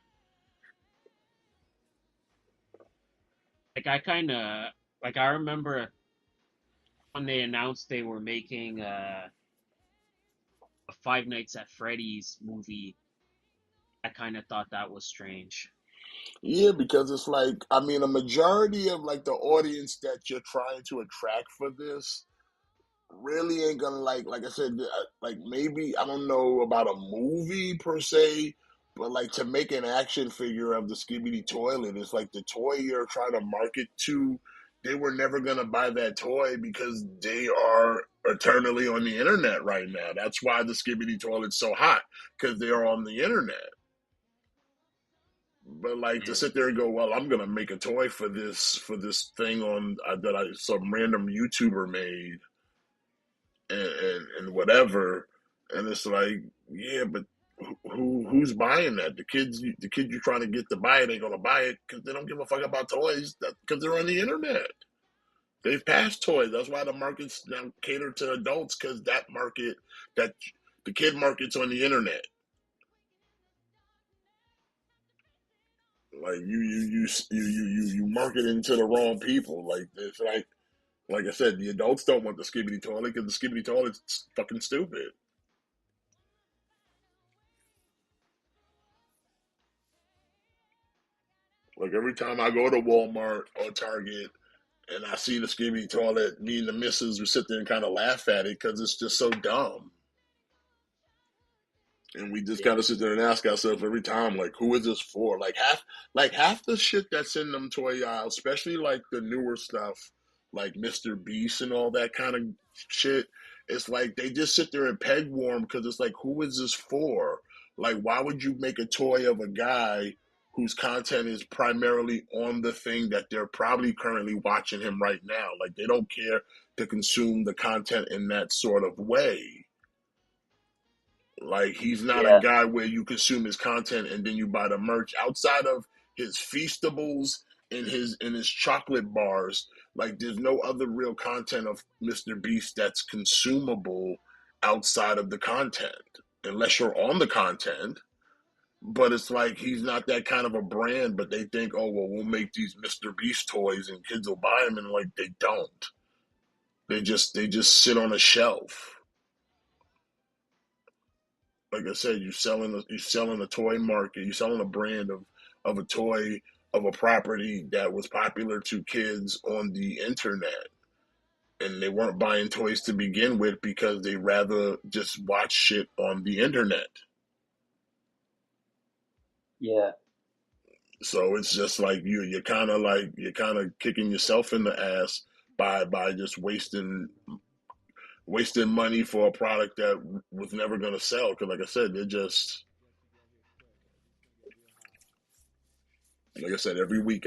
like I kind of like I remember when they announced they were making a Five Nights at Freddy's movie. I kind of thought that was strange. yeah, because it's like I mean a majority of like the audience that you're trying to attract for this really ain't gonna like I said, like maybe I don't know about a movie per se, but like to make an action figure of the Skibidi toilet, it's like the toy you're trying to market to. They were never gonna buy that toy because they are eternally on the internet right now. That's why the Skibidi toilet's so hot because they are on the internet. But like to Yeah, sit there and go, well, I'm gonna make a toy for this thing on that some random YouTuber made and whatever. And it's like, yeah, but who's buying that? The kids you're trying to get to buy it ain't gonna buy it because they don't give a fuck about toys. Because they're on the internet. They've passed toys. That's why the market's now catered to adults because that the kid market's on the internet. Like you marketing to the wrong people. Like it's like I said, the adults don't want the skibbity toilet because the skibbity toilet's fucking stupid. Like every time I go to Walmart or Target and I see the skibbity toilet, me and the missus would sit there and kind of laugh at it because it's just so dumb. And we just yeah, kind of sit there and ask ourselves every time, like, who is this for? Like half the shit that's in them toy aisles, especially like the newer stuff, like Mr. Beast and all that kind of shit. It's like they just sit there and peg warm because it's like, who is this for? Like, why would you make a toy of a guy whose content is primarily on the thing that they're probably currently watching him right now? Like, they don't care to consume the content in that sort of way. Like he's not a Yeah. guy where you consume his content and then you buy the merch. Outside of his Feastables and his chocolate bars, like there's no other real content of Mr. Beast that's consumable outside of the content, unless you're on the content. But it's like he's not that kind of a brand. But they think, oh well, we'll make these Mr. Beast toys and kids will buy them, and like they don't. They just sit on a shelf. Like I said, you're selling a toy market, you're selling a brand of a toy of a property that was popular to kids on the internet, and they weren't buying toys to begin with because they rather just watch shit on the internet. Yeah. So it's just like you're kind of kicking yourself in the ass by just wasting money for a product that was never going to sell. Because like I said, they're just like I said, every week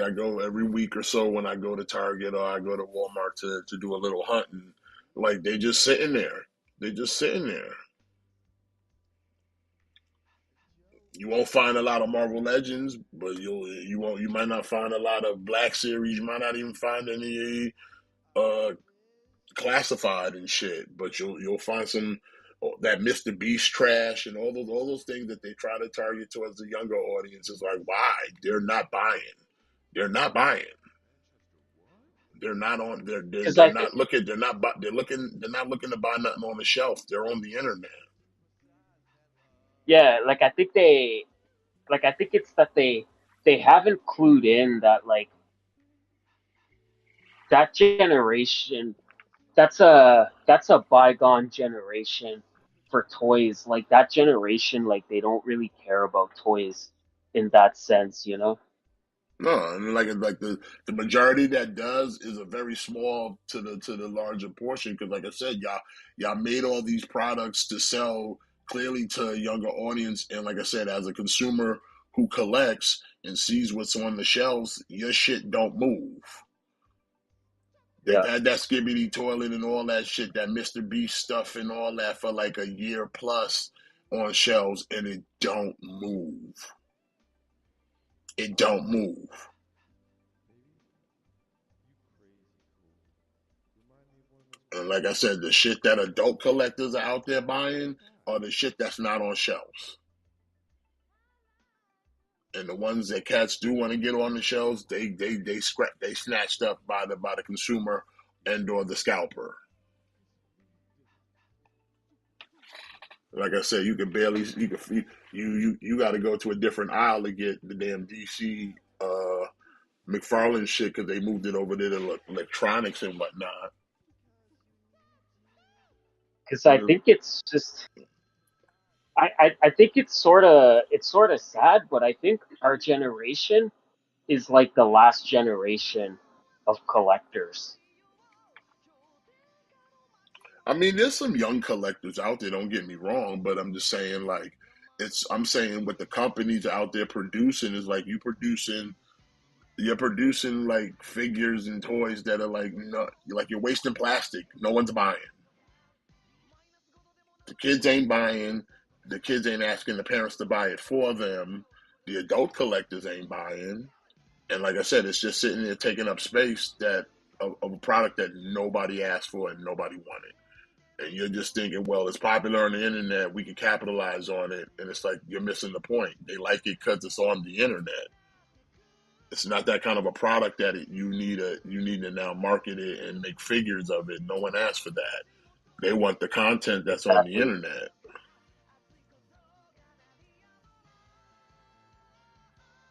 or so when I go to Target or I go to Walmart to do a little hunting, like they just sitting there. They just sitting there. You won't find a lot of Marvel Legends, but you might not find a lot of Black Series. You might not even find any uh classified and shit. But you'll find some that Mr. Beast trash and all those things that they try to target towards the younger audience is like why they're not buying. They're not buying. They're not on. Because They're I think, not looking. They're not looking to buy nothing on the shelf. They're on the internet. yeah, I think it's that they haven't clued in that like that generation, that's a bygone generation for toys. Like that generation, like they don't really care about toys in that sense, you know? No, and like the majority that does is a very small to the larger portion. Because like I said, y'all made all these products to sell clearly to a younger audience. And like I said, as a consumer who collects and sees what's on the shelves, your shit don't move. They've Yeah. had that Skibbity toilet and all that shit, that Mr. Beast stuff and all that for like a year plus on shelves, and it don't move. It don't move. And like I said, the shit that adult collectors are out there buying are the shit that's not on shelves. And the ones that cats do want to get on the shelves, they snatched up by the consumer and or the scalper. Like I said, you got to go to a different aisle to get the damn DC McFarlane shit because they moved it over there to electronics and whatnot. Because I think it's just I think it's sort of sad, but I think our generation is like the last generation of collectors. I mean, there's some young collectors out there. Don't get me wrong, but I'm just saying, like, I'm saying what the companies out there producing is like you're producing like figures and toys that are like no, like you're wasting plastic. No one's buying. The kids ain't buying. The kids ain't asking the parents to buy it for them. The adult collectors ain't buying. And like I said, it's just sitting there taking up space of a product that nobody asked for and nobody wanted. And you're just thinking, well, it's popular on the internet, we can capitalize on it, and it's like you're missing the point. They like it because it's on the internet. It's not that kind of a product that you need to now market it and make figures of it. No one asked for that. They want the content that's on the Exactly. internet.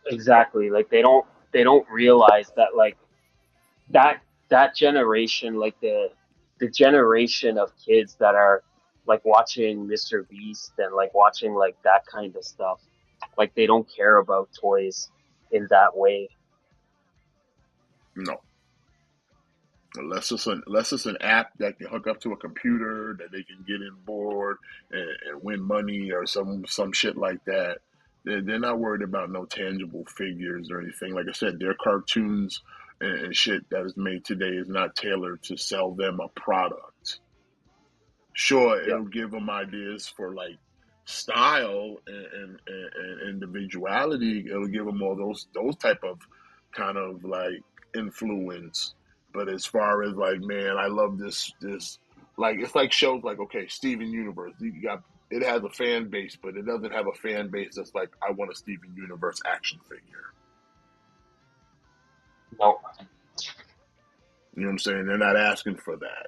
Exactly. Like they don't realize that like that that generation, like the generation of kids that are like watching Mr. Beast and like watching like that kind of stuff, like they don't care about toys in that way. No, unless it's an app that can hook up to a computer that they can get in board and win money or some shit like that. They're not worried about no tangible figures or anything. Like I said, their cartoons and shit that is made today is not tailored to sell them a product. Sure, Yeah. it'll give them ideas for like style and individuality, it'll give them all those type of kind of like influence. But as far as like, man, I love this like it's like shows like okay, Steven Universe. You got it has a fan base, but it doesn't have a fan base that's like I want a Steven Universe action figure. No. You know what I'm saying? They're not asking for that.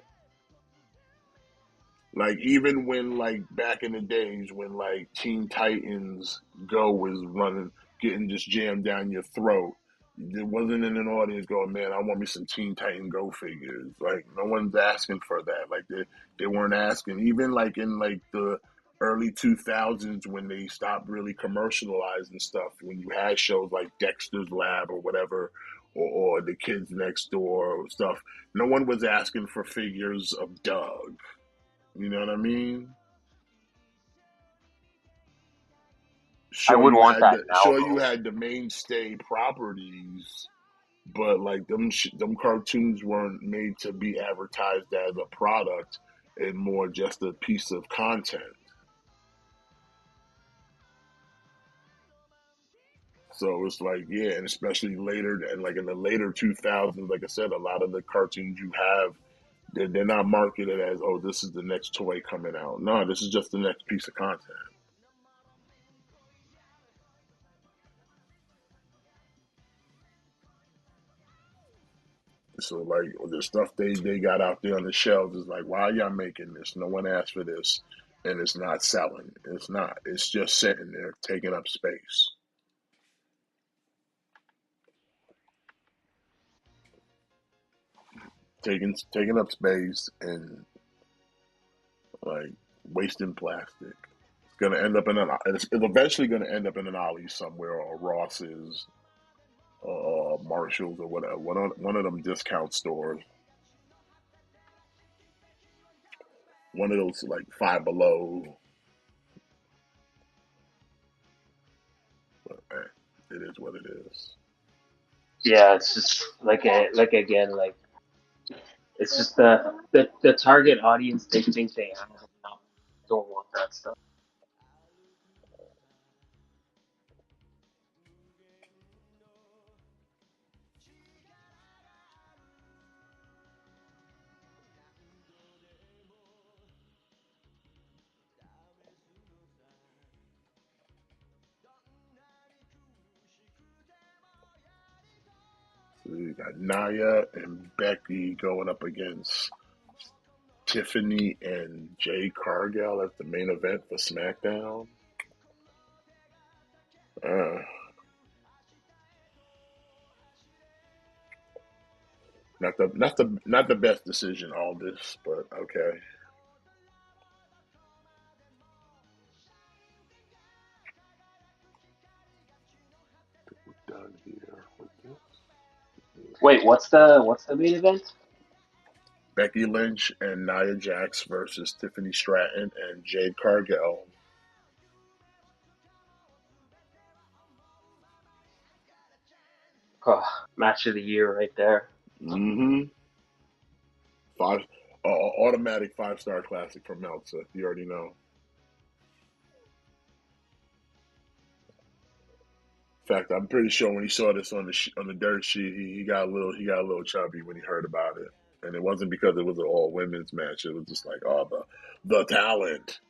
Like even when like back in the days when like Teen Titans Go was running, getting just jammed down your throat, there wasn't in an audience going, man, I want me some Teen Titan Go figures. Like no one's asking for that. Like they weren't asking. Even like in like the early 2000s when they stopped really commercializing stuff, when you had shows like Dexter's Lab or whatever, or the Kids Next Door or stuff, no one was asking for figures of Doug. You know what I mean? I would want that now Sure you though. had the mainstay properties, but like them cartoons weren't made to be advertised as a product and more just a piece of content. So it's like yeah, and especially later and like in the later 2000s, like I said, a lot of the cartoons you have they're not marketed as oh this is the next toy coming out. No, this is just the next piece of content. So like the stuff they got out there on the shelves is like, why are y'all making this? No one asked for this, and it's not selling. It's not. It's just sitting there taking up space, taking up space, and like wasting plastic. It's gonna end up in an. It's eventually gonna end up in an Ollie's somewhere or Ross's, or Marshalls or whatever. One of them discount stores. One of those like Five Below. But man, it is what it is. Yeah, it's just like again, like it's just the target audience they think they have don't want that stuff. So you got Naya and Becky going up against Tiffany and Jade Cargill as the main event for SmackDown. Uh, not the best decision. All this, but okay. We're done here with this. Wait, what's the main event? Becky Lynch and Nia Jax versus Tiffany Stratton and Jade Cargill. Oh, match of the year right there. Mm-hmm. Five, automatic 5-star classic from Meltzer. You already know. In fact, I'm pretty sure when he saw this on on the dirt sheet, he got a little chubby when he heard about it, and it wasn't because it was an all women's match. It was just like, oh, the talent.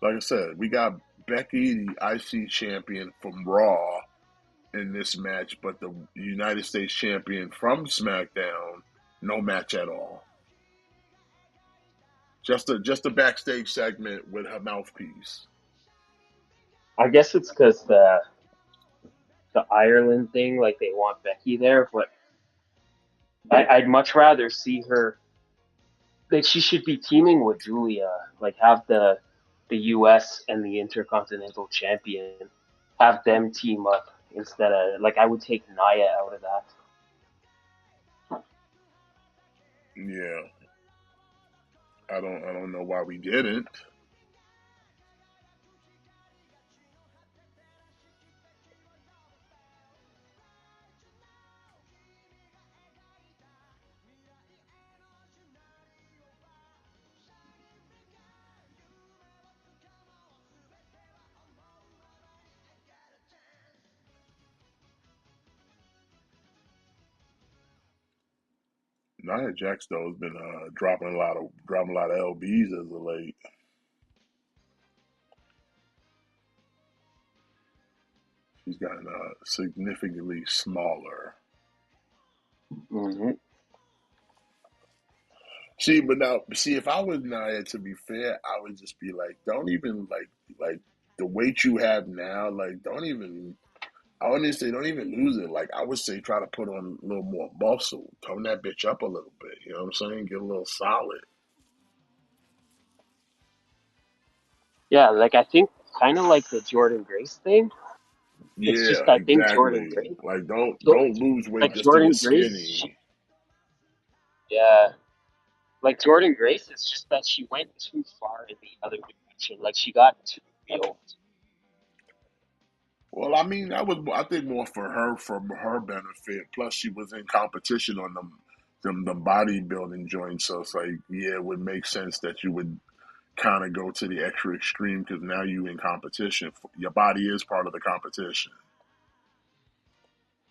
Like I said, we got Becky, the IC champion from Raw, in this match, but the United States champion from SmackDown, no match at all. Just a backstage segment with her mouthpiece. I guess it's because the Ireland thing, like they want Becky there, but I'd much rather see her. Like she should be teaming with Julia. Like have the U.S. and the Intercontinental Champion have them team up instead of like I would take Naya out of that. Yeah, I don't know why we didn't. Nia Jax though has been dropping a lot of lbs as of late. She's gotten significantly smaller. Hmm. See, but now, see, if I was Nia, to be fair, I would just be like, don't even like the weight you have now. Like, don't even. I wouldn't say don't even lose it. Like, I would say try to put on a little more muscle, tone that bitch up a little bit. You know what I'm saying? Get a little solid. Yeah, like I think kind of like the Jordan Grace thing. It's Yeah, just I think Jordan exactly. Grace, Like, don't so, don't lose weight like just to get Jordan Grace, skinny. yeah, like Jordan Grace. It's just that she went too far in the other direction. Like she got too real. Well, I mean, that was I think more for her benefit. Plus, she was in competition on the bodybuilding joints, so it's like, yeah, it would make sense that you would kind of go to the extra extreme because now you in competition. Your body is part of the competition.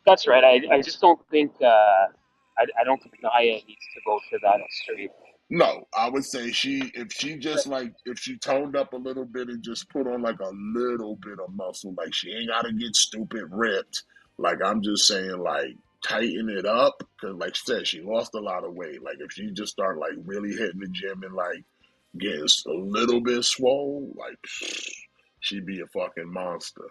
That's right. I just don't think I don't think Nia needs to go to that extreme. No, I would say if she just like if she toned up a little bit and just put on like a little bit of muscle, like she ain't gotta get stupid ripped. Like I'm just saying, like tighten it up because, like I said, she lost a lot of weight. Like if she just start like really hitting the gym and like getting a little bit swole, like she'd be a fucking monster.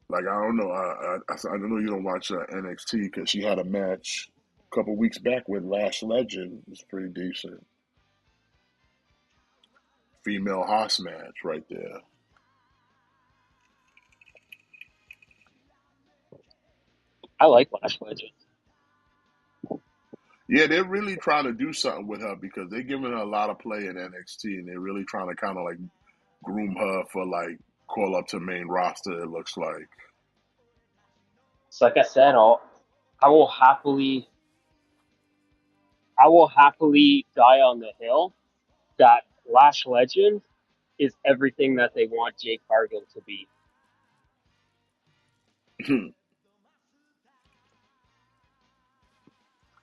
Like I don't know, I know you don't watch NXT because she had a match a couple weeks back with Lash Legend. It's pretty decent. Female Hoss match right there. I like Lash Legend. Yeah, they're really trying to do something with her because they're giving her a lot of play in NXT and they're really trying to kind of like groom her for like call up to main roster. It looks like. So like I said, I will happily I will happily die on the hill that Lash Legend is everything that they want Jade Cargill to be.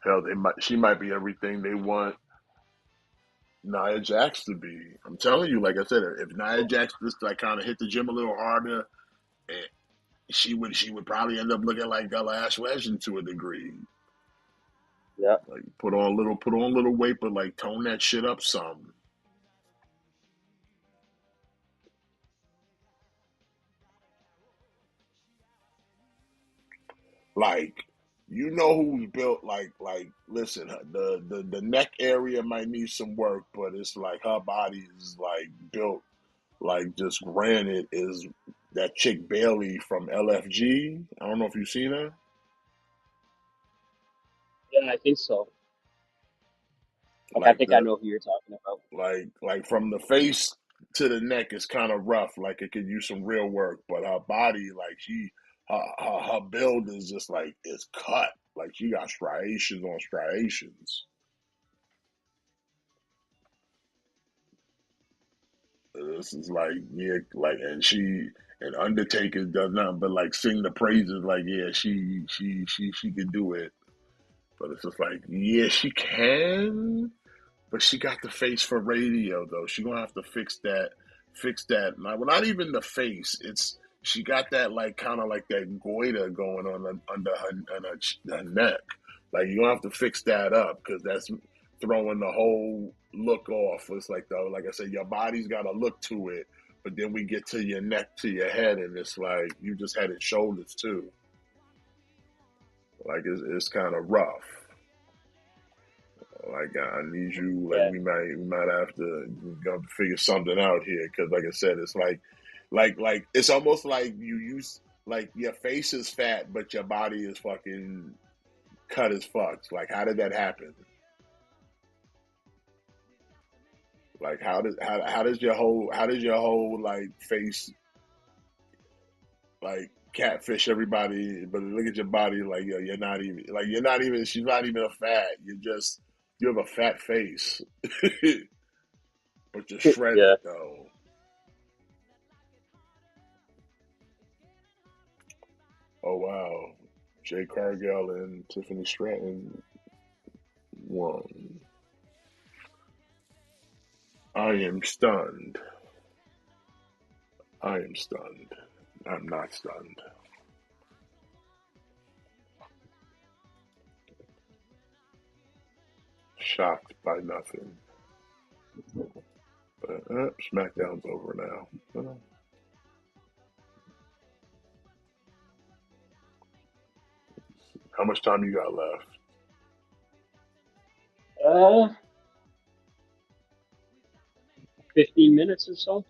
Hell, she might be everything they want Nia Jax to be. I'm telling you, like I said, if Nia Jax just like kind of hit the gym a little harder, eh, she would probably end up looking like the Lash Legend to a degree. Yeah. Like put on a little weight, but like tone that shit up some. Like you know who's built like listen, the neck area might need some work, but it's like her body is like built like just granite is that chick Bailey from LFG. I don't know if you've seen her. Yeah, I think so. Like I Like think I the know who you're talking about. like from the face to the neck is kind of rough. Like it could use some real work, but her body, like her build is just like it's cut. Like she got striations on striations. This is like yeah, like and Undertaker does nothing but like sing the praises. Like yeah, she can do it. But it's just like yeah, she can. But she got the face for radio though. She gonna have to fix that. Well, not even the face. It's she got that like kind of like that goiter going on under her neck. Like you gonna have to fix that up because that's throwing the whole look off. It's like though, like I said, your body's got a look to it, but then we get to your neck to your head, and it's like you just had it shoulders too. Like it's kind of rough. Like I need you. Like Yeah. we might have to figure something out here because, like I said, it's like it's almost like you use like your face is fat, but your body is fucking cut as fuck. Like how did that happen? Like how does your whole like face like catfish everybody, but look at your body like yo, you're not even she's not even a fat. You have a fat face. But you're Yeah. shredded though. Oh wow. Jay Cargill and Tiffany Stratton won. I am stunned. I am stunned. I'm not stunned. Shocked by nothing. But SmackDown's over now. How much time you got left? Uh, 15 minutes or so.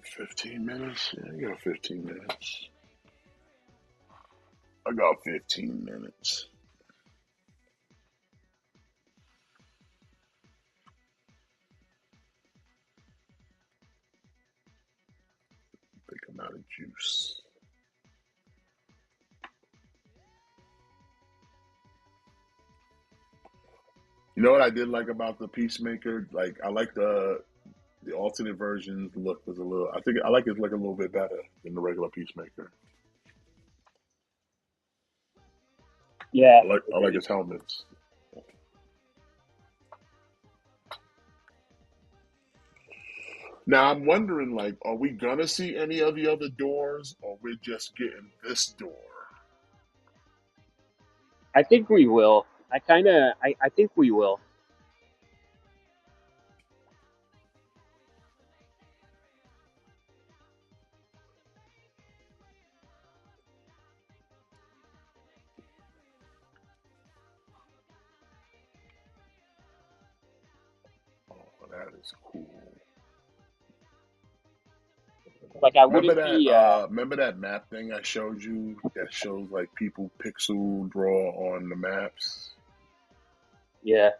15 minutes? Yeah, I got 15 minutes. I got 15 minutes. I think I'm out of juice. You know what I did like about the Peacemaker? Like I like the alternate versions look was a little. I think I like his look a little bit better than the regular Peacemaker. Yeah. I like his helmets. Now I'm wondering, like, are we gonna see any of the other doors, or we're just getting this door? I think we will. I think we will. Oh, that is cool. Like I wouldn't be. Remember that map thing I showed you that shows like people pixel draw on the maps? Yeah.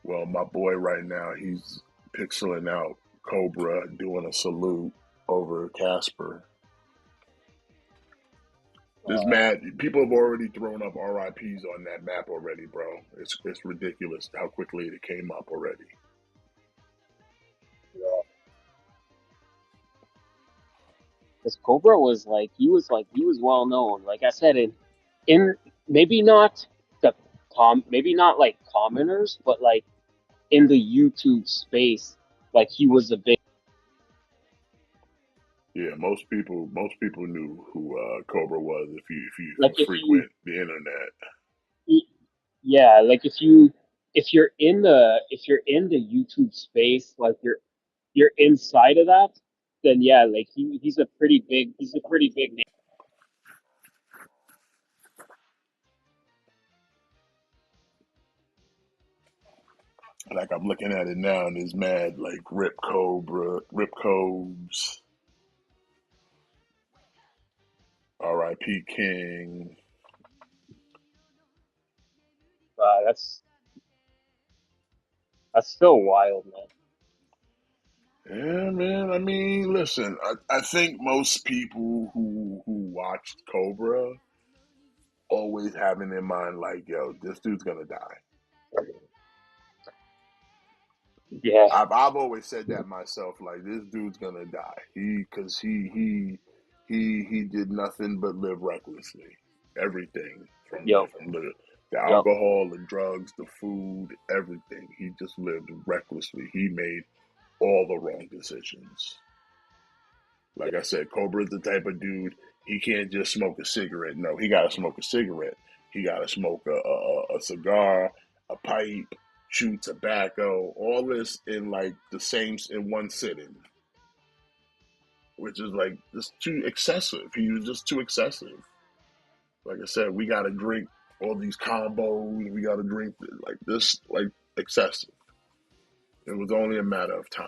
Well, my boy right now, he's pixeling out Cobra doing a salute over Casper. There's mad people have already thrown up RIPs on that map already, bro. It's ridiculous how quickly it came up already. Because Cobra was he was well known. Like I said, in maybe not the maybe not like commoners, but like in the YouTube space, like he was a big. Yeah, most people knew who Cobra was if you Like if you, frequent the internet. yeah, like if you're in the YouTube space, like you're inside of that, then yeah, like he's a pretty big name. Like I'm looking at it now, and there's mad like Rip Cobes, R.I.P. King. That's still wild, man. Yeah, man. I mean, listen. I think most people who watched Cobra always have in their mind like, yo, this dude's gonna die. Yeah, I've always said that myself. Like this dude's gonna die. Because he did nothing but live recklessly. Everything yo, from the yo, alcohol, the drugs, the food, everything. He just lived recklessly. He made all the wrong decisions. Like I said, Cobra's the type of dude. He can't just smoke a cigarette. No, he got to smoke a cigarette. He got to smoke a cigar, a pipe, chew tobacco, all this in like the same in one sitting, which is like just too excessive. He was just too excessive. Like I said, we got to drink. all these combos. We got to drink like this, like excessive. It was only a matter of time.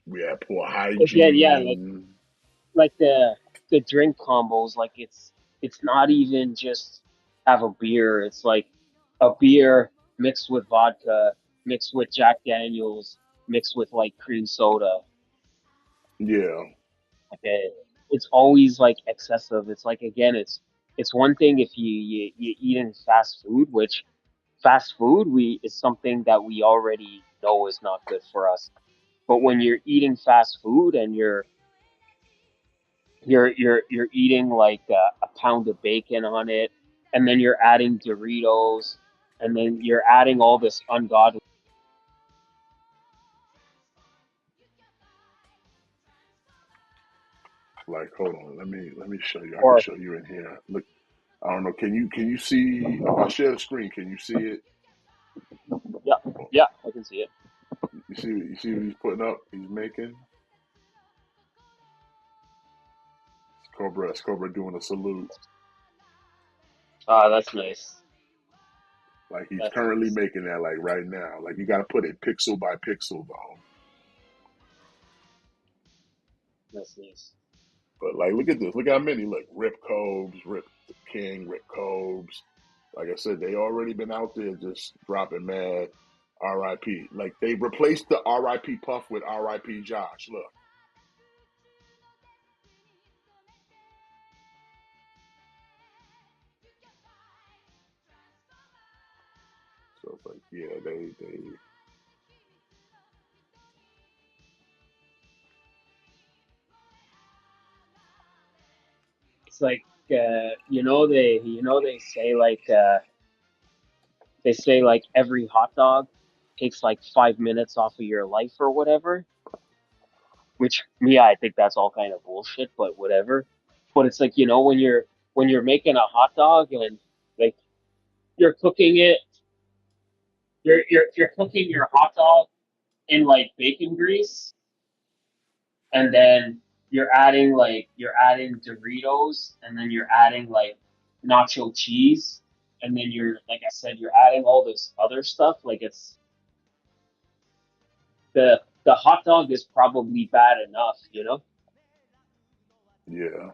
We had poor Again, yeah, hygiene. like the drink combos, like it's not even just have a beer. It's like a beer mixed with vodka, mixed with Jack Daniels, mixed with like cream soda. Yeah, Okay, it's always like excessive. It's like again, it's one thing if you eating fast food, which fast food we is something that we already know is not good for us. But when you're eating fast food and you're eating like a pound of bacon on it, and then you're adding Doritos, and then you're adding all this ungodly. like hold on, let me show you. I can Or show you in here. Look, I don't know. Can you see if I share the screen? Can you see it? yeah, yeah, I can see it. You see what he's putting up? He's making Cobra. It's Cobra doing a salute. Ah, that's nice. Like he's That's currently nice. making that like right now. Like you got to put it pixel by pixel though. That's nice. But like, look at this. Look how many. Look, Rip Cobes, Rip King, Rip Cobes. Like I said, they already been out there just dropping mad R.I.P. Like they replaced the R.I.P. Puff with R.I.P. Josh. Look, so it's like yeah, they It's like they say like every hot dog takes like 5 minutes off of your life or whatever. Which yeah, I think that's all kind of bullshit, but whatever. But it's like when you're making a hot dog and like you're cooking it, you're cooking your hot dog in like bacon grease, and then you're adding Doritos, and then you're adding like nacho cheese, and then you're like I said, you're adding all this other stuff. Like it's the hot dog is probably bad enough, you know? yeah.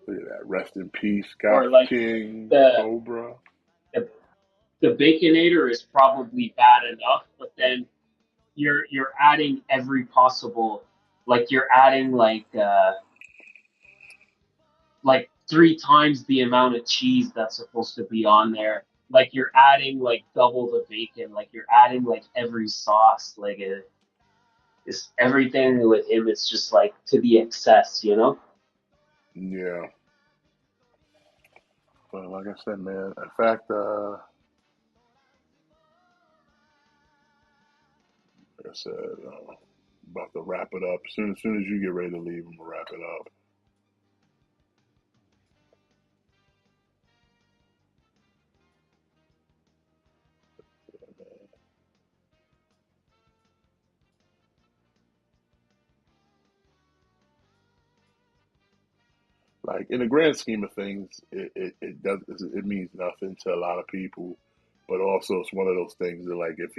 Look at that. Rest in peace, Scott Or like King, the Cobra. the the Baconator is probably bad enough, but then you're adding every possible like you're adding like three times the amount of cheese that's supposed to be on there. Like you're adding like double the bacon, like you're adding like every sauce, like it's everything with him. It's just like to the excess, you know. Yeah. But like I said, man. In fact, like I said, about to wrap it up. As soon as you get ready to leave, I'm gonna wrap it up. Like in the grand scheme of things, it does it means nothing to a lot of people, but also it's one of those things that like if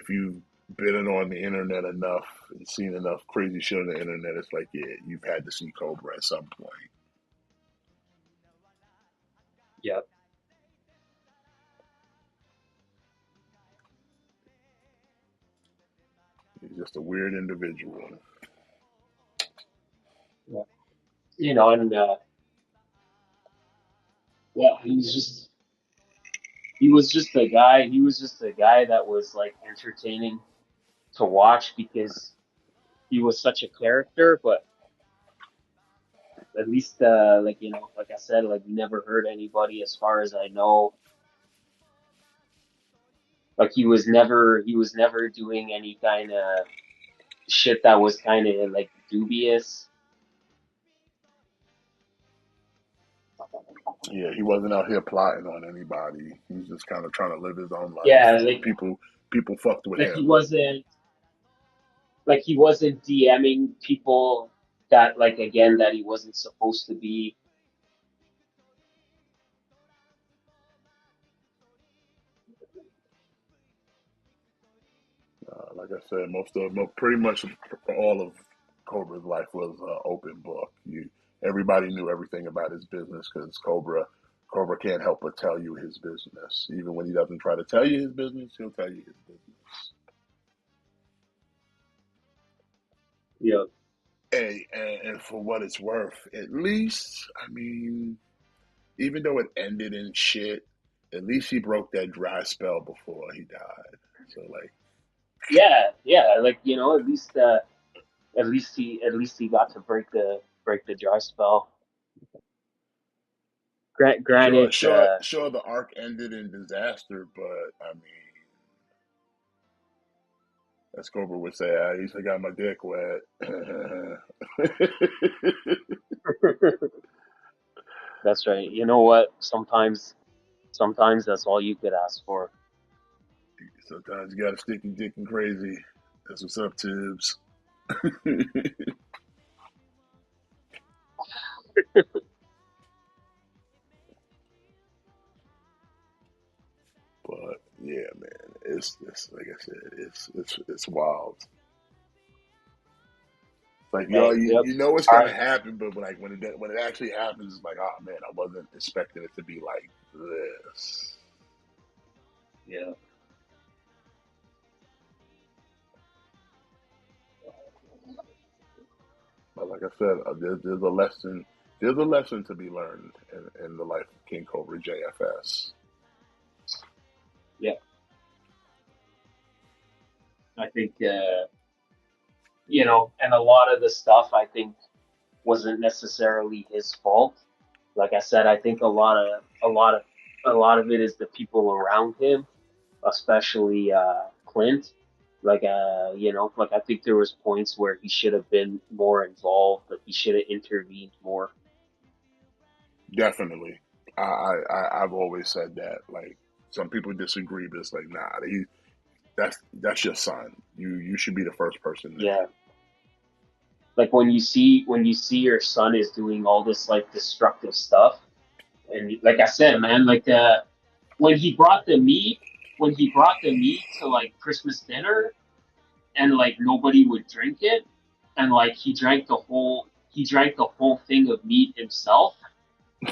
you've been on the internet enough and seen enough crazy shit on the internet, it's like yeah, you've had to see Cobra at some point. Yeah. He's just a weird individual. Yeah. And yeah, he was just a guy that was like entertaining to watch because he was such a character, but at least like like I said, like we never heard anybody as far as I know. Like he was never doing any kind of shit that was kind of like dubious. Yeah, he wasn't out here plotting on anybody. He's just kind of trying to live his own life, Yeah, and people fucked with like he him. wasn't like he wasn't DMing people that like again that he wasn't supposed to be. Like I said, pretty much all of Cobra's life was an open book. Everybody knew everything about his business because Cobra can't help but tell you his business. Even when he doesn't try to tell you his business, he'll tell you his business. Yeah. Hey, and for what it's worth, at least, I mean, even though it ended in shit, at least he broke that dry spell before he died. So, like, Yeah, yeah, like at least he got to break the dry spell. sure, Granted, sure, sure, the arc ended in disaster, but I mean, as Cobra would say, I used to got my dick wet. that's right. You know what? Sometimes that's all you could ask for. Sometimes you gotta stick your dick in crazy. That's what's up, Tibbs. But yeah, man, it's like I said, it's wild. Like Hey, yep. you know what's All gonna right. happen, but like when it actually happens, it's like, oh man, I wasn't expecting it to be like this. Yeah. But like I said, there's a lesson. There's a lesson to be learned in the life of King Cobra JFS. Yeah. I think and a lot of the stuff I think wasn't necessarily his fault. Like I said, I think a lot of it is the people around him, especially Clint. Like like I think there was points where he should have been more involved, like he should have intervened more. Definitely, I've always said that. Like some people disagree, but it's like nah, that's your son. You should be the first person there. Yeah. Like when you see your son is doing all this like destructive stuff, and like I said, man, like when he brought the meat, when he brought the meat to like Christmas dinner, and like nobody would drink it, and like he drank the whole thing of meat himself.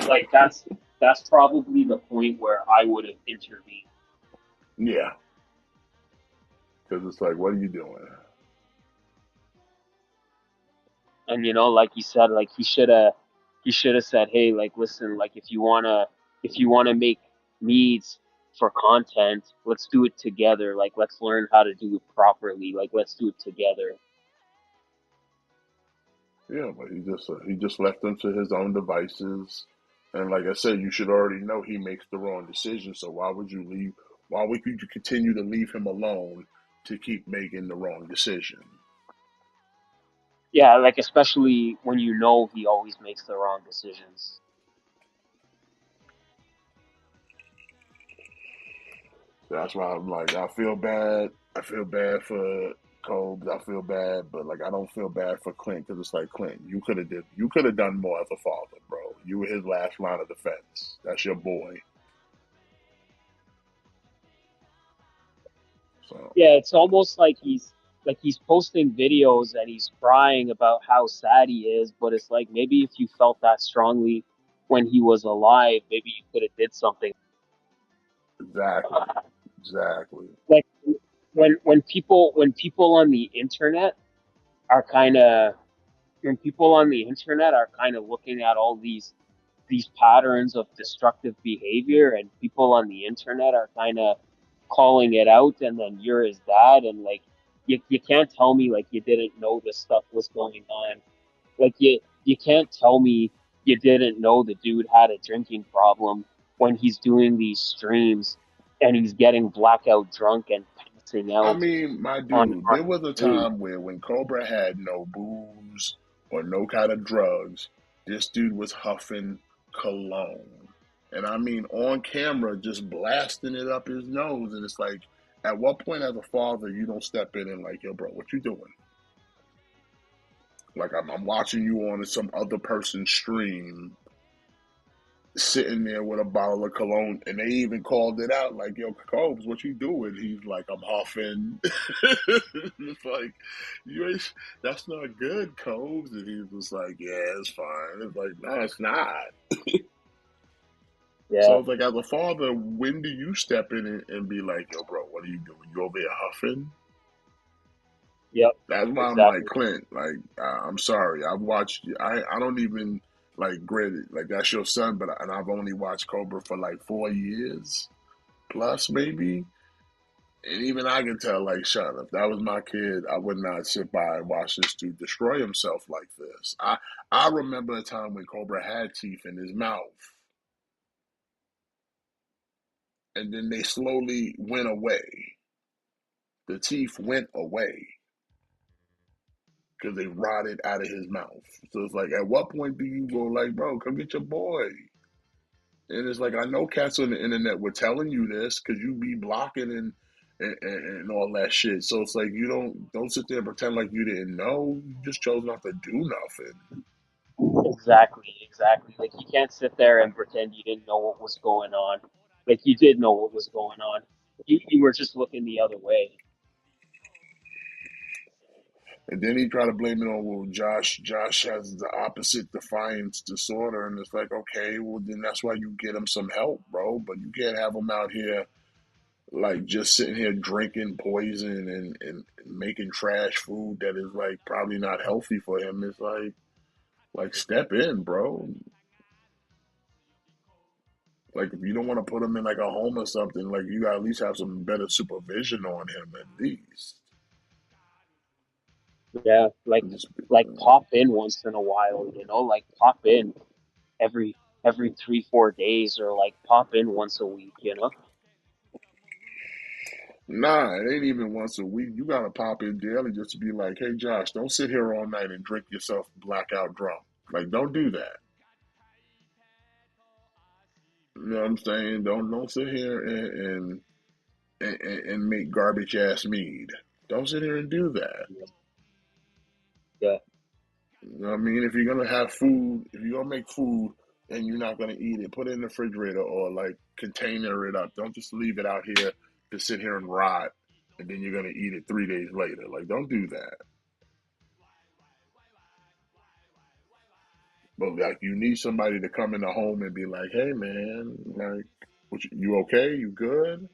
Like that's probably the point where I would have intervened. Yeah, because it's like, what are you doing? And like you said, like he should have said, hey, like listen, like if you wanna make meats for content, let's do it together. Like let's learn how to do it properly. Like let's do it together. Yeah, but he just left them to his own devices, and like I said, you should already know he makes the wrong decision. So why would you leave? Why would you continue to leave him alone to keep making the wrong decision? Yeah, like especially when you know he always makes the wrong decisions. So that's why I'm like, I feel bad. I feel bad for Cobes. I feel bad, but like I don't feel bad for Clint because it's like Clint, you could have done more as a father, bro. You were his last line of defense. That's your boy. So Yeah, it's almost like he's posting videos and he's crying about how sad he is, but it's like maybe if you felt that strongly when he was alive, maybe you could have did something. exactly, exactly. Like when people on the internet are kind of when people on the internet are kind of looking at all these patterns of destructive behavior, and people on the internet are kind of calling it out, and then you're his dad, and like you can't tell me like you didn't know this stuff was going on. Like you can't tell me you didn't know the dude had a drinking problem when he's doing these streams and he's getting blackout drunk and passing I out mean, my dude, on there was a stream. time where when Cobra had no booze or no kind of drugs, this dude was huffing cologne. And I mean, on camera, just blasting it up his nose. And it's like, at what point as a father, you don't step in and like, yo, bro, what you doing? Like I'm watching you on some other person's stream, sitting there with a bottle of cologne, and they even called it out, like, "Yo, Cobes, what you doing?" He's like, "I'm huffing." It's like, you ain't. That's not good, Cobes. And he was like, "Yeah, it's fine." It's like, no, it's not. So Yeah. it's like, as a father, when do you step in and be like, "Yo, bro, what are you doing? You over here huffing?" Yep. That's why I'm like, Exactly. Clint, like, I'm sorry. I've watched, I don't even, like, granted, like, that's your son, but, and I've only watched Cobra for like 4 years plus, maybe. And even I can tell, like, shut up. If that was my kid, I would not sit by and watch this dude destroy himself like this. I remember a time when Cobra had teeth in his mouth, and then they slowly went away. The teeth went away because they rotted out of his mouth. So it's like, at what point do you go like, bro, come get your boy? And it's like, I know cats on the internet were telling you this because you be blocking and all that shit. So it's like, you don't sit there and pretend like you didn't know. You just chose not to do nothing. Exactly. Exactly. Like you can't sit there and pretend you didn't know what was going on. Like you did know what was going on. You were just looking the other way. And then he tried to blame it on, well, Josh has the opposite defiance disorder, and it's like, okay, well then that's why you get him some help, bro. But you can't have him out here like just sitting here drinking poison and making trash food that is like probably not healthy for him. It's like step in, bro. Like if you don't want to put him in like a home or something, like you gotta at least have some better supervision on him at least. Yeah. Just, Like pop in once in a while. Like pop in every 3 4 days, or like pop in once a week. nah, it ain't even once a week. You gotta pop in daily just to be like, hey Josh, don't sit here all night and drink yourself blackout drunk. Like don't do that. You know what I'm saying? Don't sit here and make garbage ass mead. Don't sit here and do that. Yeah. You know what I mean? If you're gonna have food, if you're gonna make food and you're not gonna eat it, put it in the refrigerator or like container it up. Don't just leave it out here to sit here and rot and then you're gonna eat it 3 days later. Like don't do that. But like you need somebody to come in the home and be like, hey man, like you okay? You good?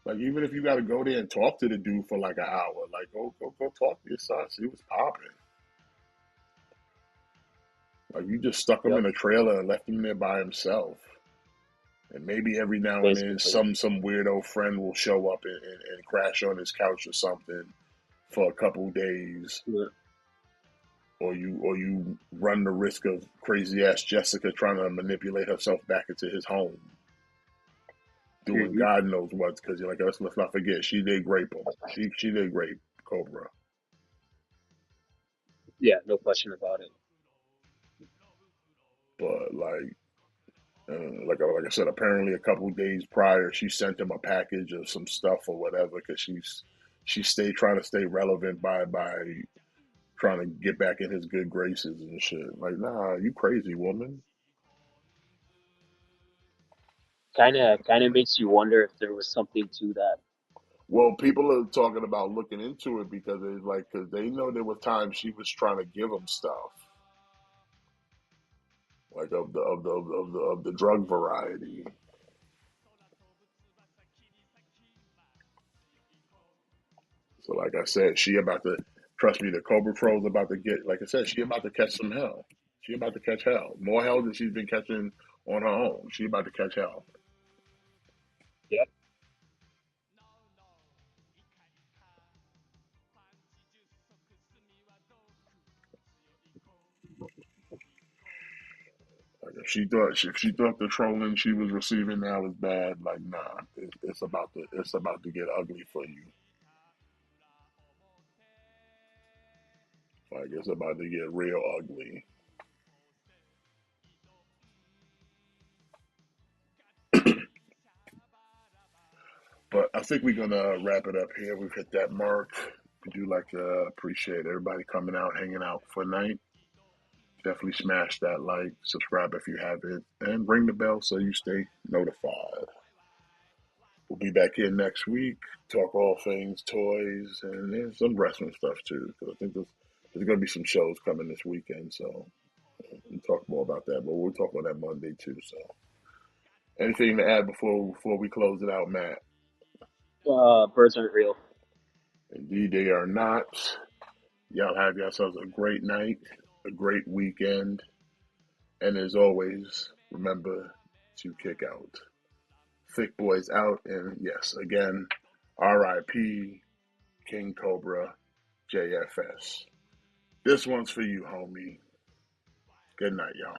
Like even if you gotta go there and talk to the dude for like an hour, like go talk to your son, see what's popping. Like you just stuck him Yep. in a trailer and left him there by himself. And maybe every now and then Basically. some weirdo friend will show up and crash on his couch or something for a couple days. Yeah. Or you run the risk of crazy ass Jessica trying to manipulate herself back into his home, doing Hmm. God knows what. Because you're like, let's not forget, she did rape him. She did rape Cobra. Yeah. No question about it. But like I said, apparently a couple days prior, she sent him a package of some stuff or whatever because she stayed trying to stay relevant by trying to get back in his good graces and shit. Like, nah, you crazy woman. Kind of makes you wonder if there was something to that. Well, people are talking about looking into it because it's like because they know there were times she was trying to give him stuff like of the drug variety. So like I said, she about to trust me. The Cobra Pro's about to get like I said, she about to catch some hell. She about to catch hell. More hell than she's been catching on her own. She about to catch hell. Yep. Like if she thought the trolling she was receiving now was bad, like nah, it's about to get ugly for you. Like it's about to get real ugly. But I think we're gonna wrap it up here. We've hit that mark. do like to appreciate everybody coming out, hanging out for the night. Definitely smash that like, subscribe if you haven't, and ring the bell so you stay notified. We'll be back here next week, talk all things toys and then some wrestling stuff too. Because I think there's going to be some shows coming this weekend, so we'll talk more about that. But we'll talk on that Monday too. So, anything to add before we close it out, Matt? Birds aren't real. Indeed, they are not. Y'all have yourselves a great night, a great weekend, and as always, remember to kick out. Thick Boys out, and yes, again, R.I.P. King Cobra JFS. This one's for you, homie. Good night, y'all.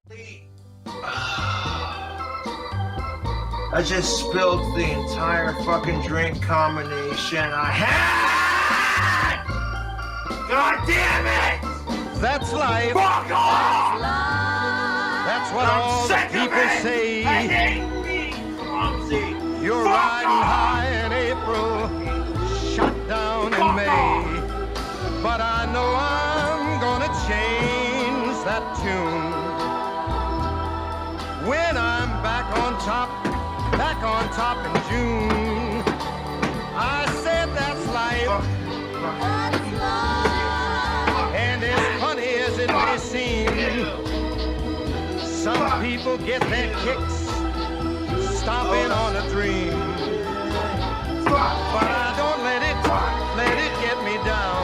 I just spilled the entire fucking drink combination I had! God damn it! That's life. Fuck off! That's what I'm all the sick of people it! say. I hate being clumsy! You're Fuck riding off! high in April, shot down in Fuck May. off! But I know I'm gonna change that tune when I'm back on top in June. I said that's life, and as funny as it may seem, some people get their kicks stomping on a dream. But I don't let it get me down.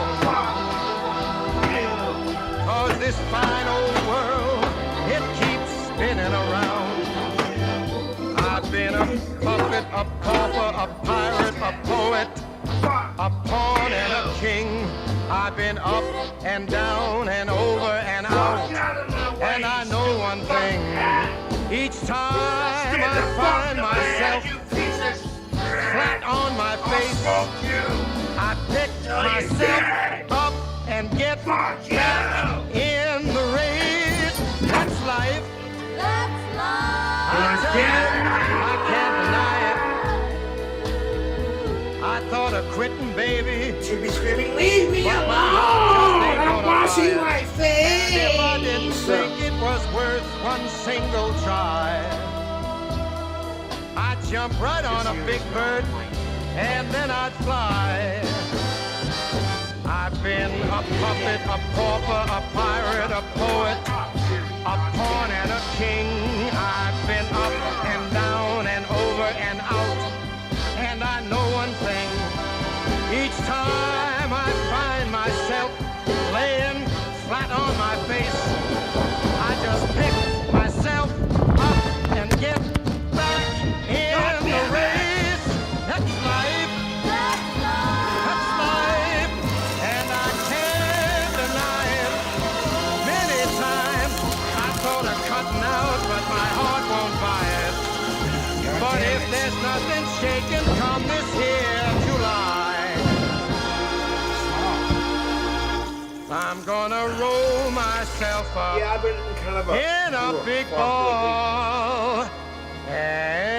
'Cause this fine old world, it keeps spinning around. I've been a puppet, a pauper, a pirate, a poet, a pawn and a king. I've been up and down and over and out. And I know one thing. Each time I find myself flat on my face, I pick myself up and get back in the race. That's life. I can't deny it. I thought of quitting, baby. She'd be screaming, leave me But alone! my heart just ain't I'm gonna washing buy my it. face! And if I didn't think it was worth one single try, I'd jump right on a big bird and then I'd fly. I've been a puppet, a pauper, a pirate, a poet, a pawn and a king. I've been up and down and over and out. And I know one thing. Each time I find myself laying flat on my face, I just pick myself up and get back in the race. That's life. That's life. And I can't deny it. Many times I thought of cutting out, but my heart won't buy it. But if there's nothing shaking come this here July, I'm gonna roll myself up Yeah, I've been kind of in a big ball and